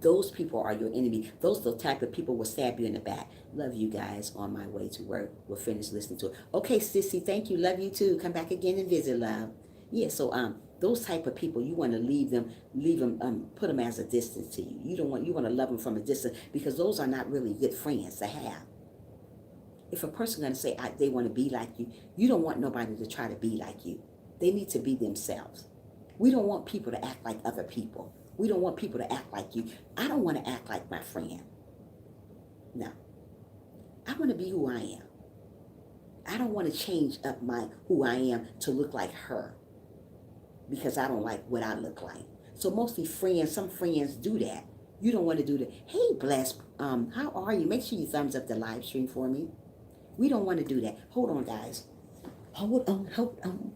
[SPEAKER 1] Those people are your enemy. Those are the type of people will stab you in the back. Love you guys. On my way to work. We'll finish listening to it. Okay, sissy, thank you. Love you too. Come back again and visit, love. Yeah, so those type of people, you want to leave them, put them as a distance to you. You want to love them from a distance because those are not really good friends to have. If a person going to say they want to be like you don't want nobody to try to be like you. They need to be themselves. We don't want people to act like other people. We don't want people to act like you. I don't want to act like my friend. No. I want to be who I am. I don't want to change up who I am to look like her because I don't like what I look like. So mostly some friends do that. You don't want to do that. Hey, Bless, how are you? Make sure you thumbs up the live stream for me. We don't want to do that. Hold on, guys. Hold on.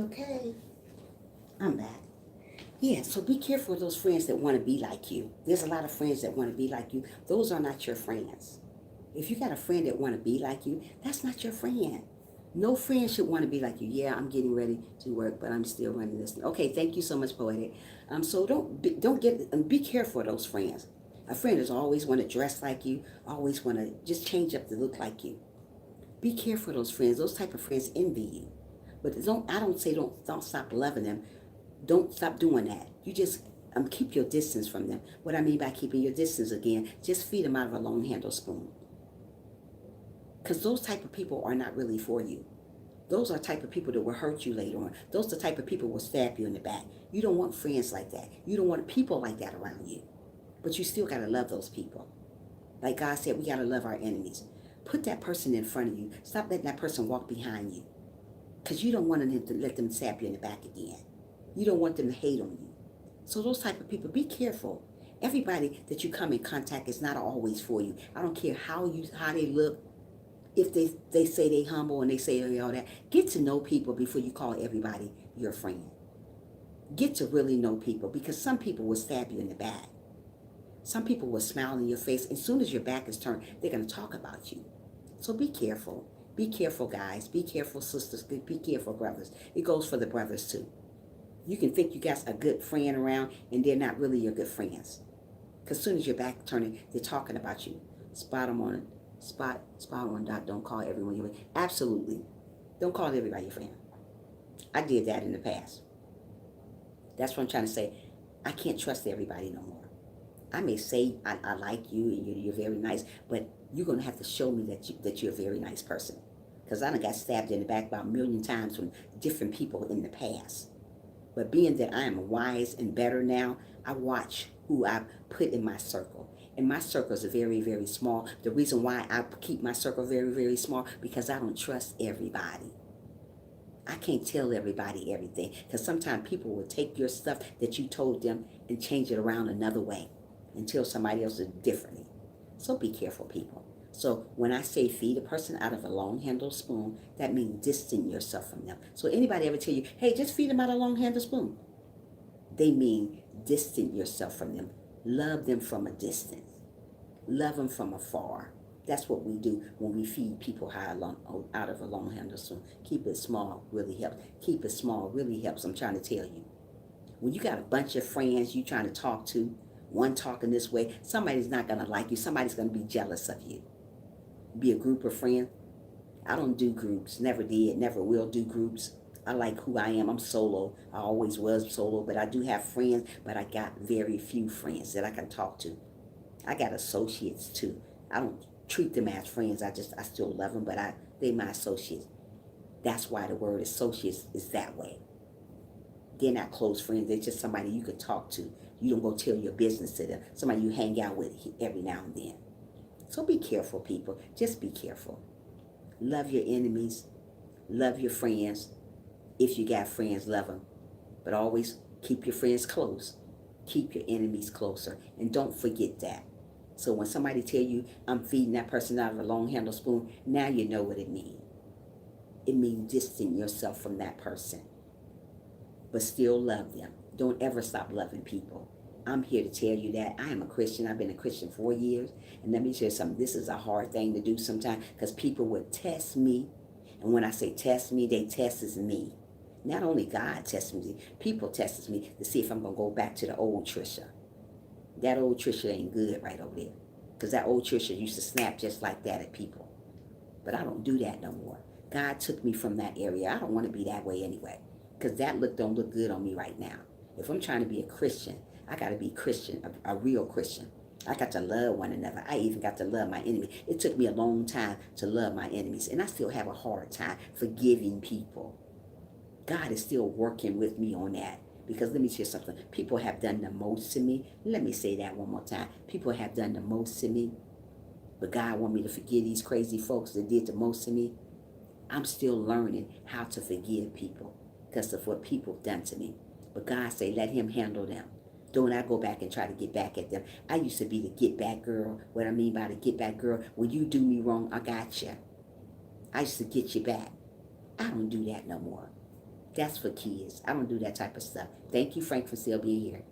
[SPEAKER 1] Okay. I'm back. Yeah, so be careful of those friends that want to be like you. There's a lot of friends that want to be like you. Those are not your friends. If you got a friend that want to be like you, that's not your friend. No friend should want to be like you. Yeah, I'm getting ready to work, but I'm still running this. Okay, thank you so much, Poetic. So be careful of those friends. A friend is always want to dress like you, always want to just change up to look like you. Be careful of those friends. Those type of friends envy you. But I don't say don't stop loving them. Don't stop doing that. You just keep your distance from them. What I mean by keeping your distance again, just feed them out of a long handle spoon. Because those type of people are not really for you. Those are type of people that will hurt you later on. Those are the type of people who will stab you in the back. You don't want friends like that. You don't want people like that around you. But you still got to love those people. Like God said, we got to love our enemies. Put that person in front of you. Stop letting that person walk behind you. Because you don't want to let them stab you in the back again. You don't want them to hate on you. So those type of people, be careful. Everybody that you come in contact is not always for you. I don't care how they look. If they say they humble and they say all that, get to know people before you call everybody your friend. Get to really know people, because some people will stab you in the back. Some people will smile in your face. As soon as your back is turned, they're going to talk about you. So be careful. Be careful, guys. Be careful, sisters. Be careful, brothers. It goes for the brothers, too. You can think you got a good friend around, and they're not really your good friends. Because as soon as your back turning, they're talking about you. Spot on dot. Don't call everyone your friend. Absolutely. Don't call everybody your friend. I did that in the past. That's what I'm trying to say. I can't trust everybody no more. I may say I like you and you're very nice, but you're going to have to show me that you're a very nice person. Because I done got stabbed in the back about 1,000,000 times from different people in the past. But being that I am wise and better now, I watch who I put in my circle. And my circles are very, very small. The reason why I keep my circle very, very small, because I don't trust everybody. I can't tell everybody everything, because sometimes people will take your stuff that you told them and change it around another way and tell somebody else differently. So be careful, people. So when I say feed a person out of a long-handled spoon, that means distance yourself from them. So anybody ever tell you, hey, just feed them out of a long-handled spoon, they mean distance yourself from them. Love them from a distance. Love them from afar. That's what we do when we feed people out of a long-handled spoon. Keep it small really helps. Keep it small really helps. I'm trying to tell you. When you got a bunch of friends you trying to talk to, one talking this way, somebody's not going to like you. Somebody's going to be jealous of you. Be a group of friends. I don't do groups. Never did. Never will do groups. I like who I am. I'm solo. I always was solo, but I do have friends, but I got very few friends that I can talk to. I got associates too. I don't treat them as friends. I still love them, but they my associates. That's why the word associates is that way. They're not close friends. They're just somebody you can talk to. You don't go tell your business to them. Somebody you hang out with every now and then. So be careful, people. Just be careful. Love your enemies. Love your friends. If you got friends, love them. But always keep your friends close. Keep your enemies closer. And don't forget that. So when somebody tell you, I'm feeding that person out of a long-handled spoon, now you know what it means. It means distance yourself from that person. But still love them. Don't ever stop loving people. I'm here to tell you that I am a Christian. I've been a Christian 4 years. And let me share something. This is a hard thing to do sometimes, because people would test me. And when I say test me, they test me. Not only God tests me, people test me to see if I'm going to go back to the old Trisha. That old Trisha ain't good right over there. Because that old Trisha used to snap just like that at people. But I don't do that no more. God took me from that area. I don't want to be that way anyway. Because that look don't look good on me right now. If I'm trying to be a Christian, I got to be Christian, a real Christian. I got to love one another. I even got to love my enemy. It took me a long time to love my enemies. And I still have a hard time forgiving people. God is still working with me on that. Because let me share something. People have done the most to me. Let me say that one more time. People have done the most to me. But God want me to forgive these crazy folks that did the most to me. I'm still learning how to forgive people because of what people have done to me. But God say, let him handle them. Don't I go back and try to get back at them. I used to be the get back girl. What I mean by the get back girl, when you do me wrong, I got you. I used to get you back. I don't do that no more. That's for kids. I don't do that type of stuff. Thank you, Frank, for still being here.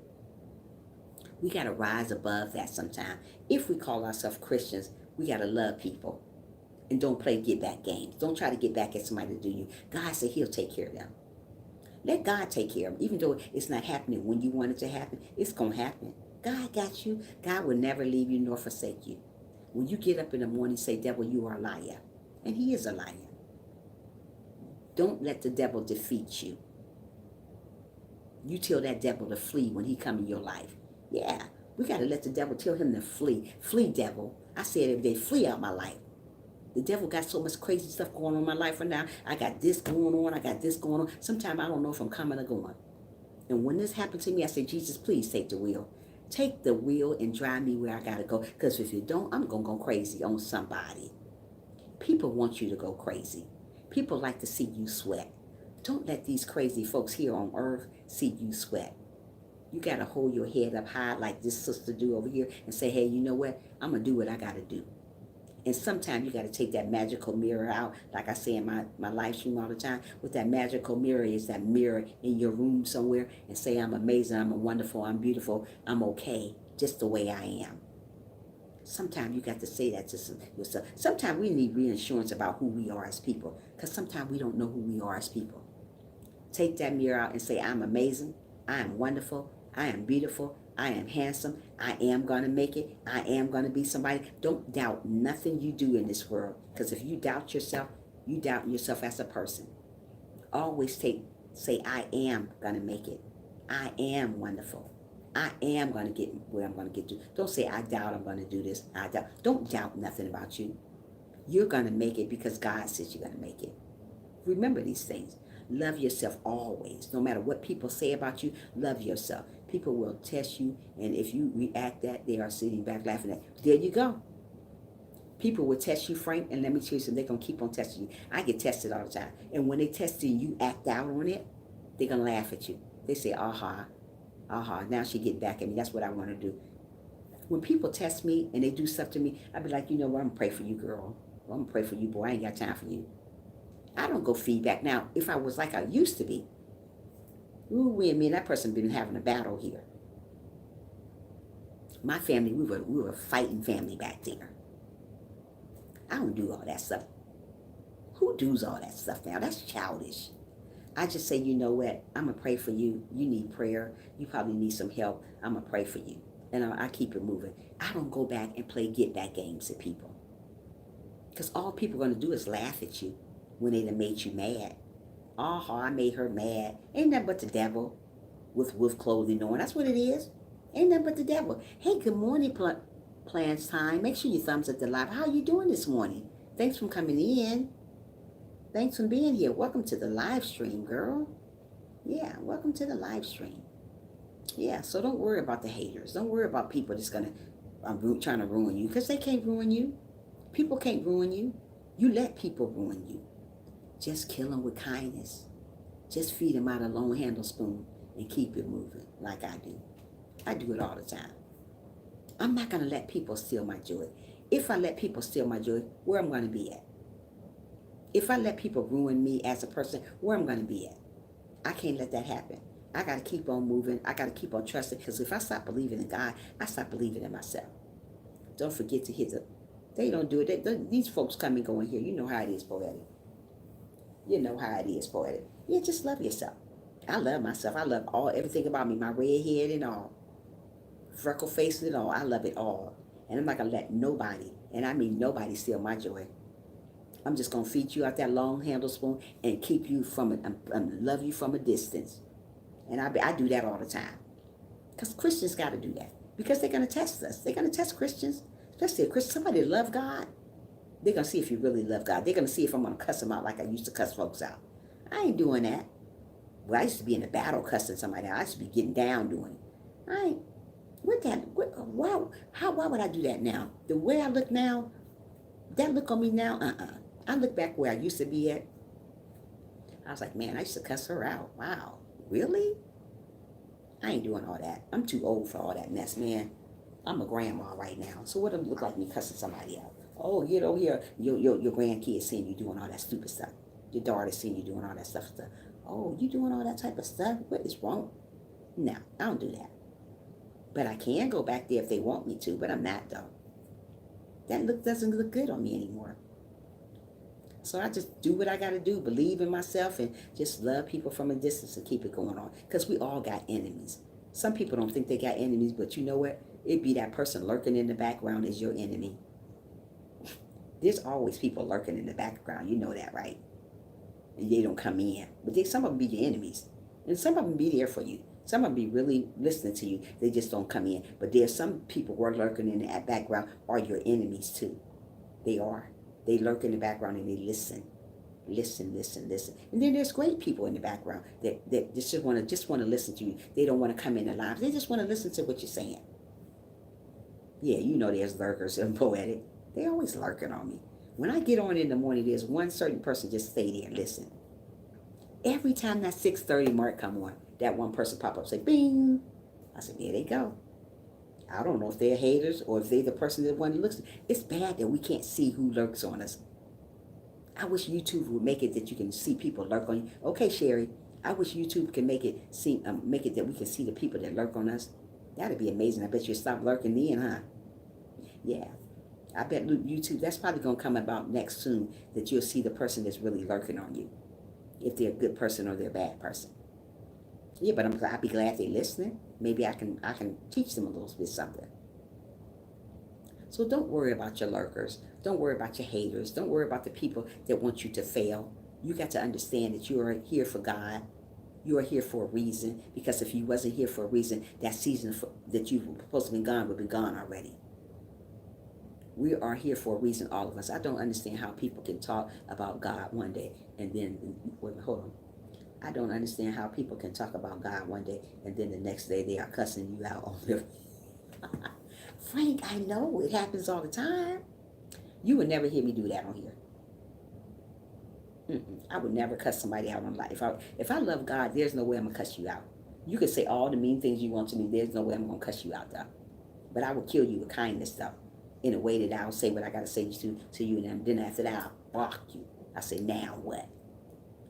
[SPEAKER 1] We got to rise above that sometime. If we call ourselves Christians, we got to love people. And don't play get back games. Don't try to get back at somebody to do you. God said he'll take care of them. Let God take care of them. Even though it's not happening when you want it to happen, it's going to happen. God got you. God will never leave you nor forsake you. When you get up in the morning, say, devil, you are a liar. And he is a liar. Don't let the devil defeat you. You tell that devil to flee when he come in your life. Yeah, we got to let the devil tell him to flee. Flee, devil. I said every day, flee out my life. The devil got so much crazy stuff going on in my life right now. I got this going on. I got this going on. Sometimes I don't know if I'm coming or going. And when this happened to me, I said, Jesus, please take the wheel. Take the wheel and drive me where I got to go. Because if you don't, I'm going to go crazy on somebody. People want you to go crazy. People like to see you sweat. Don't let these crazy folks here on earth see you sweat. You got to hold your head up high like this sister do over here and say, hey, you know what? I'm going to do what I got to do. And sometimes you got to take that magical mirror out. Like I say in my live stream all the time, what that magical mirror is, that mirror in your room somewhere, and say, I'm amazing, I'm wonderful, I'm beautiful, I'm okay, just the way I am. Sometimes you got to say that to yourself. Sometimes we need reassurance about who we are as people, because sometimes we don't know who we are as people. Take that mirror out and say, I'm amazing, I am wonderful, I am beautiful, I am handsome, I am going to make it, I am going to be somebody. Don't doubt nothing you do in this world, because if you doubt yourself, you doubt yourself as a person. Always say, I am going to make it. I am wonderful. I am going to get where I'm going to get to. Don't say, I doubt I'm going to do this. I doubt. Don't doubt nothing about you. You're going to make it because God says you're going to make it. Remember these things. Love yourself always. No matter what people say about you, love yourself. People will test you, and if you react that, they are sitting back laughing at you. There you go. People will test you, Frank, and let me tell you something, they're going to keep on testing you. I get tested all the time. And when they test you, you act out on it, they're going to laugh at you. They say, aha, now she get back at me. That's what I want to do. When people test me and they do stuff to me, I be like, you know what, I'm going to pray for you, girl. Well, I'm going to pray for you, boy. I ain't got time for you. I don't go feedback. Now, if I was like I used to be, me and that person been having a battle here. My family, we were a fighting family back there. I don't do all that stuff. Who does all that stuff now? That's childish. I just say, you know what? I'm going to pray for you. You need prayer. You probably need some help. I'm going to pray for you. And I keep it moving. I don't go back and play get-back games at people. Because all people are going to do is laugh at you when they done made you mad. I made her mad. Ain't nothing but the devil with wolf clothing on. That's what it is. Ain't nothing but the devil. Hey, good morning, Plans Time. Make sure you thumbs up the live. How are you doing this morning? Thanks for coming in. Thanks for being here. Welcome to the live stream, girl. Yeah, welcome to the live stream. Yeah, so don't worry about the haters. Don't worry about people that's going to trying to ruin you, because they can't ruin you. People can't ruin you. You let people ruin you. Just kill them with kindness. Just feed them out a long handle spoon and keep it moving like I do. I do it all the time. I'm not going to let people steal my joy. If I let people steal my joy, where I'm going to be at? If I let people ruin me as a person, where I'm going to be at? I can't let that happen. I got to keep on moving. I got to keep on trusting, because if I stop believing in God, I stop believing in myself. Don't forget to hit the... They don't do it. These folks come and go in here. You know how it is, poetic. You know how it is, poetic. Yeah, just love yourself. I love myself. I love everything about me. My red head and all. Freckle face and all. I love it all. And I'm not going to let nobody, and I mean nobody, steal my joy. I'm just going to feed you out that long handle spoon and keep you love you from a distance. And I do that all the time. Because Christians got to do that. Because they're going to test us. They're going to test Christians. Especially if somebody that love God, they're going to see if you really love God. They're going to see if I'm going to cuss them out like I used to cuss folks out. I ain't doing that. Well, I used to be in a battle cussing somebody out. I used to be getting down doing it. I ain't. Why would I do that now? The way I look now, that look on me now, I look back where I used to be at. I was like, man, I used to cuss her out. Wow, really? I ain't doing all that. I'm too old for all that mess, man. I'm a grandma right now. So what does it look like me cussing somebody out? Oh, get over here. Your grandkids seeing you doing all that stupid stuff. Your daughter seeing you doing all that stuff. Oh, you doing all that type of stuff? What is wrong? No, I don't do that. But I can go back there if they want me to, but I'm not, though. That doesn't look good on me anymore. So I just do what I got to do, believe in myself, and just love people from a distance and keep it going on. Because we all got enemies. Some people don't think they got enemies, but you know what? It'd be that person lurking in the background is your enemy. There's always people lurking in the background. You know that, right? And they don't come in. But some of them be your enemies. And some of them be there for you. Some of them be really listening to you. They just don't come in. But there's some people who are lurking in that background are your enemies too. They are. They lurk in the background and they listen. Listen. And then there's great people in the background that just want to listen to you. They don't want to come in the lives. They just want to listen to what you're saying. Yeah, you know there's lurkers and poetic. They always lurking on me. When I get on in the morning, there's one certain person just stay there and listen. Every time that 6:30 mark come on, that one person pop up, say, bing. I said, there they go. I don't know if they're haters or if they're the person that one that looks. It's bad that we can't see who lurks on us. I wish YouTube would make it that you can see people lurk on you. Okay, Sherry, I wish YouTube can make it that we can see the people that lurk on us. That'd be amazing. I bet you'll stop lurking then, huh? Yeah. I bet YouTube, that's probably going to come about next soon, that you'll see the person that's really lurking on you, if they're a good person or they're a bad person. Yeah, but I'd be glad they're listening. Maybe I can teach them a little bit something. So don't worry about your lurkers. Don't worry about your haters. Don't worry about the people that want you to fail. You got to understand that you are here for God. You are here for a reason. Because if you wasn't here for a reason, that season that you were supposed to be gone would be gone already. We are here for a reason, all of us. I don't understand how people can talk about God one day and then, wait, hold on. I don't understand how people can talk about God one day and then the next day they are cussing you out on their... Frank, I know it happens all the time. You would never hear me do that on here. I would never cuss somebody out on life. If I love God, there's no way I'm going to cuss you out. You can say all the mean things you want to me. There's no way I'm going to cuss you out, though. But I will kill you with kindness, though, in a way that I'll say what I got to say to you, and then after that, I'll block you. I say, now what?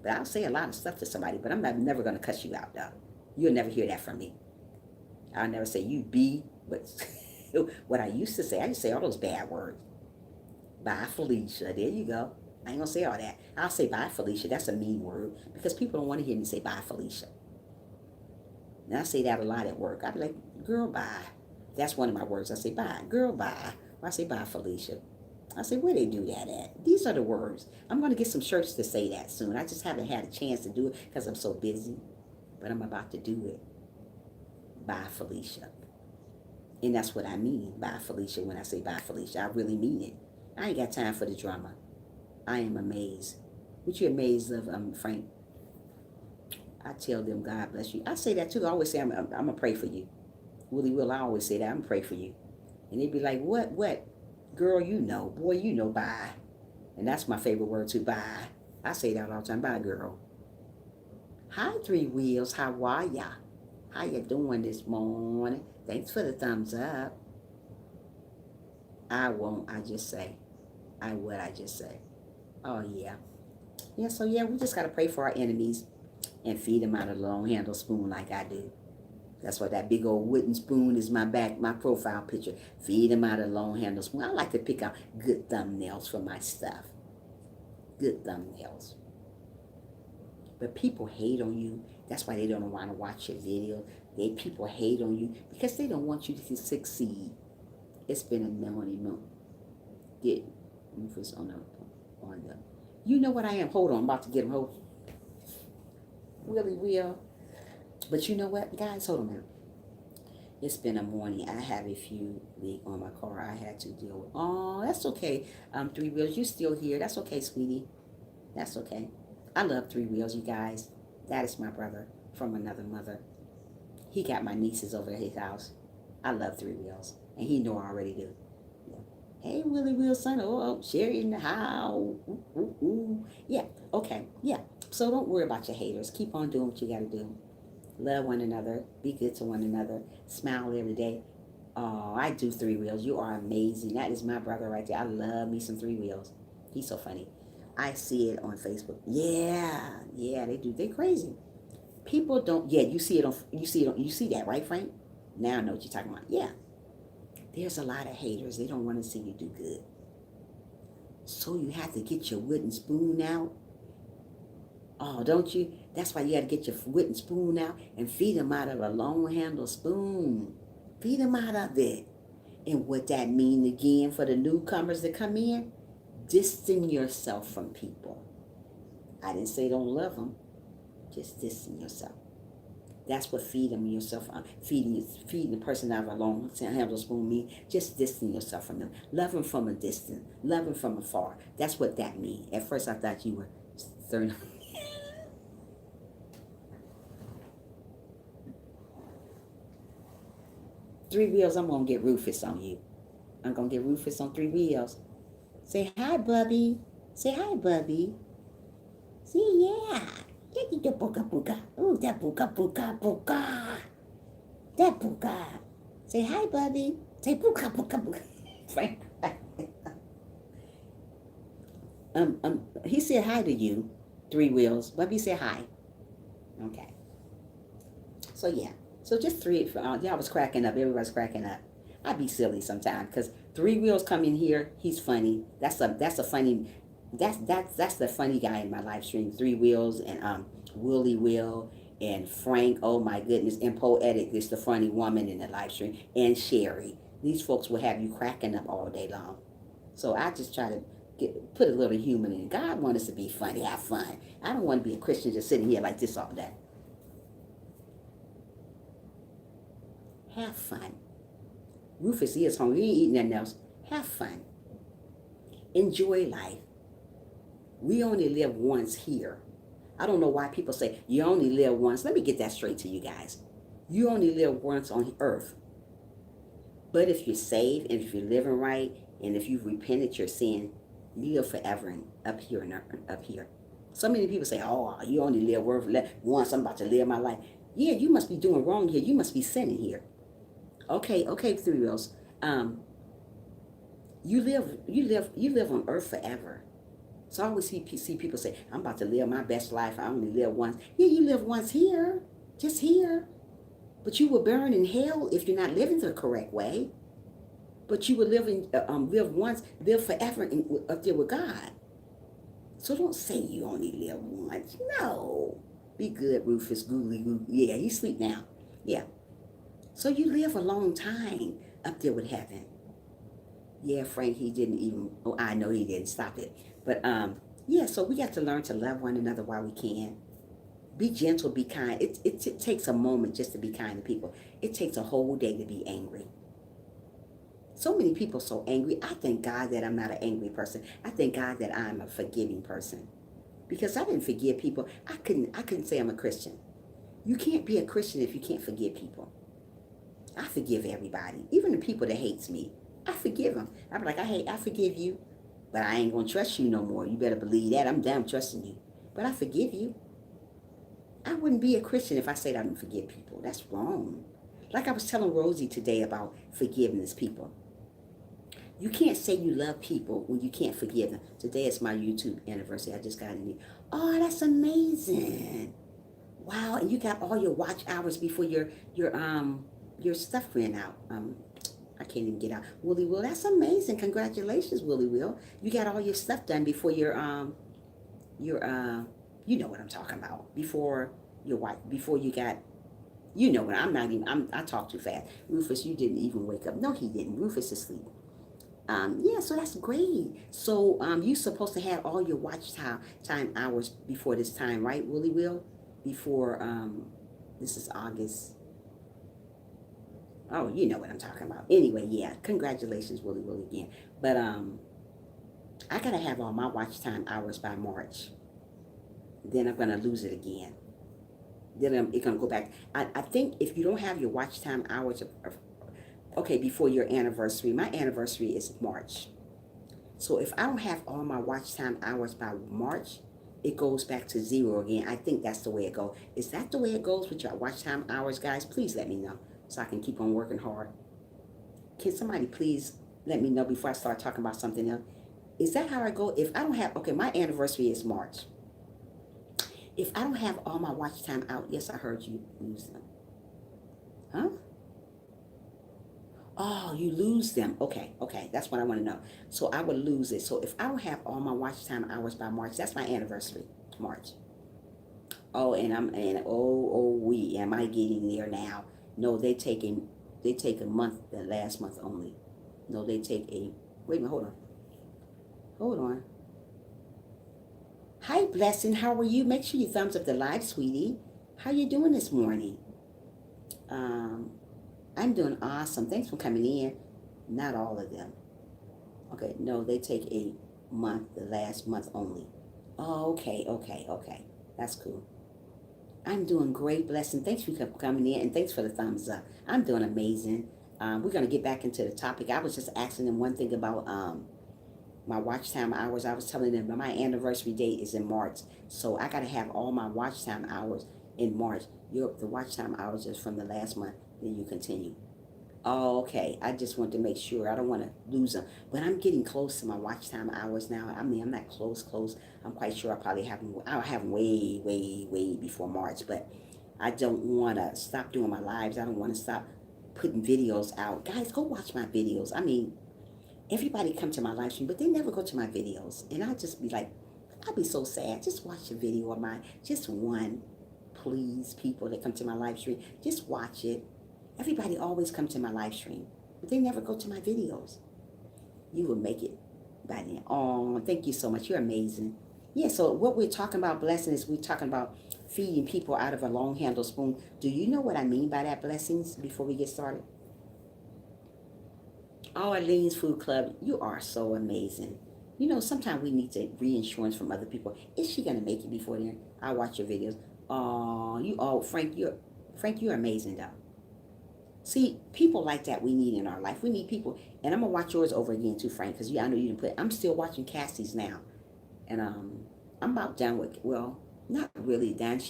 [SPEAKER 1] But I'll say a lot of stuff to somebody, but I'm never going to cuss you out, though. You'll never hear that from me. I'll never say, you be, but what I used to say all those bad words. Bye, Felicia. There you go. I ain't going to say all that. I'll say bye, Felicia. That's a mean word because people don't want to hear me say bye, Felicia. And I say that a lot at work. I be like, girl, bye. That's one of my words. I say bye, girl, bye. Or I say bye, Felicia. I say, where they do that at? These are the words. I'm going to get some shirts to say that soon. I just haven't had a chance to do it because I'm so busy. But I'm about to do it. Bye, Felicia. And that's what I mean, bye, Felicia. When I say bye, Felicia, I really mean it. I ain't got time for the drama. I am amazed. What you amazed of, Frank? I tell them, God bless you. I say that too. I always say, I'm going to pray for you. Willie will, I always say that. I'm going to pray for you. And they'd be like, what? Girl, you know. Boy, you know, bye. And that's my favorite word too, bye. I say that all the time, bye, girl. Hi, Three Wheels. How are ya? How you doing this morning? Thanks for the thumbs up. I won't, I just say. I just say. Oh, yeah. Yeah, so yeah, we just got to pray for our enemies and feed them out of a long-handled spoon like I do. That's why that big old wooden spoon is my profile picture. Feed them out of a long-handled spoon. I like to pick out good thumbnails for my stuff. Good thumbnails. But people hate on you. That's why they don't want to watch your video. People hate on you because they don't want you to succeed. It's been a million. You know what I am? Hold on, I'm about to get him. Hold. Really will. But you know what, guys? Hold on a minute. It's been a morning. I have a few leak on my car I had to deal with. Oh, that's okay. Three Wheels, you still here. That's okay, sweetie. That's okay. I love Three Wheels, you guys. That is my brother from another mother. He got my nieces over at his house. I love Three Wheels. And he know I already do. Yeah. Hey, Willie Wilson. Oh, Sherry in the house. Ooh, ooh, ooh. Yeah, okay. Yeah. So don't worry about your haters. Keep on doing what you got to do. Love one another. Be good to one another. Smile every day. Oh, I do Three Wheels. You are amazing. That is my brother right there. I love me some Three Wheels. He's so funny. I see it on Facebook. Yeah, they do. They're crazy. People don't. Yeah, you see that, right, Frank? Now I know what you're talking about. Yeah. There's a lot of haters. They don't want to see you do good. So you have to get your wooden spoon out. Oh, don't you? That's why you got to get your wooden spoon out and feed them out of a long-handled spoon. Feed them out of it. And what that mean again for the newcomers that come in? Distance yourself from people. I didn't say don't love them. Just distance yourself. That's what feeding yourself, feeding the person out of a long-handled spoon mean. Just distance yourself from them. Love them from a distance. Love them from afar. That's what that means. At first I thought you were stirring. Three Wheels, I'm going to get Rufus on you. I'm going to get Rufus on Three Wheels. Say hi, Bubby. Say hi, Bubby. See, yeah. The booga booga. Ooh, that booga booga booga. That booga. Say hi, Bubby. Say booga booga booga. Frank. He said hi to you. Three wheels. Bubby said hi. Okay. So yeah. So just three. Y'all was cracking up. Everybody's cracking up. I'd be silly sometimes because three wheels come in here. He's funny. That's a funny. That's the funny guy in my live stream. Three wheels and Willie Will and Frank. Oh my goodness. And Poetic is the funny woman in the live stream. And Sherry. These folks will have you cracking up all day long. So I just try to put a little human in it. God wants us to be funny, have fun. I don't want to be a Christian just sitting here like this all day. Have fun. Rufus is hungry. He ain't eating nothing else. Have fun. Enjoy life. We only live once here. I don't know why people say you only live once. Let me get that straight to you guys. You only live once on earth. But if you're saved and if you're living right and if you've repented your sin, you live forever up here. So many people say, oh, you only live once. I'm about to live my life. Yeah, you must be doing wrong here. You must be sinning here. Okay, three wheels. You live on earth forever. So I always see people say, I'm about to live my best life. I only live once. Yeah, you live once here, just here. But you will burn in hell if you're not living the correct way. But you will live once, live forever up there with God. So don't say you only live once. No. Be good, Rufus. Googly. Yeah, he's asleep now. Yeah. So you live a long time up there with heaven. Yeah, Frank, he didn't even, oh, I know he didn't. Stop it. But, yeah, so we got to learn to love one another while we can. Be gentle, be kind. It takes a moment just to be kind to people. It takes a whole day to be angry. So many people so angry. I thank God that I'm not an angry person. I thank God that I'm a forgiving person. Because I didn't forgive people. I couldn't say I'm a Christian. You can't be a Christian if you can't forgive people. I forgive everybody. Even the people that hates me. I forgive them. I'm like, I forgive you. But I ain't going to trust you no more. You better believe that. I'm done trusting you. But I forgive you. I wouldn't be a Christian if I said I don't forgive people. That's wrong. Like I was telling Rosie today about forgiveness, people. You can't say you love people when you can't forgive them. Today is my YouTube anniversary. I just got in here. Oh, that's amazing. Wow, and you got all your watch hours before your stuff ran out. I can't even get out. Willie Will, that's amazing. Congratulations, Willie Will. You got all your stuff done before your you know what I'm talking about. Before your wife, before you got, you know what, I talk too fast. Rufus, you didn't even wake up. No, he didn't. Rufus is asleep. Yeah, so that's great. So you're supposed to have all your watch time hours before this time, right, Willie Will? Before, this is August. Oh, you know what I'm talking about. Anyway, yeah, congratulations, Willie Will again. But I got to have all my watch time hours by March. Then I'm going to lose it again. Then it's going to go back. I think if you don't have your watch time hours okay, before your anniversary. My anniversary is March. So if I don't have all my watch time hours by March, it goes back to 0 again. I think that's the way it goes. Is that the way it goes with your watch time hours, guys? Please let me know so I can keep on working hard. Can somebody please let me know before I start talking about something else? Is that how I go? If I don't have, okay, my anniversary is March. If I don't have all my watch time out, yes, I heard you lose them. Huh? Oh, you lose them. Okay, that's what I want to know. So I would lose it. So if I don't have all my watch time hours by March, that's my anniversary, March. Oh, and am I getting there now? No, they take a month, the last month only. No, they take wait a minute, hold on. Hi, Blessing, how are you? Make sure you thumbs up the live, sweetie. How you doing this morning? I'm doing awesome. Thanks for coming in. Not all of them. Okay, no, they take a month, the last month only. Oh, okay. That's cool. I'm doing great, Blessing. Thanks for coming in, and thanks for the thumbs up. I'm doing amazing. We're going to get back into the topic. I was just asking them one thing about my watch time hours. I was telling them my anniversary date is in March. So I got to have all my watch time hours in March. The watch time hours is from the last month. Then you continue. Oh, okay. I just want to make sure. I don't want to lose them. But I'm getting close to my watch time hours now. I mean, I'm not close. I'm quite sure I'll have them way before March. But I don't want to stop doing my lives. I don't want to stop putting videos out. Guys, go watch my videos. I mean, everybody come to my live stream, but they never go to my videos. And I'll just be like, I'll be so sad. Just watch a video of mine. Just one. Please, people that come to my live stream, just watch it. Everybody always come to my live stream, but they never go to my videos. You will make it by then. Oh, thank you so much. You're amazing. Yeah, so what we're talking about, blessings, we're talking about feeding people out of a long handle spoon. Do you know what I mean by that, blessings, before we get started? Oh, Arlene's Food Club, you are so amazing. You know, sometimes we need to reinsurance from other people. Is she going to make it before then? I'll watch your videos. Oh, Frank, you're amazing, though. See, people like that we need in our life. We need people, and I'm gonna watch yours over again too, Frank, because I know you didn't put. I'm still watching Cassie's now, and I'm about done with. Well, not really done.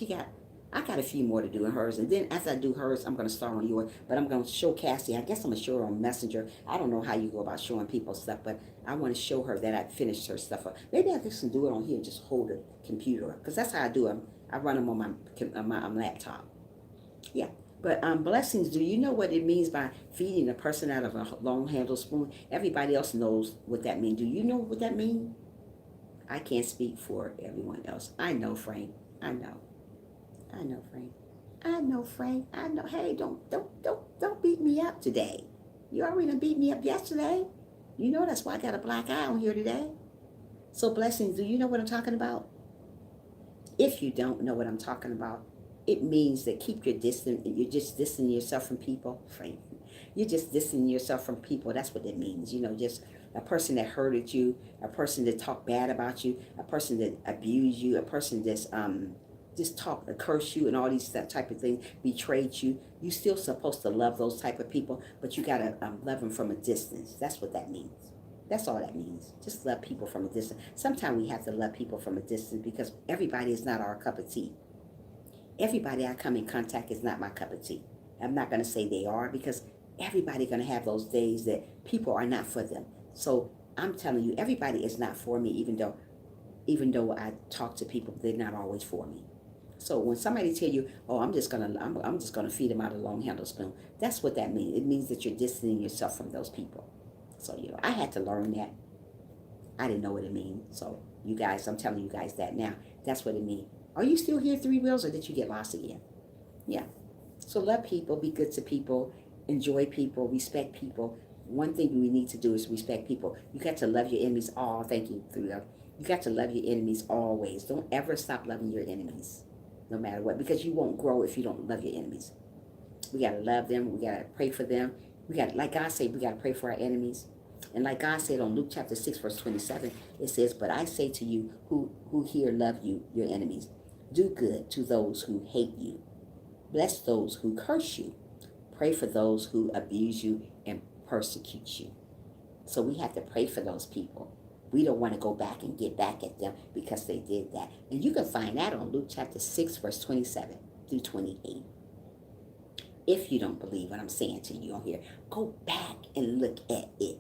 [SPEAKER 1] I got a few more to do in hers, and then as I do hers, I'm gonna start on yours. But I'm gonna show Cassie. I guess I'm gonna show her on Messenger. I don't know how you go about showing people stuff, but I want to show her that I finished her stuff up. Maybe I just can do it on here, and just hold the computer up, because that's how I do them. I run them on my laptop. Yeah. But blessings, do you know what it means by feeding a person out of a long handled spoon? Everybody else knows what that means. Do you know what that means? I can't speak for everyone else. I know, Frank. I know. I know, Frank. I know, Frank. I know. Hey, don't beat me up today. You already done beat me up yesterday. You know that's why I got a black eye on here today. So blessings, do you know what I'm talking about? If you don't know what I'm talking about, it means that keep your distance. You're just distancing yourself from people, Frank. You're just distancing yourself from people. That's what it means. You know, just a person that hurted you, a person that talked bad about you, a person that abused you, a person that's just talked, curse you, and all these type of things, betrayed you. You still supposed to love those type of people, but you gotta love them from a distance. That's what that means. That's all that means. Just love people from a distance. Sometimes we have to love people from a distance because everybody is not our cup of tea. Everybody I come in contact is not my cup of tea. I'm not going to say they are, because everybody going to have those days that people are not for them. So I'm telling you, everybody is not for me, even though I talk to people, they're not always for me. So when somebody tell you, oh, I'm just gonna feed them out of a long handle spoon, that's what that means. It means that you're distancing yourself from those people. So I had to learn that. I didn't know what it means. So you guys, I'm telling you guys that now. That's what it means. Are you still here, Three Wheels, or did you get lost again? Yeah. So love people, be good to people, enjoy people, respect people. One thing we need to do is respect people. You got to love your enemies. Oh, thank you, Three Wheels. You got to love your enemies always. Don't ever stop loving your enemies, no matter what, because you won't grow if you don't love your enemies. We got to love them. We got to pray for them. Like God said, we got to pray for our enemies. And like God said on Luke chapter 6, verse 27, it says, but I say to you who here love you, your enemies. Do good to those who hate you. Bless those who curse you. Pray for those who abuse you and persecute you. So we have to pray for those people. We don't want to go back and get back at them because they did that. And you can find that on Luke chapter 6, verse 27 through 28. If you don't believe what I'm saying to you on here, go back and look at it,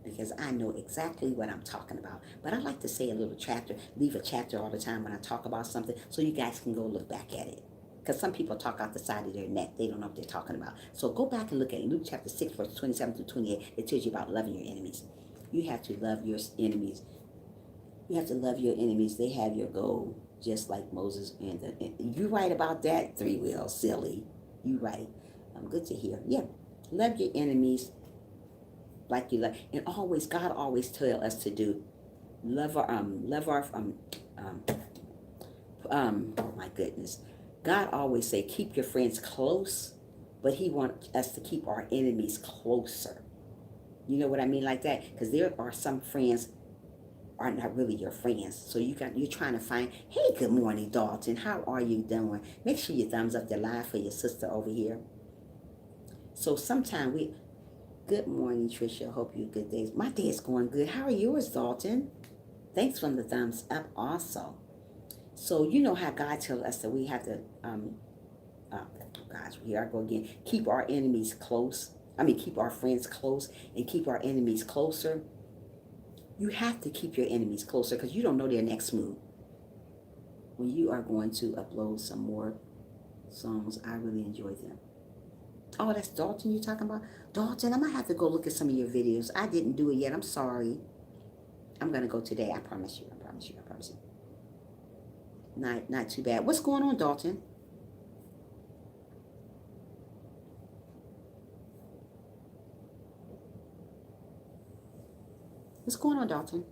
[SPEAKER 1] because I know exactly what I'm talking about. But I like to say a little chapter, leave a chapter all the time when I talk about something, so you guys can go look back at it. Because some people talk out the side of their neck. They don't know what they're talking about. So go back and look at Luke chapter 6, verse 27 through 28. It tells you about loving your enemies. You have to love your enemies. You have to love your enemies. They have your goal, just like Moses. And you right about that, Three Wheels, silly. You right. Good to hear. Yeah. Love your enemies like you love. And always, God always tell us to do. Oh my goodness. God always say, keep your friends close, but he wants us to keep our enemies closer. You know what I mean like that? Because there are some friends are not really your friends. So you're trying to find, hey, good morning, Dalton. How are you doing? Make sure you thumbs up the live for your sister over here. So sometimes Good morning, Tricia. Hope you good days. My day is going good. How are yours, Dalton? Thanks for the thumbs up also. So you know how God tells us that we have to, oh gosh, here I go again, keep our enemies close. Keep our friends close and keep our enemies closer. You have to keep your enemies closer because you don't know their next move. When you are going to upload some more songs, I really enjoy them. Oh, that's Dalton you're talking about? Dalton, I'm going to have to go look at some of your videos. I didn't do it yet. I'm sorry. I'm going to go today. I promise you. I promise you. I promise you. Not too bad. What's going on, Dalton? What's going on, Dalton?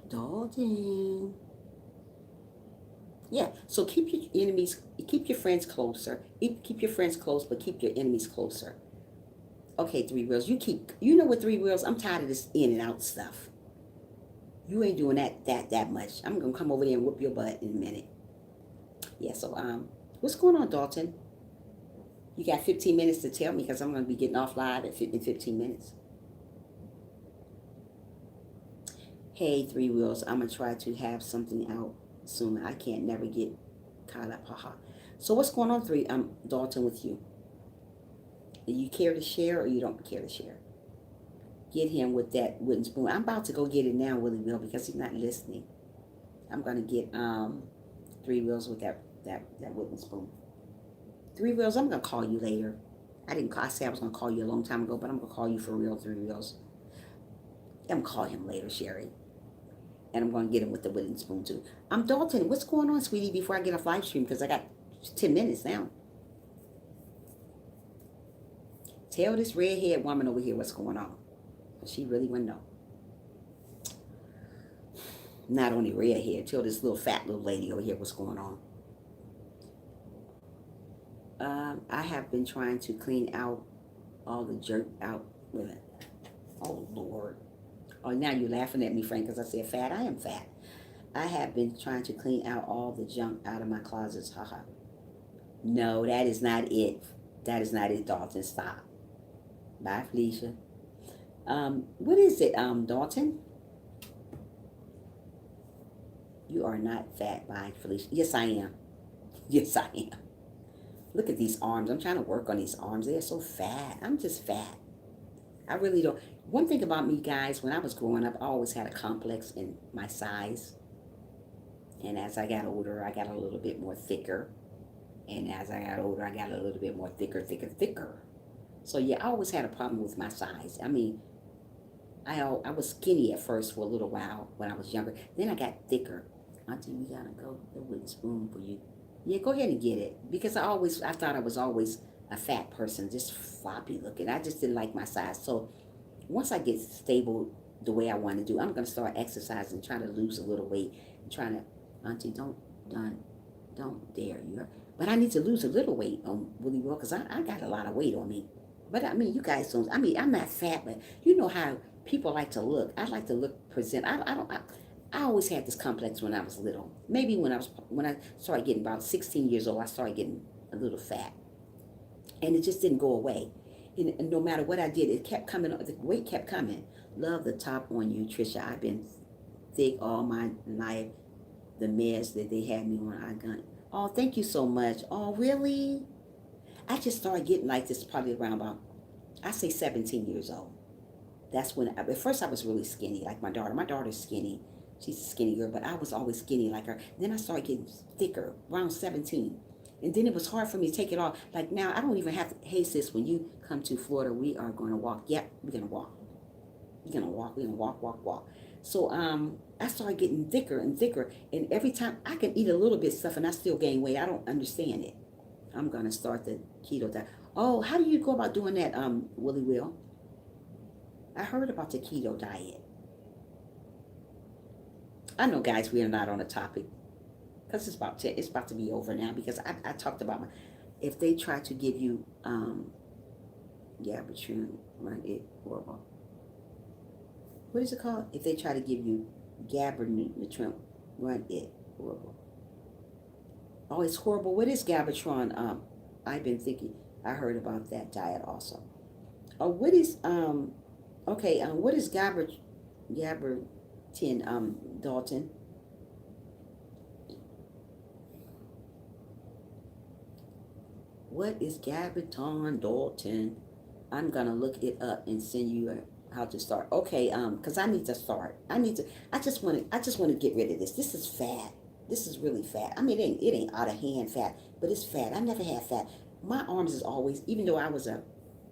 [SPEAKER 1] Dalton. Yeah, so keep your enemies, keep your friends closer. Keep your friends close, but keep your enemies closer. Okay, Three Wheels, you know what, Three Wheels, I'm tired of this in and out stuff. You ain't doing that much. I'm gonna come over there and whoop your butt in a minute. Yeah, so what's going on, Dalton? You got 15 minutes to tell me because I'm gonna be getting off live in 15 minutes. Hey, Three Wheels, I'm gonna try to have something out soon. I can't never get caught up, haha. So what's going on, Dalton, with you? Do you care to share or you don't care to share? Get him with that wooden spoon. I'm about to go get it now, Willie Will, because he's not listening. I'm gonna get Three Wheels with that wooden spoon. Three Wheels, I'm gonna call you later. I said I was gonna call you a long time ago, but I'm gonna call you for real, Three Wheels. I'm gonna call him later, Sherry. And I'm gonna get him with the wooden spoon too. I'm Dalton. What's going on, sweetie, before I get off live stream? Because I got 10 minutes now. Tell this redhead woman over here what's going on. She really wouldn't know. Not only redhead, tell this little fat little lady over here what's going on. I have been trying to clean out all the jerk out with it. Oh, Lord. Oh, now you're laughing at me, Frank, because I said fat. I am fat. I have been trying to clean out all the junk out of my closets. Haha. No, that is not it. That is not it, Dalton. Stop. Bye, Felicia. What is it, Dalton? You are not fat, bye, Felicia. Yes, I am. Yes, I am. Look at these arms. I'm trying to work on these arms. They're so fat. I'm just fat. I really don't. One thing about me, guys, when I was growing up, I always had a complex in my size. And as I got older, I got a little bit more thicker. And as I got older, I got a little bit more thicker. So, yeah, I always had a problem with my size. I was skinny at first for a little while when I was younger. Then I got thicker. Auntie, we gotta go the wooden spoon for you. Yeah, go ahead and get it. Because I thought I was always a fat person, just floppy looking. I just didn't like my size. So once I get stable the way I want to do, I'm gonna start exercising, trying to lose a little weight, and trying to, Auntie, don't dare you. But I need to lose a little weight on Willie Will because I got a lot of weight on me. But you guys don't. I'm not fat, but you know how people like to look. I like to look present. I always had this complex when I was little. Maybe when I started getting about 16 years old, I started getting a little fat, and it just didn't go away. And no matter what I did, it kept coming. The weight kept coming. Love the top on you, Trisha. I've been thick all my life. The meds that they had me on, I got. Oh, thank you so much. Oh, really? I just started getting like this probably around about, I say 17 years old. That's when, at first I was really skinny, like my daughter. My daughter's skinny. She's a skinny girl, but I was always skinny like her. Then I started getting thicker around 17. And then it was hard for me to take it off. Like now, I don't even have to, hey sis, when you come to Florida, we are going to walk. Yep, we're going to walk. We're going to walk. We're going to walk. So I started getting thicker and thicker. And every time I can eat a little bit of stuff and I still gain weight. I don't understand it. I'm going to start the keto diet. Oh, how do you go about doing that, Willie Will? I heard about the keto diet. I know, guys, we are not on a topic because it's about to be over now because I talked about if they try to give you, but you run it horrible. What is it called? If they try to give you Gabapentin, run it horrible. Oh, it's horrible. What is Gabatron? I've been thinking. I heard about that diet also. What is okay, what is Gabertin, Dalton? What is Gaberton Dalton? I'm gonna look it up and send you how to start. Okay, because I need to start. I just want to get rid of this. This is fat. This is really fat. I mean, it ain't out of hand fat, but it's fat. I never had fat. My arms is always, even though I was a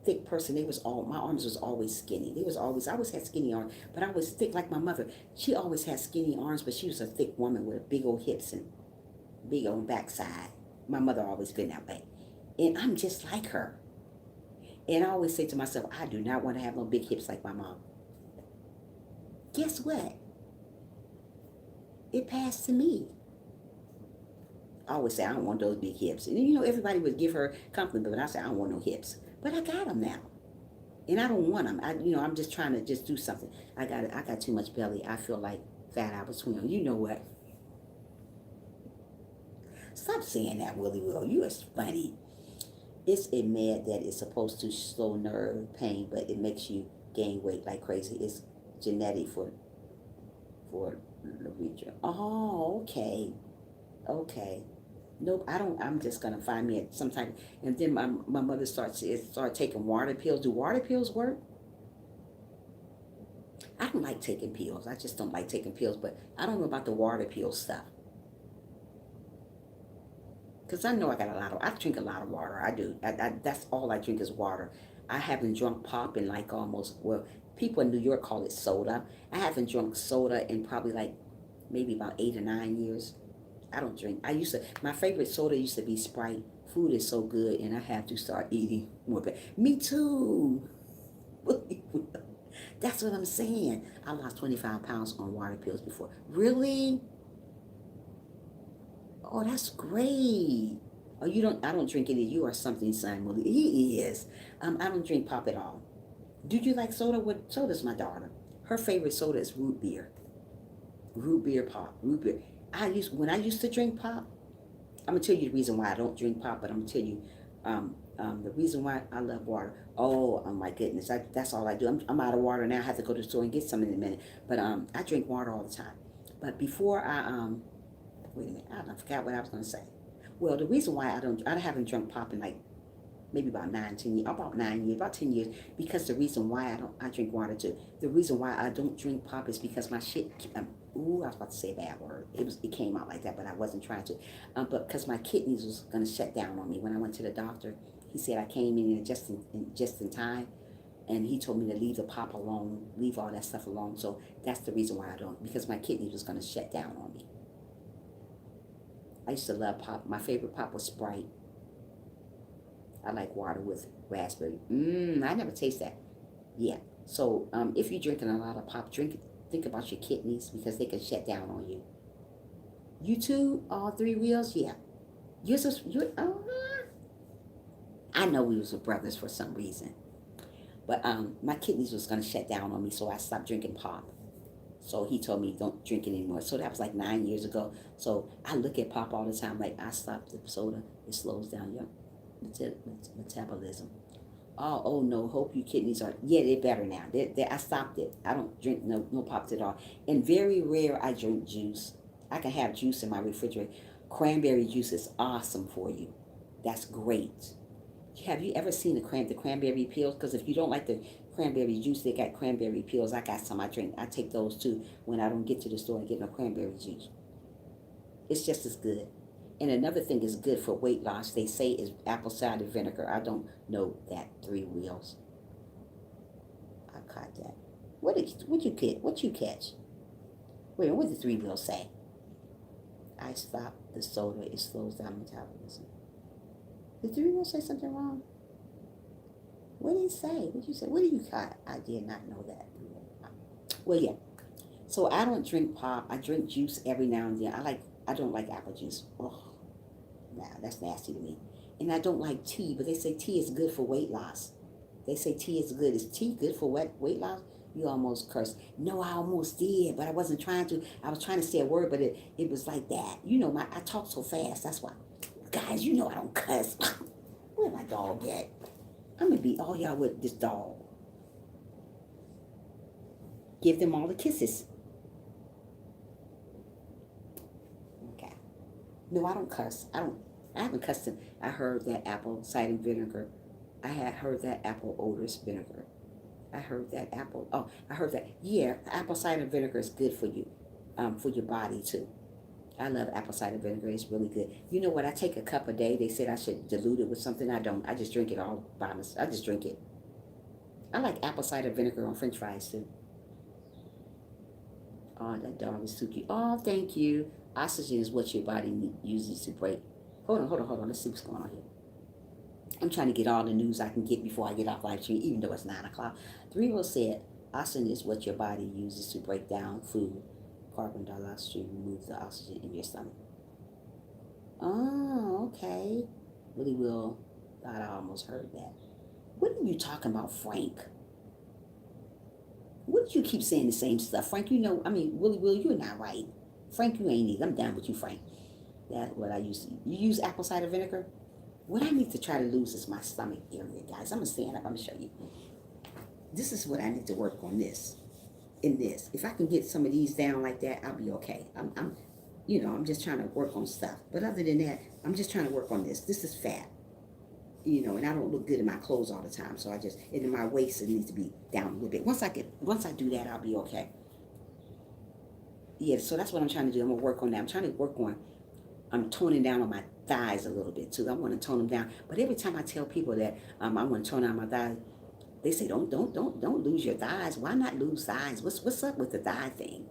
[SPEAKER 1] thick person, my arms was always skinny. I always had skinny arms, but I was thick like my mother. She always had skinny arms, but she was a thick woman with big old hips and big old backside. My mother always been that way. And I'm just like her. And I always say to myself, I do not want to have no big hips like my mom. Guess what? It passed to me. I always say, I don't want those big hips. And everybody would give her compliment, but I say, I don't want no hips. But I got them now. And I don't want them. I'm just trying to just do something. I got too much belly. I feel like Fat Albert Swim. You know what? Stop saying that, Willie Will. You are funny. It's a med that is supposed to slow nerve pain, but it makes you gain weight like crazy. It's genetic for the region. Oh, okay. Okay. Nope, I don't. I'm just gonna find me at some time. And then my mother started taking water pills. Do water pills work? I don't like taking pills. I just don't like taking pills. But I don't know about the water pill stuff. Because I know I drink a lot of water. I do. That's all I drink is water. I haven't drunk pop in like almost, well, people in New York call it soda. I haven't drunk soda in probably like maybe about 8 or 9 years. I don't drink. My favorite soda used to be Sprite. Food is so good, and I have to start eating more. But me too. That's what I'm saying. I lost 25 pounds on water pills before. Really? Oh, that's great. Oh, I don't drink any. You are something, Simon. He is. I don't drink pop at all. Do you like soda? What soda's my daughter? Her favorite soda is root beer. Root beer pop. Root beer. When I used to drink pop, I'm gonna tell you the reason why I don't drink pop, but I'm gonna tell you the reason why I love water. Oh my goodness, that's all I do. I'm out of water now. I have to go to the store and get some in a minute. But I drink water all the time. But before wait a minute, I forgot what I was gonna say. Well, the reason why I haven't drunk pop in like maybe about 10 years, about 9 years, about 10 years, because the reason why I drink water too. The reason why I don't drink pop is because my shit, I was about to say a bad word. It came out like that, but I wasn't trying to. But because my kidneys was going to shut down on me. When I went to the doctor, he said I came in just in time. And he told me to leave the pop alone, leave all that stuff alone. So that's the reason why I don't, because my kidneys was going to shut down on me. I used to love pop. My favorite pop was Sprite. I like water with raspberry. I never taste that. Yeah. So if you're drinking a lot of pop, think about your kidneys because they can shut down on you. You too, all three wheels, yeah. I know we was brothers for some reason, but my kidneys was gonna shut down on me, so I stopped drinking pop. So he told me don't drink it anymore. So that was like 9 years ago. So I look at pop all the time. Like I stopped the soda. It slows down your metabolism. Oh no, hope your kidneys are, yeah, they're better now. I stopped it. I don't drink no pops at all. And very rare I drink juice. I can have juice in my refrigerator. Cranberry juice is awesome for you. That's great. Have you ever seen the cranberry peels? Because if you don't like the cranberry juice, they got cranberry peels. I got some I drink. I take those too when I don't get to the store and get no cranberry juice. It's just as good. And another thing is good for weight loss. They say is apple cider vinegar. I don't know that. 3 wheels. I caught that. What you get? What you catch? Wait, what did 3 wheels say? I stopped the soda. It slows down metabolism. Did 3 wheels say something wrong? What did he say? What did you say? What did you caught? I did not know that. Well, yeah. So I don't drink pop. I drink juice every now and then. I don't like apple juice. Oh, nah, that's nasty to me. And I don't like tea, but they say tea is good for weight loss. They say tea is good. Is tea good for weight loss? You almost cursed. No, I almost did, but I wasn't trying to. I was trying to say a word, but it was like that. I talk so fast. That's why. Guys, I don't cuss. Where my dog at? I'm gonna beat all y'all with this dog. Give them all the kisses. Okay. No, I don't cuss. I haven't cussed him. I heard that apple cider vinegar. I had heard that apple odorous vinegar. I heard that apple. Oh, I heard that. Yeah, apple cider vinegar is good for your body too. I love apple cider vinegar. It's really good. You know what? I take a cup a day. They said I should dilute it with something. I don't. I just drink it all by myself. I just drink it. I like apple cider vinegar on French fries too. Oh, that dog is too cute. Oh, thank you. Oxygen is what your body uses to break. Hold on. Let's see what's going on here. I'm trying to get all the news I can get before I get off live stream, even though it's 9 o'clock. 3 said, oxygen is what your body uses to break down food. Carbon dioxide removes the oxygen in your stomach. Oh, okay. Really will. God, I almost heard that. What are you talking about, Frank? What do you keep saying the same stuff? Frank, Willie Will, you're not right. Frank, you ain't either. I'm down with you, Frank. That's what I use. You use apple cider vinegar? What I need to try to lose is my stomach area, guys. I'm going to stand up. I'm going to show you. This is what I need to work on this. In this. If I can get some of these down like that, I'll be okay. I'm just trying to work on stuff. But other than that, I'm just trying to work on this. This is fat. And I don't look good in my clothes all the time. So and in my waist, it needs to be down a little bit. Once I do that, I'll be okay. Yeah, so that's what I'm trying to do. I'm going to work on that. I'm toning down on my thighs a little bit too. I want to tone them down. But every time I tell people that I want to tone down my thighs, they say, don't lose your thighs. Why not lose thighs? What's up with the thigh thing?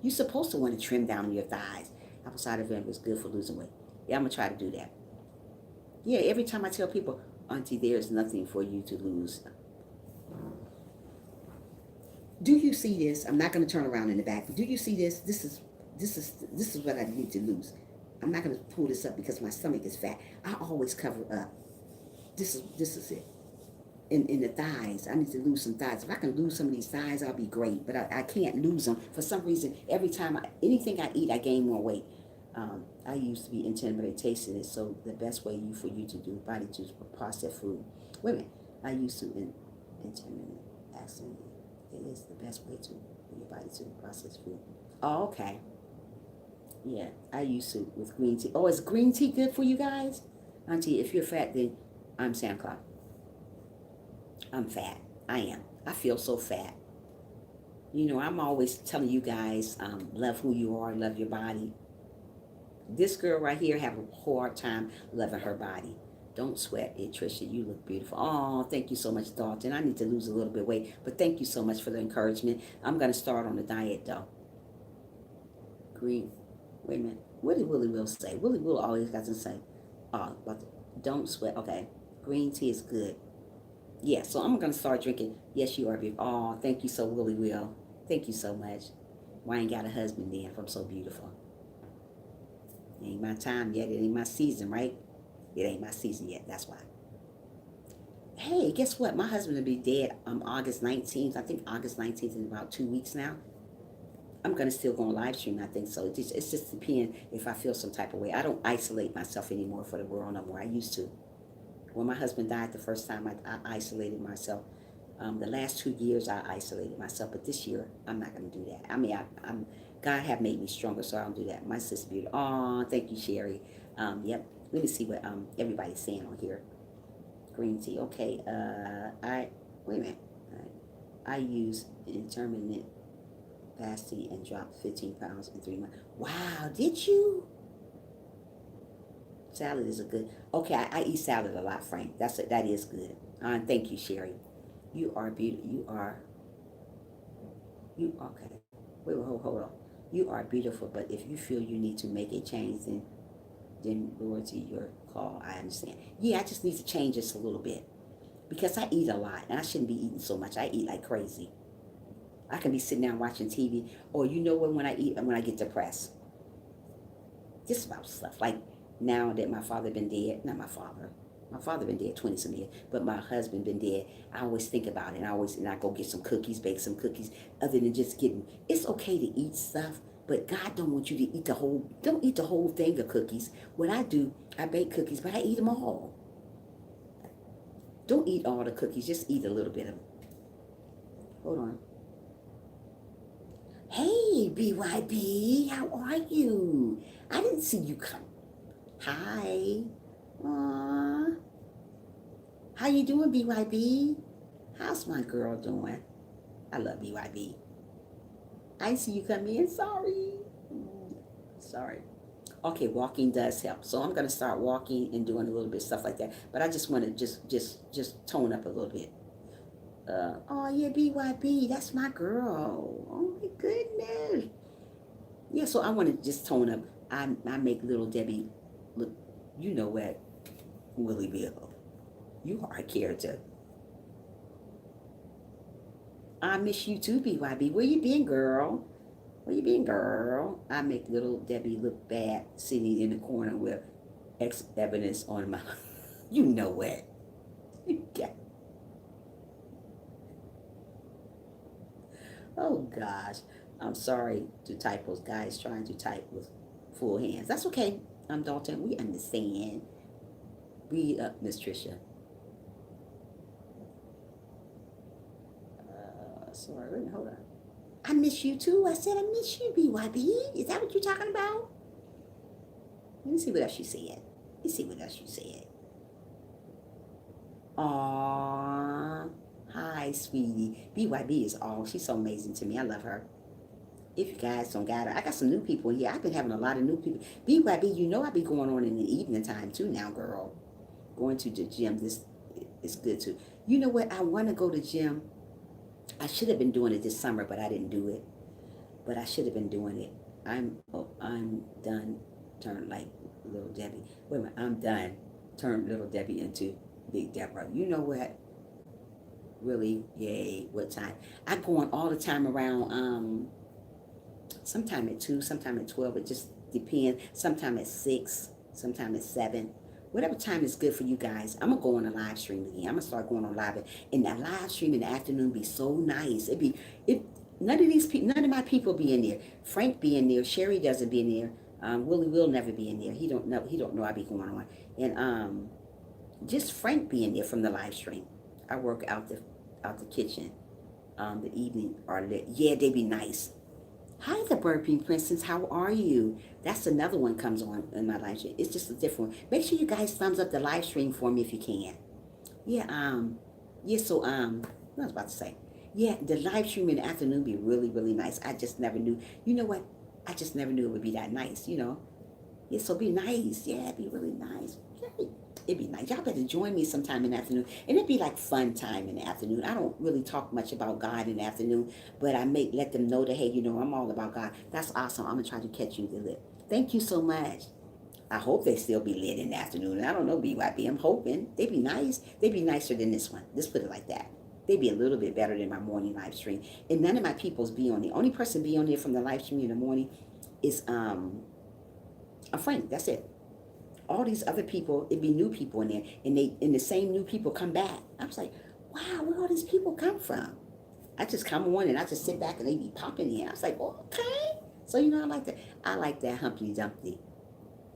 [SPEAKER 1] You're supposed to want to trim down your thighs. Apple cider vinegar is good for losing weight. Yeah, I'm going to try to do that. Yeah, every time I tell people, Auntie, there's nothing for you to lose. Do you see this? I'm not going to turn around in the back. But do you see this? This is what I need to lose. I'm not going to pull this up because my stomach is fat. I always cover up. This is it. In the thighs, I need to lose some thighs. If I can lose some of these thighs, I'll be great. But I can't lose them for some reason. Every time anything I eat, I gain more weight. I used to be intimidated tasting it, so the best way for you to do body to process food. Wait a minute, I used to intimidate asking it is the best way for your body to process food. Oh, okay. Yeah, I used to with green tea. Oh, is green tea good for you guys? Auntie, if you're fat, then I'm Santa Claus. I'm fat. I am. I feel so fat. I'm always telling you guys, love who you are, love your body. This girl right here have a hard time loving her body. Don't sweat it, Trisha. You look beautiful. Oh, thank you so much, Dalton. I need to lose a little bit of weight, but thank you so much for the encouragement. I'm going to start on the diet, though. Green. Wait a minute. What did Willie Will say? Willie Will always got to say, don't sweat. Okay. Green tea is good. Yeah, so I'm going to start drinking. Yes, you are beautiful. Oh, thank you so, Willie Will. Thank you so much. Why ain't got a husband then if I'm so beautiful? It ain't my time yet. It ain't my season, right? It ain't my season yet. That's why. Hey, guess what? My husband will be dead August 19th. I think August 19th in about 2 weeks now. I'm going to still go on live stream, I think so. It's just depends if I feel some type of way. I don't isolate myself anymore for the world no more. I used to. When my husband died the first time, I isolated myself. The last 2 years, I isolated myself. But this year, I'm not going to do that. I'm God have made me stronger, so I don't do that. My sister beauty. Oh, thank you, Sherry. Yep. Let me see what everybody's saying on here. Green tea. Okay. Wait a minute. I use intermittent fasting and dropped 15 pounds in 3 months. Wow, did you? Salad is a good. Okay, I eat salad a lot, Frank. That is good. Thank you, Sherry. You are beautiful. You okay? Wait, hold on. You are beautiful, but if you feel you need to make a change, then loyalty your call. I understand. Yeah, I just need to change this a little bit because I eat a lot and I shouldn't be eating so much. I eat like crazy. I can be sitting down watching TV, or when I eat and when I get depressed, just about stuff like now that my father been dead. Not my father. My father been dead 20 some years, but my husband been dead. I always think about it, and I go get some cookies, bake some cookies. Other than just getting, it's okay to eat stuff, but God don't want you to don't eat the whole thing of cookies. What I do, I bake cookies, but I eat them all. Don't eat all the cookies. Just eat a little bit of them. Hold on. Hey, BYB, how are you? I didn't see you come. Hi. Aww. How you doing, BYB? How's my girl doing? I love BYB. I see you come in. Sorry. Sorry. Okay, walking does help. So I'm gonna start walking and doing a little bit of stuff like that. But I just want to just tone up a little bit. Oh yeah, BYB, that's my girl. Oh my goodness. Yeah, so I want to just tone up. I make little Debbie look. You know what, Willie Bill. You are a character. I miss you too, BYB. Where you been, girl? Where you been, girl? I make little Debbie look bad sitting in the corner with evidence on my. You know what? Yeah. Oh gosh, I'm sorry to typos, guys. Trying to type with full hands. That's okay. I'm Dalton. We understand. Read up, Miss Tricia. Sorry, wait, hold on. I miss you too. I said I miss you, BYB. Is that what you're talking about? Let me see what else you said. Let me see what else you said. Aww. Hi, sweetie. BYB is all. She's so amazing to me. I love her. If you guys don't got her, I got some new people here. I've been having a lot of new people. BYB, you know I be going on in the evening time too now, girl. Going to the gym, this is good too. You know what? I want to go to the gym. I should have been doing it this summer, but I didn't do it. But I should have been doing it. I'm done. Turned like little Debbie. Wait a minute. I'm done. Turned little Debbie into Big Deborah. You know what? Really? Yay! What time? I go on all the time around. Sometime at 2, sometime at 12. It just depends. Sometime at 6, sometime at 7. Whatever time is good for you guys. I'm gonna go on a live stream again. I'm gonna start going on live, and that live stream in the afternoon be so nice. None of these people, none of my people be in there. Frank be in there. Sherry doesn't be in there. Willie will never be in there. He don't know. He don't know I be going on. And just Frank be in there from the live stream. I work out the kitchen. The evening are lit. Yeah, they be nice. Hi, the Burping Princess. How are you? That's another one comes on in my live stream. It's just a different one. Make sure you guys thumbs up the live stream for me if you can. Yeah. Yeah. So what I was about to say. Yeah, the live stream in the afternoon be really, really nice. I just never knew. You know what? I just never knew it would be that nice. You know. Yeah. So be nice. Yeah, it'd be really nice. Yay. It'd be nice. Y'all better join me sometime in the afternoon. And it'd be like fun time in the afternoon. I don't really talk much about God in the afternoon, but I may let them know that, hey, you know, I'm all about God. That's awesome. I'm going to try to catch you to lit. Thank you so much. I hope they still be lit in the afternoon. I don't know, BYB. I'm hoping. They'd be nice. They'd be nicer than this one. Let's put it like that. They'd be a little bit better than my morning live stream. And none of my peoples be on there. Only person be on there from the live stream in the morning is a friend. That's it. All these other people, it'd be new people in there, and the same new people come back. I was like, wow, where all these people come from? I just come on and I just sit back and they be popping in. I was like, oh, okay. So you know, I like that Humpty Dumpty.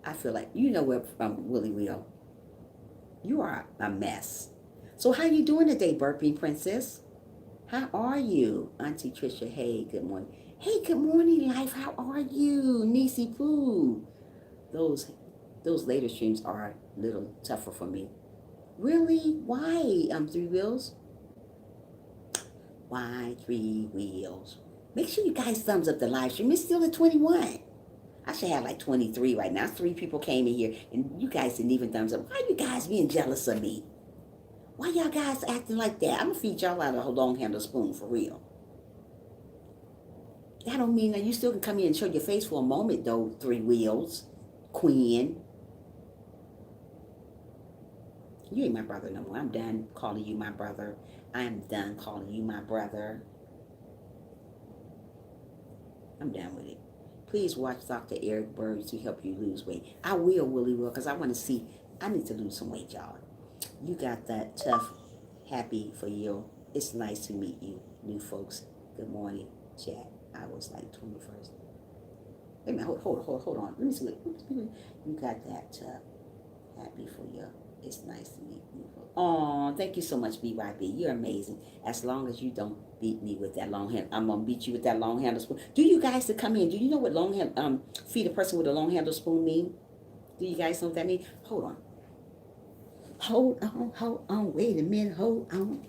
[SPEAKER 1] I feel like you know where from Willie Will. You are a mess. So how you doing today, Burping Princess? How are you, Auntie Tricia? Hey, good morning. Hey, good morning, life. How are you, Niecy Pooh? Those later streams are a little tougher for me. Really? Why? Three wheels? Why 3 wheels? Make sure you guys thumbs up the live stream. It's still at 21. I should have like 23 right now. 3 people came in here and you guys didn't even thumbs up. Why are you guys being jealous of me? Why y'all guys acting like that? I'm gonna feed y'all out of a long handle spoon for real. That don't mean that you still can come in and show your face for a moment though, 3 wheels. Queen. You ain't my brother no more. I'm done calling you my brother. I'm done calling you my brother. I'm done with it. Please watch Dr. Eric Berg to help you lose weight. I will, Willie will, because I want to see. I need to lose some weight, y'all. You got that tough, happy for you. It's nice to meet you, new folks. Good morning, chat. I was like 21st. Wait a minute, hold on. Let me see. You got that tough, Happy for you. It's nice to meet you. Oh, thank you so much, BYB. You're amazing. As long as you don't beat me with that long hand, I'm gonna beat you with that long handle spoon. Do you guys that come in? Do you know what feed a person with a long handle spoon mean? Do you guys know what that means? Hold on. Hold on. Wait a minute. Hold on.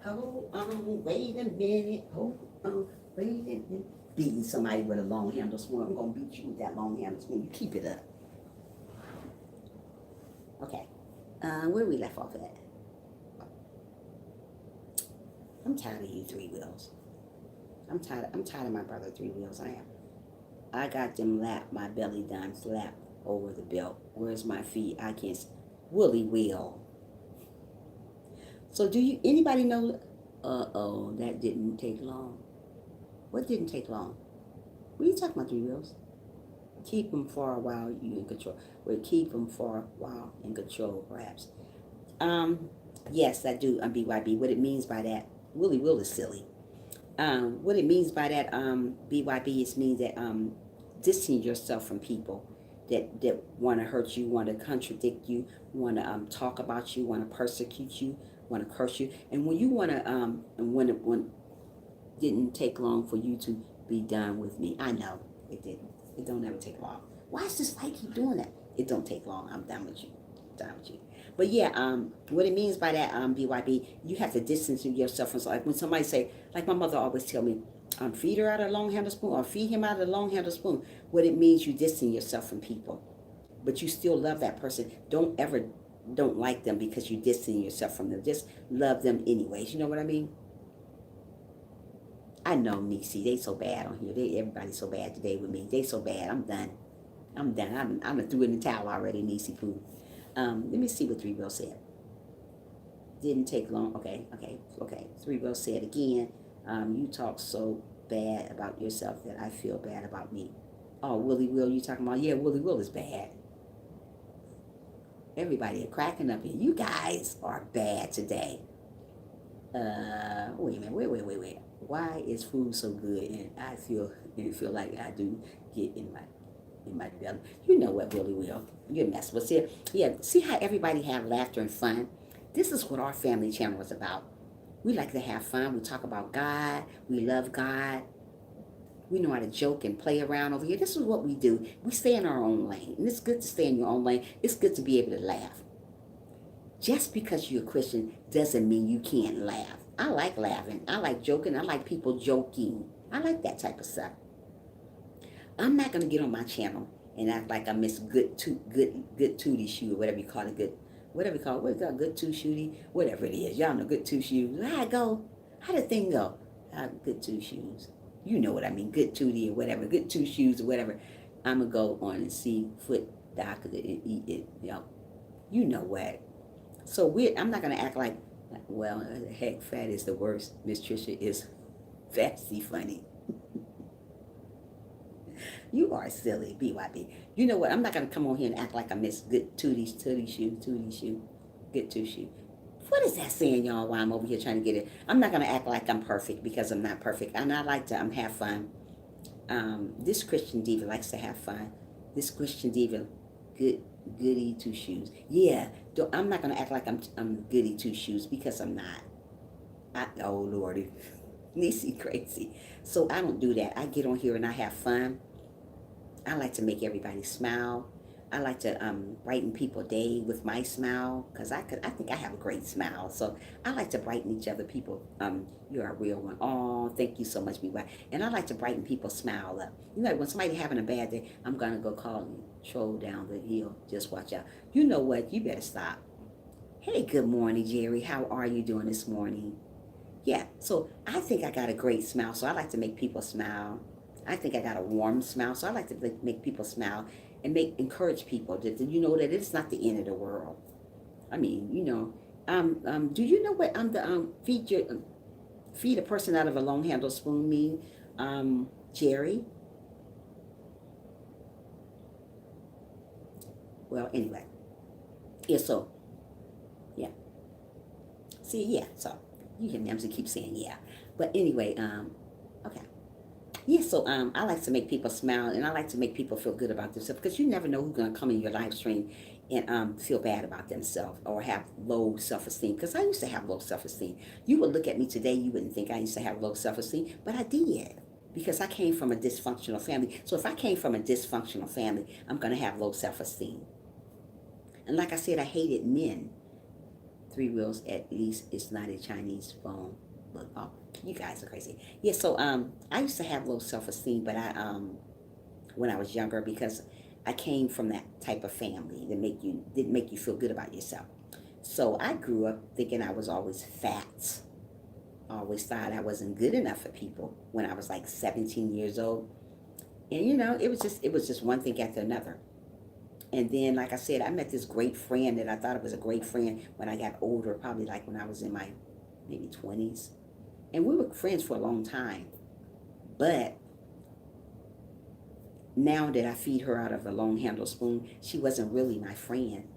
[SPEAKER 1] Hold on, wait a minute. Hold on, wait a minute. Beating somebody with a long handle spoon. I'm gonna beat you with that long handle spoon. You keep it up. Okay. Where we left off at? I'm tired of you three wheels. I'm tired of my brother three wheels. I am. I got them my belly done flat over the belt. Where's my feet? I can't. Willy wheel. So anybody know? That didn't take long. What didn't take long? What are you talking about, three wheels? Keep them for a while, you in control. Well, keep them for a while in control, perhaps. Yes, I do. BYB. What it means by that, Willy Will is silly. What it means by that, BYB, is means that distancing yourself from people that want to hurt you, want to contradict you, want to talk about you, want to persecute you, want to curse you. And when you want to, and when it didn't take long for you to be done with me, I know it didn't. It don't ever take long. Why is this light keep doing that? It don't take long. I'm done with you. Done with you. But yeah, what it means by that, BYB, you have to distance yourself from. So like when somebody say, like my mother always tell me, feed her out of a long handle spoon or feed him out of a long handle spoon. What it means, you distance yourself from people, but you still love that person. Don't like them because you distance yourself from them. Just love them anyways. You know what I mean? I know, Nisi. They so bad on here. Everybody's so bad today with me. They so bad. I'm done. I'm threw in the towel already, Nisi Poo. Let me see what Three Will said. Didn't take long. Okay. Three Will said again, you talk so bad about yourself that I feel bad about me. Oh, Willie Will, you talking about? Yeah, Willie Will is bad. Everybody are cracking up here. You guys are bad today. Wait a minute. Wait. Why is food so good and I feel like I do get in my belly? You know what, Willie Will? You're messing with it. Yeah, see how everybody have laughter and fun? This is what our family channel is about. We like to have fun. We talk about God. We love God. We know how to joke and play around over here. This is what we do. We stay in our own lane. And it's good to stay in your own lane. It's good to be able to laugh. Just because you're a Christian doesn't mean you can't laugh. I like laughing. I like joking. I like people joking. I like that type of stuff. I'm not going to get on my channel and act like I miss good tootie shoe or whatever you call it. Good two shooty, whatever it is. Y'all know good two shoes. How it go? How the thing go? Good two shoes. You know what I mean. Good tootie or whatever. Good two shoes or whatever. I'm going to go on and see foot doctor and eat it. You know what. So I'm not going to act like, well, heck, fat is the worst. Miss Trisha is vastly funny. You are silly, BYB. You know what? I'm not going to come on here and act like I miss good tootie shoe, good two shoe. What is that saying, y'all, while I'm over here trying to get it? I'm not going to act like I'm perfect because I'm not perfect. And I like to have fun. This Christian diva likes to have fun. This Christian diva, goody two shoes. Yeah, I'm not going to act like I'm goody two shoes because I'm not. Oh, Lordy. Nisi crazy. So I don't do that. I get on here and I have fun. I like to make everybody smile. I like to brighten people's day with my smile because I think I have a great smile. So I like to brighten each other people. You're a real one. Oh, thank you so much, BY. And I like to brighten people's smile up. You know, when somebody's having a bad day, I'm gonna go call and troll down the hill. Just watch out. You know what? You better stop. Hey, good morning, Jerry. How are you doing this morning? Yeah. So I think I got a great smile. So I like to make people smile. I think I got a warm smile, so I like to make people smile and encourage people that you know that it's not the end of the world. I mean, you know, do you know what feed a person out of a long handle spoon mean, Jerry? Well, anyway, yeah. So See, yeah, so you can never keep saying yeah. But anyway, okay. Yeah, so I like to make people smile and I like to make people feel good about themselves because you never know who's gonna come in your live stream and feel bad about themselves or have low self-esteem. Because I used to have low self-esteem. You would look at me today, you wouldn't think I used to have low self-esteem, but I did. Because I came from a dysfunctional family. So if I came from a dysfunctional family, I'm gonna have low self-esteem. And like I said, I hated men. Three wheels at least is not a Chinese phone. But oh, you guys are crazy. Yeah, so I used to have low self-esteem, but I when I was younger because I came from that type of family that didn't make you feel good about yourself. So I grew up thinking I was always fat. I always thought I wasn't good enough for people when I was like 17 years old. And it was just one thing after another. And then, like I said, I met this great friend that I thought it was a great friend when I got older, probably like when I was in my maybe 20s. And we were friends for a long time. But now that I feed her out of a long handled spoon, she wasn't really my friend.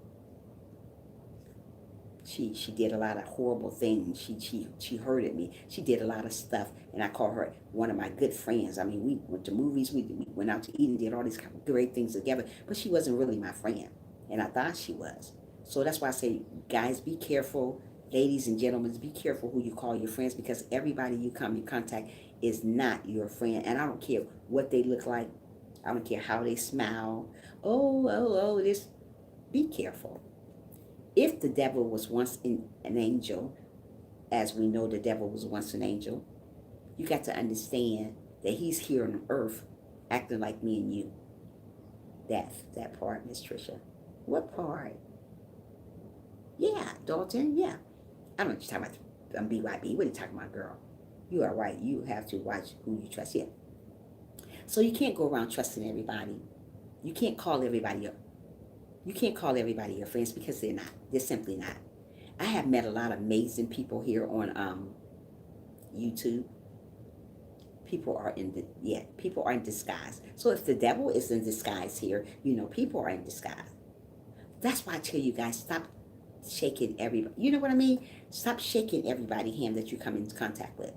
[SPEAKER 1] She did a lot of horrible things. She hurted me. She did a lot of stuff, and I call her one of my good friends. I mean, we went to movies, we went out to eat and did all these kind of great things together. But she wasn't really my friend, and I thought she was. So that's why I say, guys, be careful. Ladies and gentlemen, be careful who you call your friends because everybody you come in contact is not your friend. And I don't care what they look like. I don't care how they smile. This. Be careful. If the devil was once an angel, as we know the devil was once an angel, you got to understand that he's here on earth acting like me and you. That part, Miss Tricia. What part? Yeah, Dalton, yeah. I don't know what you're talking about. I'm BYB. What are you talking about, girl? You are right. You have to watch who you trust. Yeah. So you can't go around trusting everybody. You can't call everybody up. You can't call everybody your friends because they're not. They're simply not. I have met a lot of amazing people here on YouTube. People are in disguise. So if the devil is in disguise here, people are in disguise. That's why I tell you guys, stop shaking everybody. You know what I mean? Stop shaking everybody's hand that you come in contact with.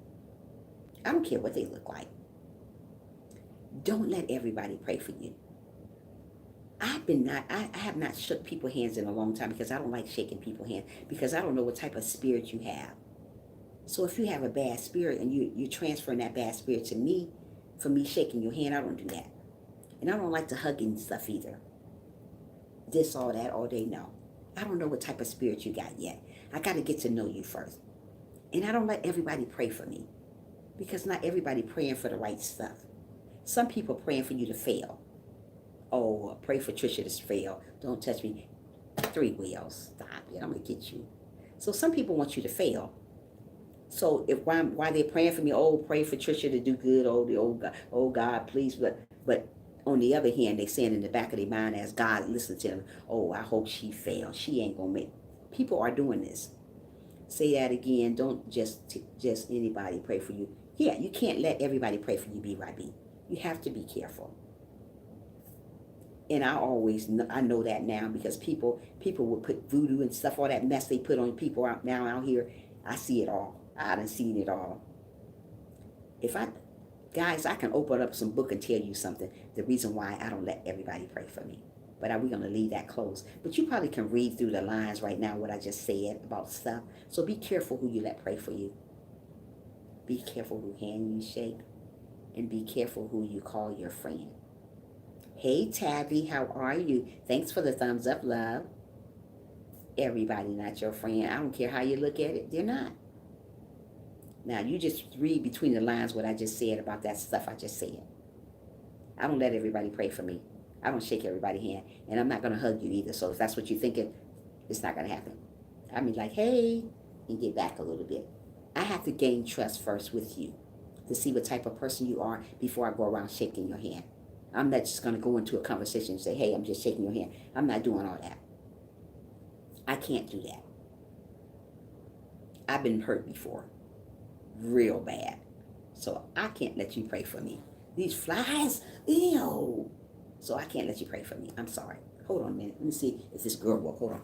[SPEAKER 1] I don't care what they look like. Don't let everybody pray for you. I have not shook people's hands in a long time because I don't like shaking people's hands because I don't know what type of spirit you have. So if you have a bad spirit and you're transferring that bad spirit to me, for me shaking your hand, I don't do that. And I don't like to hug and stuff either. This, all that, all day, no. I don't know what type of spirit you got yet. I got to get to know you first. And I don't let everybody pray for me because not everybody praying for the right stuff. Some people praying for you to fail. Oh, pray for Trisha to fail. Don't touch me. Three wheels. Stop it. I'm going to get you. So some people want you to fail. So if why they're praying for me, pray for Trisha to do good. Oh God, please. But on the other hand, they saying in the back of their mind as God listens to them, I hope she fails. She ain't going to make. People are doing this. Say that again. Don't just anybody pray for you. Yeah, you can't let everybody pray for you, BYB. You have to be careful. And I know that now because people will put voodoo and stuff, all that mess they put on people out here. I see it all. I done seen it all. Guys, I can open up some book and tell you something. The reason why I don't let everybody pray for me. But are we going to leave that closed? But you probably can read through the lines right now what I just said about stuff. So be careful who you let pray for you. Be careful who hand you shake. And be careful who you call your friend. Hey, Tabby, how are you? Thanks for the thumbs up, love. Everybody not your friend. I don't care how you look at it. They're not. Now, you just read between the lines what I just said about that stuff I just said. I don't let everybody pray for me. I don't shake everybody's hand. And I'm not going to hug you either. So if that's what you're thinking, it's not going to happen. I mean, like, hey, and get back a little bit. I have to gain trust first with you to see what type of person you are before I go around shaking your hand. I'm not just going to go into a conversation and say, hey, I'm just shaking your hand. I'm not doing all that. I can't do that. I've been hurt before. Real bad. So I can't let you pray for me. These flies, ew. So I can't let you pray for me. I'm sorry. Hold on a minute. Let me see if this girl will. Hold on.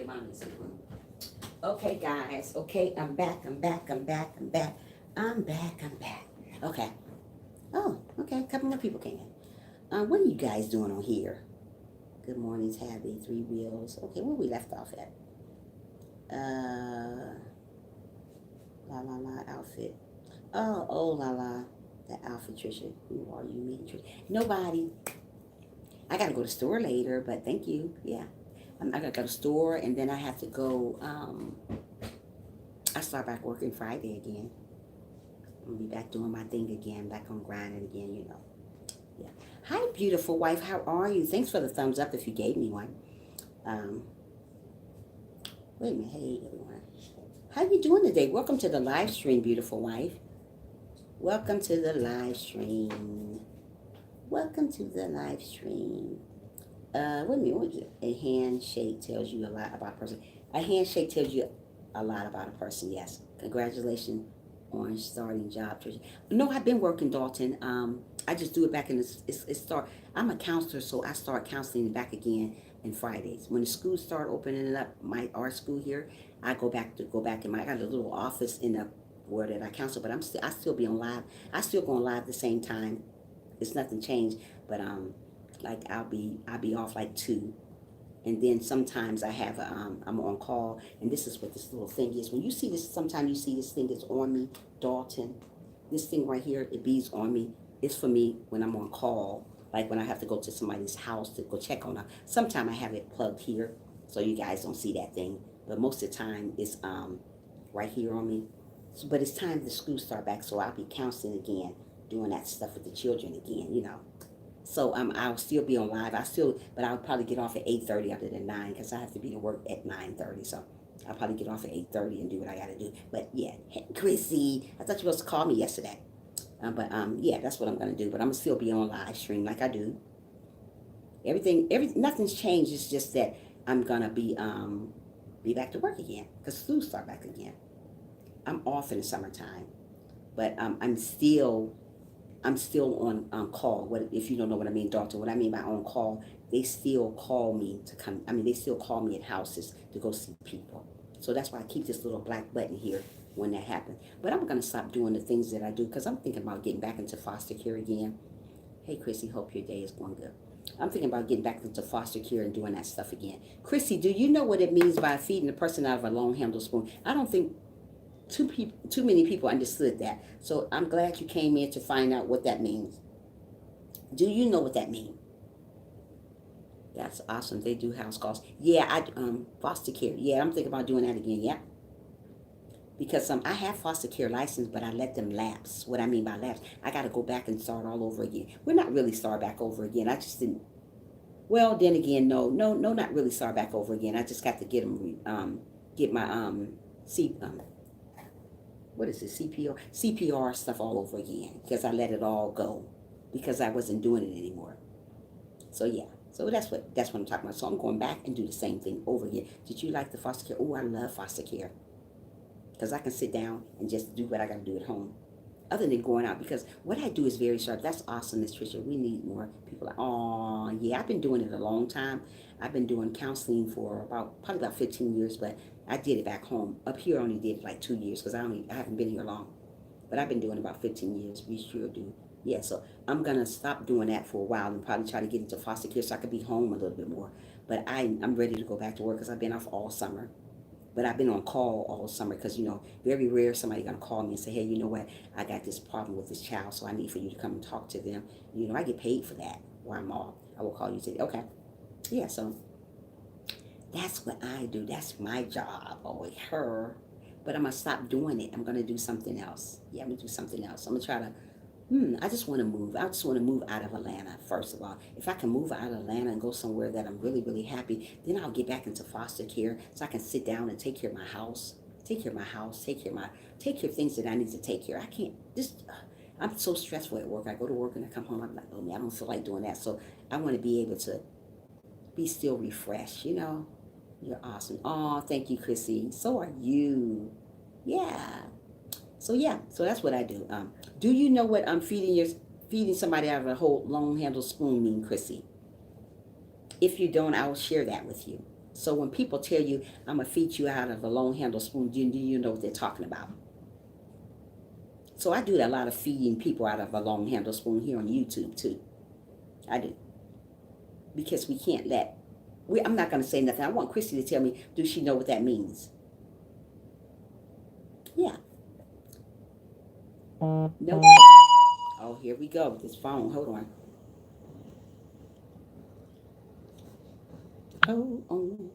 [SPEAKER 1] Get my music room. Okay, guys. Okay, I'm back. Okay. Oh, okay. A couple more people came in. What are you guys doing on here? Good morning, Tabby. 3 Wheels. Okay, where we left off at? La la la outfit. Oh la la. That outfit, Trisha. Who are you meeting, Trisha? Nobody. I gotta go to the store later, but thank you. Yeah. I gotta go to the store, and then I have to go, I start back working Friday again. I'm gonna be back doing my thing again, back on grinding again, you know. Yeah. Hi, beautiful wife. How are you? Thanks for the thumbs up if you gave me one. Wait a minute. Hey, everyone. How you doing today? Welcome to the live stream, beautiful wife. Welcome to the live stream. Welcome to the live stream. Wait a minute. What is it? A handshake tells you a lot about a person. A handshake tells you a lot about a person. Yes. Congratulations on starting job, Trisha. No, I've been working, Dalton. I just do it back in it start. I'm a counselor, so I start counseling back again in Fridays. When the schools start opening up, our school here, I go back in I got a little office in the where that I counsel, but I still be on live. I still go on live at the same time. It's nothing changed, but like I'll be off like 2. And then sometimes I have I'm on call, and this is what this little thing is. When you see this, sometimes you see this thing is on me, Dalton. This thing right here, it bees on me. It's for me when I'm on call, like when I have to go to somebody's house to go check on them. Sometimes I have it plugged here, so you guys don't see that thing. But most of the time, it's right here on me. So, but it's time the school start back, so I'll be counseling again, doing that stuff with the children again, you know. So I'll still be on live. But I'll probably get off at 8:30 other than 9 because I have to be to work at 9:30. So I'll probably get off at 8:30 and do what I got to do. But yeah, hey, Chrissy, I thought you were supposed to call me yesterday. Yeah, that's what I'm gonna do. But I'm gonna still be on live stream like I do. Nothing's changed. It's just that I'm gonna be back to work again because schools start back again. I'm off in the summertime, but I'm still on call. What if you don't know what I mean, doctor? What I mean by on call, they still call me to come. I mean, they still call me at houses to go see people. So that's why I keep this little black button here when that happens. But I'm gonna stop doing the things that I do because I'm thinking about getting back into foster care again. Hey, Chrissy, hope your day is going good. I'm thinking about getting back into foster care and doing that stuff again. Chrissy, do you know what it means by feeding a person out of a long-handled spoon? I don't think too many people understood that. So I'm glad you came in to find out what that means. Do you know what that means? That's awesome. They do house calls. Yeah, foster care. Yeah, I'm thinking about doing that again. Yeah. Because I have foster care license, but I let them lapse. What I mean by lapse, I got to go back and start all over again. We're not really start back over again. I just didn't. Well, then again, no, not really start back over again. I just got to get my what is it, CPR stuff all over again because I let it all go because I wasn't doing it anymore. So yeah, so that's what I'm talking about. So I'm going back and do the same thing over again. Did you like the foster care? Oh, I love foster care because I can sit down and just do what I got to do at home other than going out because what I do is very sharp. That's awesome, Miss Tricia. We need more people. Oh, yeah, I've been doing it a long time. I've been doing counseling for probably about 15 years, but I did it back home. Up here, I only did it like 2 years because I haven't been here long. But I've been doing about 15 years. We sure do. Yeah, so I'm going to stop doing that for a while and probably try to get into foster care so I could be home a little bit more. But I'm ready to go back to work because I've been off all summer. But I've been on call all summer because, very rare somebody going to call me and say, hey, you know what? I got this problem with this child, so I need for you to come and talk to them. I get paid for that while I'm off. I will call you and say, okay. Yeah, so that's what I do. That's my job. Always her. But I'm going to stop doing it. I'm going to do something else. Yeah, I'm going to do something else. I'm going to try to, I just want to move. I just want to move out of Atlanta, first of all. If I can move out of Atlanta and go somewhere that I'm really, really happy, then I'll get back into foster care so I can sit down and take care of my house. Take care of things that I need to take care of. I can't, I'm so stressful at work. I go to work and I come home, I'm like, oh man, I don't feel like doing that. So I want to be able to be still refreshed, You're awesome. Oh, thank you, Chrissy. So are you. Yeah. So that's what I do. Do you know what feeding somebody out of a whole long handled spoon mean, Chrissy? If you don't, I will share that with you. So when people tell you, I'm going to feed you out of a long handle spoon, you know what they're talking about. So I do a lot of feeding people out of a long handle spoon here on YouTube too. I do. Because we can't let, I'm not going to say nothing. I want Chrissy to tell me, does she know what that means? Yeah. No. Oh, here we go with this phone. Hold on. Oh.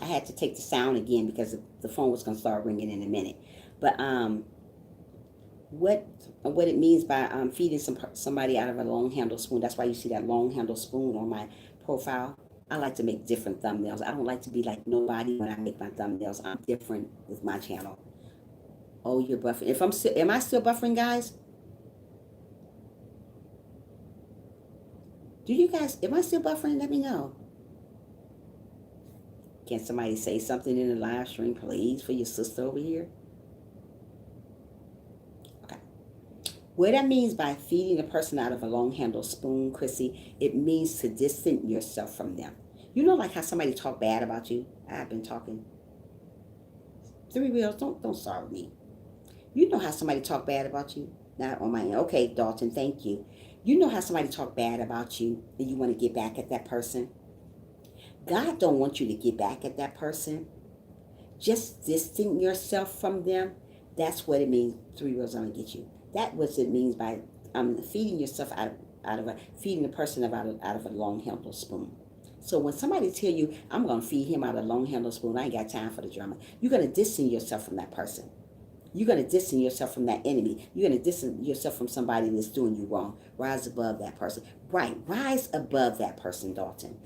[SPEAKER 1] I had to take the sound again because the phone was going to start ringing in a minute. But what it means by feeding somebody out of a long handle spoon. That's why you see that long handle spoon on my profile. I like to make different thumbnails. I don't like to be like nobody when I make my thumbnails. I'm different with my channel. Oh, you're buffering. If I'm still, am I still buffering, guys? Do you guys, am I still buffering? Let me know. Can somebody say something in the live stream, please, for your sister over here? Okay. What that means by feeding a person out of a long handle spoon, Chrissy, it means to distance yourself from them. You know, like how somebody talk bad about you? I've been talking. Three wheels, don't start with me. You know how somebody talk bad about you? Not on my end. Okay, Dalton, thank you. You know how somebody talk bad about you and you want to get back at that person? God don't want you to get back at that person. Just distance yourself from them. That's what it means. Three wheels on to get you. That's what it means by feeding yourself feeding a person out of a long handle spoon. So when somebody tell you, I'm going to feed him out of a long handle spoon, I ain't got time for the drama. You're going to distance yourself from that person. You're going to distance yourself from that enemy. You're going to distance yourself from somebody that's doing you wrong. Rise above that person. Right. Rise above that person, Dalton.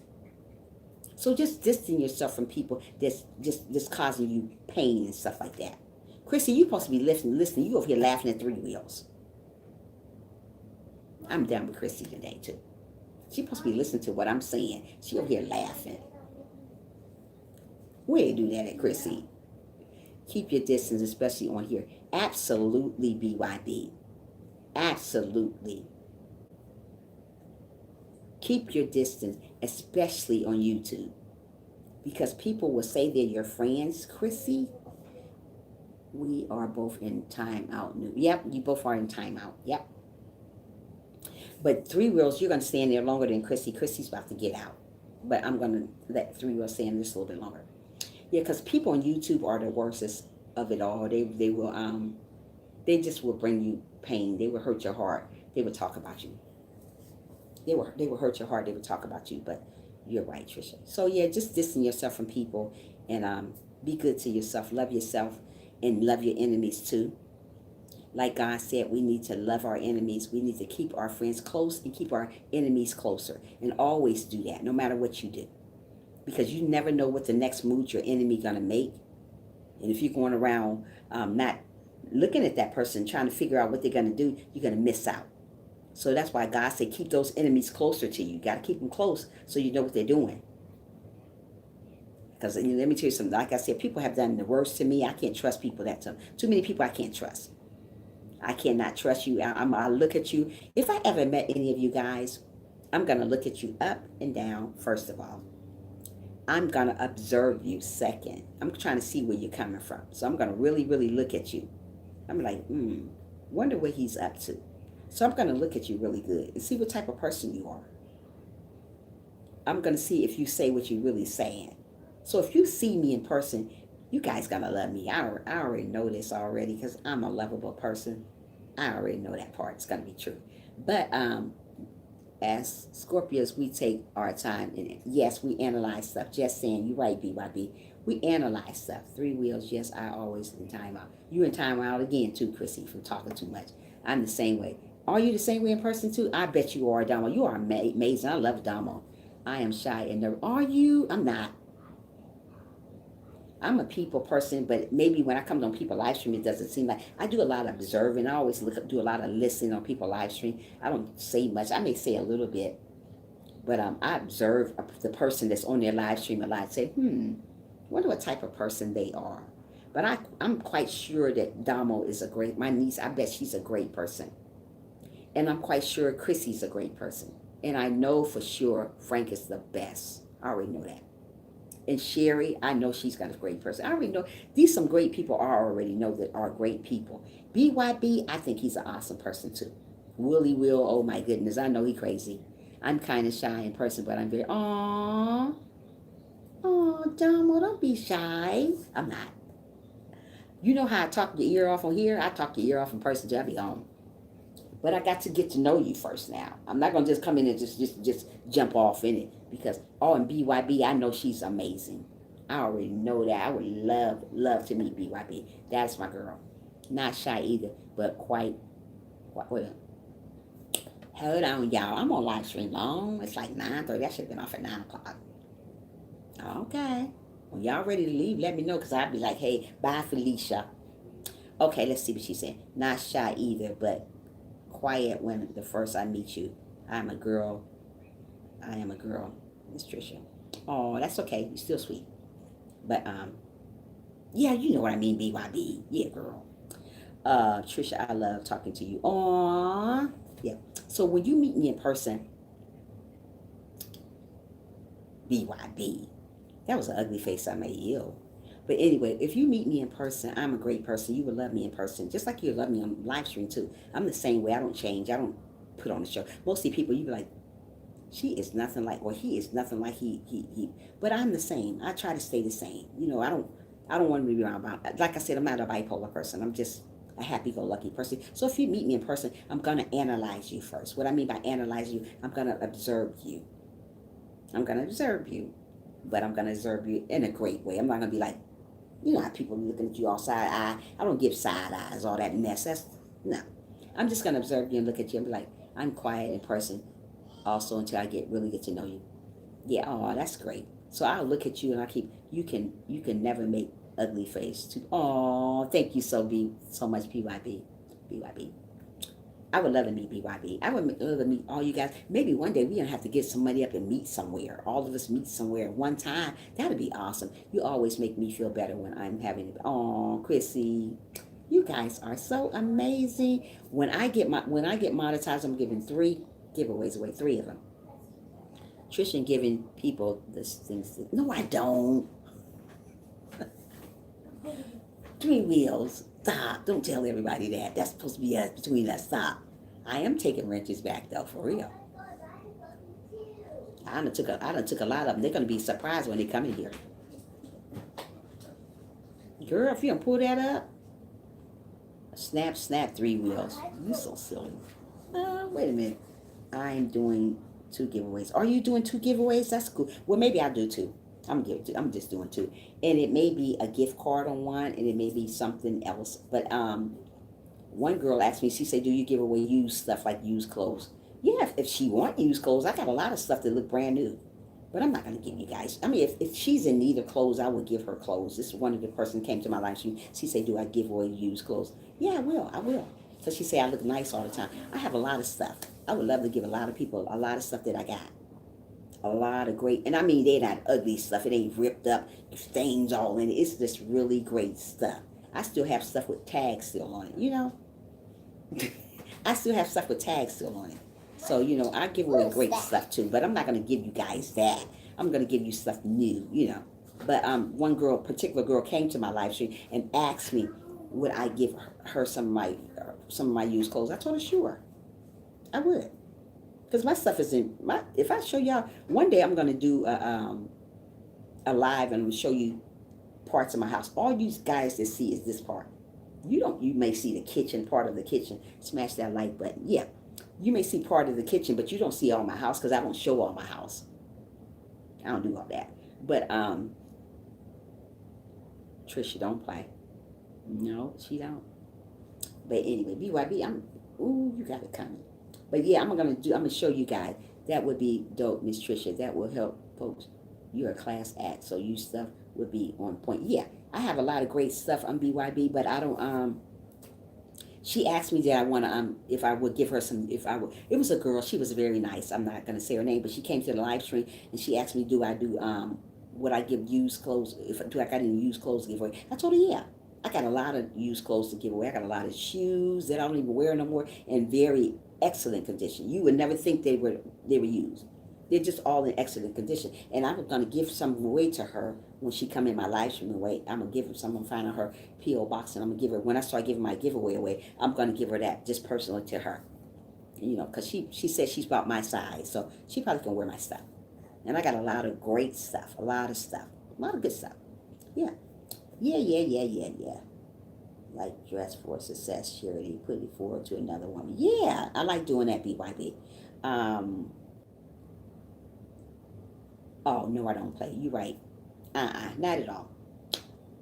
[SPEAKER 1] So just distance yourself from people that's causing you pain and stuff like that. Chrissy, you're supposed to be listening. You over here laughing at three wheels. I'm done with Chrissy today, too. She's supposed to be listening to what I'm saying. She over here laughing. Where you do that at, Chrissy? Keep your distance, especially on here. Absolutely, BYB. Absolutely. Keep your distance, especially on YouTube. Because people will say they're your friends. Chrissy, we are both in timeout. Yep, you both are in timeout. Yep. But three wheels, you're going to stand there longer than Chrissy. Chrissy's about to get out. But I'm going to let three wheels stand just a little bit longer. Yeah, because people on YouTube are the worstest of it all. They just will bring you pain. They will hurt your heart. They will talk about you. They will hurt your heart. They will talk about you. But you're right, Trisha. So yeah, just distance yourself from people and be good to yourself. Love yourself and love your enemies too. Like God said, we need to love our enemies. We need to keep our friends close and keep our enemies closer. And always do that, no matter what you do. Because you never know what the next move your enemy going to make. And if you're going around not looking at that person, trying to figure out what they're going to do, you're going to miss out. So that's why God said keep those enemies closer to you. You got to keep them close so you know what they're doing. Because let me tell you something. Like I said, people have done the worst to me. I can't trust people that time. Too many people I can't trust. I cannot trust you. I look at you. If I ever met any of you guys, I'm going to look at you up and down, first of all. I'm going to observe you second. I'm trying to see where you're coming from. So I'm going to really, really look at you. I'm like, wonder what he's up to. So I'm going to look at you really good and see what type of person you are. I'm going to see if you say what you're really saying. So if you see me in person, you guys going to love me. I already know this already because I'm a lovable person. I already know that part. It's going to be true. But as Scorpios, we take our time. And yes, we analyze stuff. Just saying, you're right, BYB. We analyze stuff. Three wheels, yes, I always in timeout. You in timeout again, too, Chrissy, from talking too much. I'm the same way. Are you the same way in person, too? I bet you are, Damo. You are amazing. I love Damo. I am shy and nervous. Are you? I'm not. I'm a people person, but maybe when I come on people live stream, it doesn't seem like I do a lot of observing. I always do a lot of listening on people live stream. I don't say much. I may say a little bit, but I observe the person that's on their live stream a lot. Say, wonder what type of person they are. But I'm quite sure that Damo is my niece. I bet she's a great person, and I'm quite sure Chrissy's a great person, and I know for sure Frank is the best. I already know that. And Sherry, I know she's got a great person. I already know these some great people I already know that are great people. BYB, I think he's an awesome person too. Willie Will, oh my goodness, I know he crazy. I'm kind of shy in person, but I'm very, aww, oh, Domo, don't be shy. I'm not. You know how I talk your ear off on here? I talk your ear off in person till I be home. But I got to get to know you first now. I'm not gonna just come in and just jump off in it because and BYB, I know she's amazing. I already know that. I would love to meet BYB. That's my girl. Not shy either, but quite well. Hold on, y'all. I'm on live stream long. It's like 9:30. I should have been off at 9 o'clock. Okay. When y'all ready to leave, let me know because I'll be like, hey, bye, Felicia. Okay, let's see what she said. Not shy either, but quiet when the first I meet you. I'm a girl. I am a girl, Miss Trisha. Oh, that's okay. You're still sweet. But yeah, you know what I mean, BYB. Yeah, girl. Trisha, I love talking to you. Aw. Yeah. So when you meet me in person, BYB. That was an ugly face I made. Ew. But anyway, if you meet me in person, I'm a great person. You would love me in person, just like you love me on live stream too. I'm the same way. I don't change. I don't put on the show. Mostly people, you be like, she is nothing like, or he is nothing like he. But I'm the same. I try to stay the same. You know, I don't want to be around. Like I said, I'm not a bipolar person. I'm just a happy-go-lucky person. So if you meet me in person, I'm gonna analyze you first. What I mean by analyze you, I'm gonna observe you. I'm gonna observe you, but I'm gonna observe you in a great way. I'm not gonna be like, you know how people looking at you all side eye. I don't give side eyes, all that mess. That's no. I'm just gonna observe you and look at you and be like, I'm quiet in person also until I really get to know you. Yeah, oh, that's great. So I'll look at you and I keep you can never make ugly face too. Oh, thank you so much, BYB. BYB. I would love to meet BYB. I would love to meet all you guys. Maybe one day we're going to have to get somebody up and meet somewhere. All of us meet somewhere at one time. That would be awesome. You always make me feel better when I'm having it. Oh, Chrissy. You guys are so amazing. When I get monetized, I'm giving 3 giveaways away, 3 of them. Trisha giving people this things. No, I don't. 3 wheels. Stop. Don't tell everybody that. That's supposed to be us between us. Stop. I am taking wrenches back though, for real. I done took a lot of them. They're gonna be surprised when they come in here. Girl, if you don't pull that up, snap, 3 wheels. You so silly. Wait a minute. I'm doing 2 giveaways. Are you doing 2 giveaways? That's cool. Well, maybe I'll do 2. I'm just doing 2, and it may be a gift card on one, and it may be something else. But one girl asked me. She said, "Do you give away used stuff like used clothes?" Yeah, if she want used clothes, I got a lot of stuff that look brand new. But I'm not gonna give you guys. I mean, if she's in need of clothes, I would give her clothes. This one of the person came to my live. She said, "Do I give away used clothes?" Yeah, I will. I will. So she said I look nice all the time. I have a lot of stuff. I would love to give a lot of people a lot of stuff that I got. A lot of great, and I mean, they're not ugly stuff. It ain't ripped up, stains all in it. It's just really great stuff. I still have stuff with tags still on it, you know? I still have stuff with tags still on it. So, you know, I give away great stuff too, but I'm not going to give you guys that. I'm going to give you stuff new, you know? But one particular girl came to my live stream and asked me, would I give her some of my used clothes? I told her, sure, I would. Because my stuff is if I show y'all, one day I'm going to do a live and I'm going to show you parts of my house. All you guys that see is this part. You may see the kitchen, part of the kitchen. Smash that like button. Yeah. You may see part of the kitchen, but you don't see all my house because I don't show all my house. I don't do all that. But Trisha don't play. No, she don't. But anyway, BYB, you got it coming. But yeah, I'm gonna show you guys. That would be dope, Miss Trisha. That will help folks. You're a class act, so you stuff would be on point. Yeah, I have a lot of great stuff on BYB, but I don't she asked me that I wanna if I would give her some it was a girl, she was very nice. I'm not gonna say her name, but she came to the live stream and she asked me would I give used clothes do I got any used clothes to give away? I told her yeah. I got a lot of used clothes to give away. I got a lot of shoes that I don't even wear no more in very excellent condition. You would never think they were used. They're just all in excellent condition. And I'm going to give some away to her when she come in my live stream away. I'm going to give her some. I'm going to find out her P.O. box, and I'm going to give her, when I start giving my giveaway away, I'm going to give her that just personally to her. You know, because she said she's about my size. So she probably can wear my stuff. And I got a lot of great stuff. A lot of stuff. A lot of good stuff. Yeah. Yeah. Like dress for success, charity, put it forward to another woman. Yeah, I like doing that, BYB. Oh, no, I don't play. You're right. Not at all.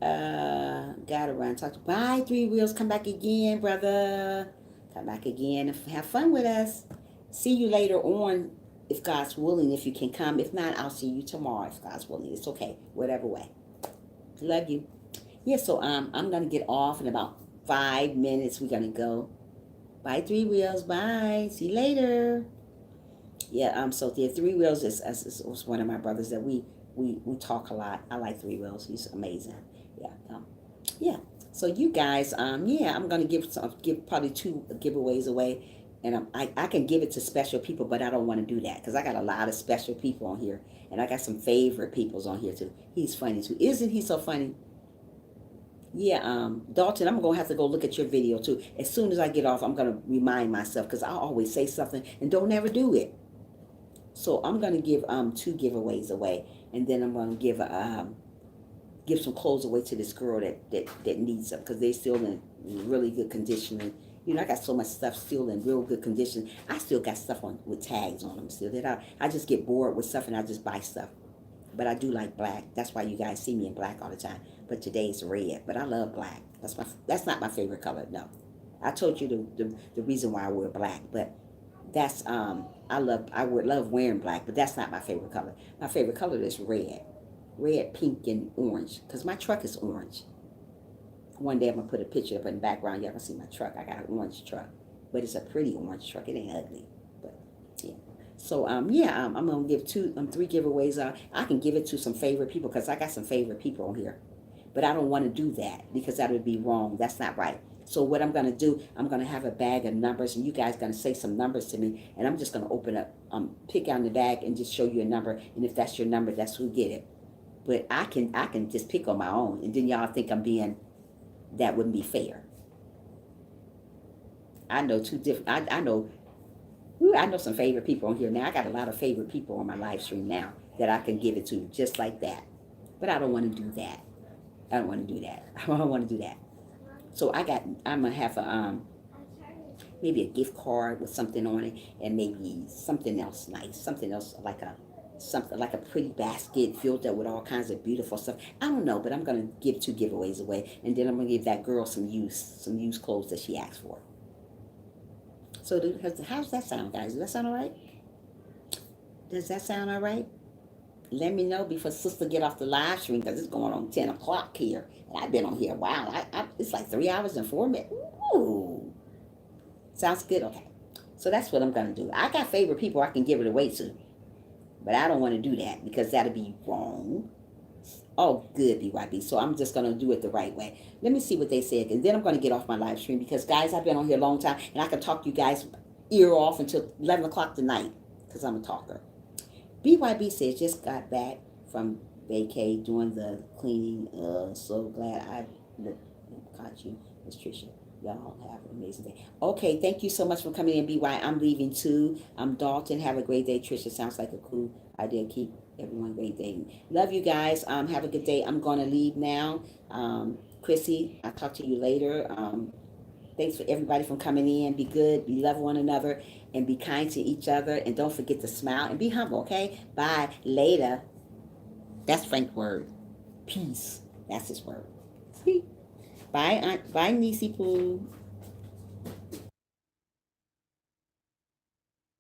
[SPEAKER 1] Gotta run. Talk to. Bye, Three Wheels. Come back again, brother. Come back again and have fun with us. See you later on, if God's willing, if you can come. If not, I'll see you tomorrow, if God's willing. It's okay. Whatever way. Love you. Yeah, so I'm going to get off in about 5 minutes. We're going to go. Bye, Three Wheels. Bye. See you later. Yeah, so the Three Wheels is one of my brothers that we talk a lot. I like Three Wheels. He's amazing. Yeah. So you guys, yeah, I'm gonna give probably 2 giveaways away, and I can give it to special people, but I don't want to do that because I got a lot of special people on here, and I got some favorite peoples on here too. He's funny too, isn't he so funny? Yeah, Dalton, I'm gonna have to go look at your video too. As soon as I get off, I'm gonna remind myself because I always say something and don't ever do it. So I'm gonna give 2 giveaways away, and then I'm gonna give some clothes away to this girl that needs them because they're still in really good condition. And, you know, I got so much stuff still in real good condition. I still got stuff on with tags on them still. That I just get bored with stuff and I just buy stuff. But I do like black. That's why you guys see me in black all the time. But today's red. But I love black. That's not my favorite color. No, I told you the reason why I wear black. But that's I would love wearing black. But that's not my favorite color. My favorite color is red. Red, pink, and orange. Because my truck is orange. One day I'm going to put a picture up in the background. Y'all can see my truck. I got an orange truck. But it's a pretty orange truck. It ain't ugly. But, yeah. So, yeah, I'm going to give 3 giveaways out. I can give it to some favorite people because I got some favorite people on here. But I don't want to do that because that would be wrong. That's not right. So what I'm going to do, I'm going to have a bag of numbers, and you guys going to say some numbers to me, and I'm just going to open up, pick out the bag and just show you a number. And if that's your number, that's who get it. But I can just pick on my own, and then y'all think that wouldn't be fair. I know I know some favorite people on here now. I got a lot of favorite people on my live stream now that I can give it to just like that. But I don't want to do that. I don't want to do that. So I'm gonna have maybe a gift card with something on it, and maybe something else nice, something else like a pretty basket filled up with all kinds of beautiful stuff. I don't know, but I'm going to give 2 giveaways away, and then I'm going to give that girl some used clothes that she asked for. So how's that sound, guys? Does that sound all right? Does that sound all right? Let me know before sister get off the live stream because it's going on 10 o'clock here. And I've been on here. Wow, it's like 3 hours and 4 minutes. Ooh. Sounds good? Okay. So that's what I'm going to do. I got favorite people I can give it away to. But I don't want to do that because that'll be wrong. Oh, good, BYB. So I'm just going to do it the right way. Let me see what they said. And then I'm going to get off my live stream because, guys, I've been on here a long time. And I can talk to you guys ear off until 11 o'clock tonight because I'm a talker. BYB says, just got back from vacay doing the cleaning. So glad I caught you, Miss Tricia. Y'all have an amazing day. Okay, thank you so much for coming in, BY. I'm leaving too. I'm Dalton. Have a great day. Tricia, sounds like a cool idea. Keep everyone great day. Love you guys. Have a good day. I'm going to leave now. Chrissy, I'll talk to you later. Thanks for everybody for coming in. Be good. Be love one another. And be kind to each other. And don't forget to smile and be humble, okay? Bye. Later. That's Frank's word. Peace. That's his word. Bye, Aunt. Bye, Niecy Poo.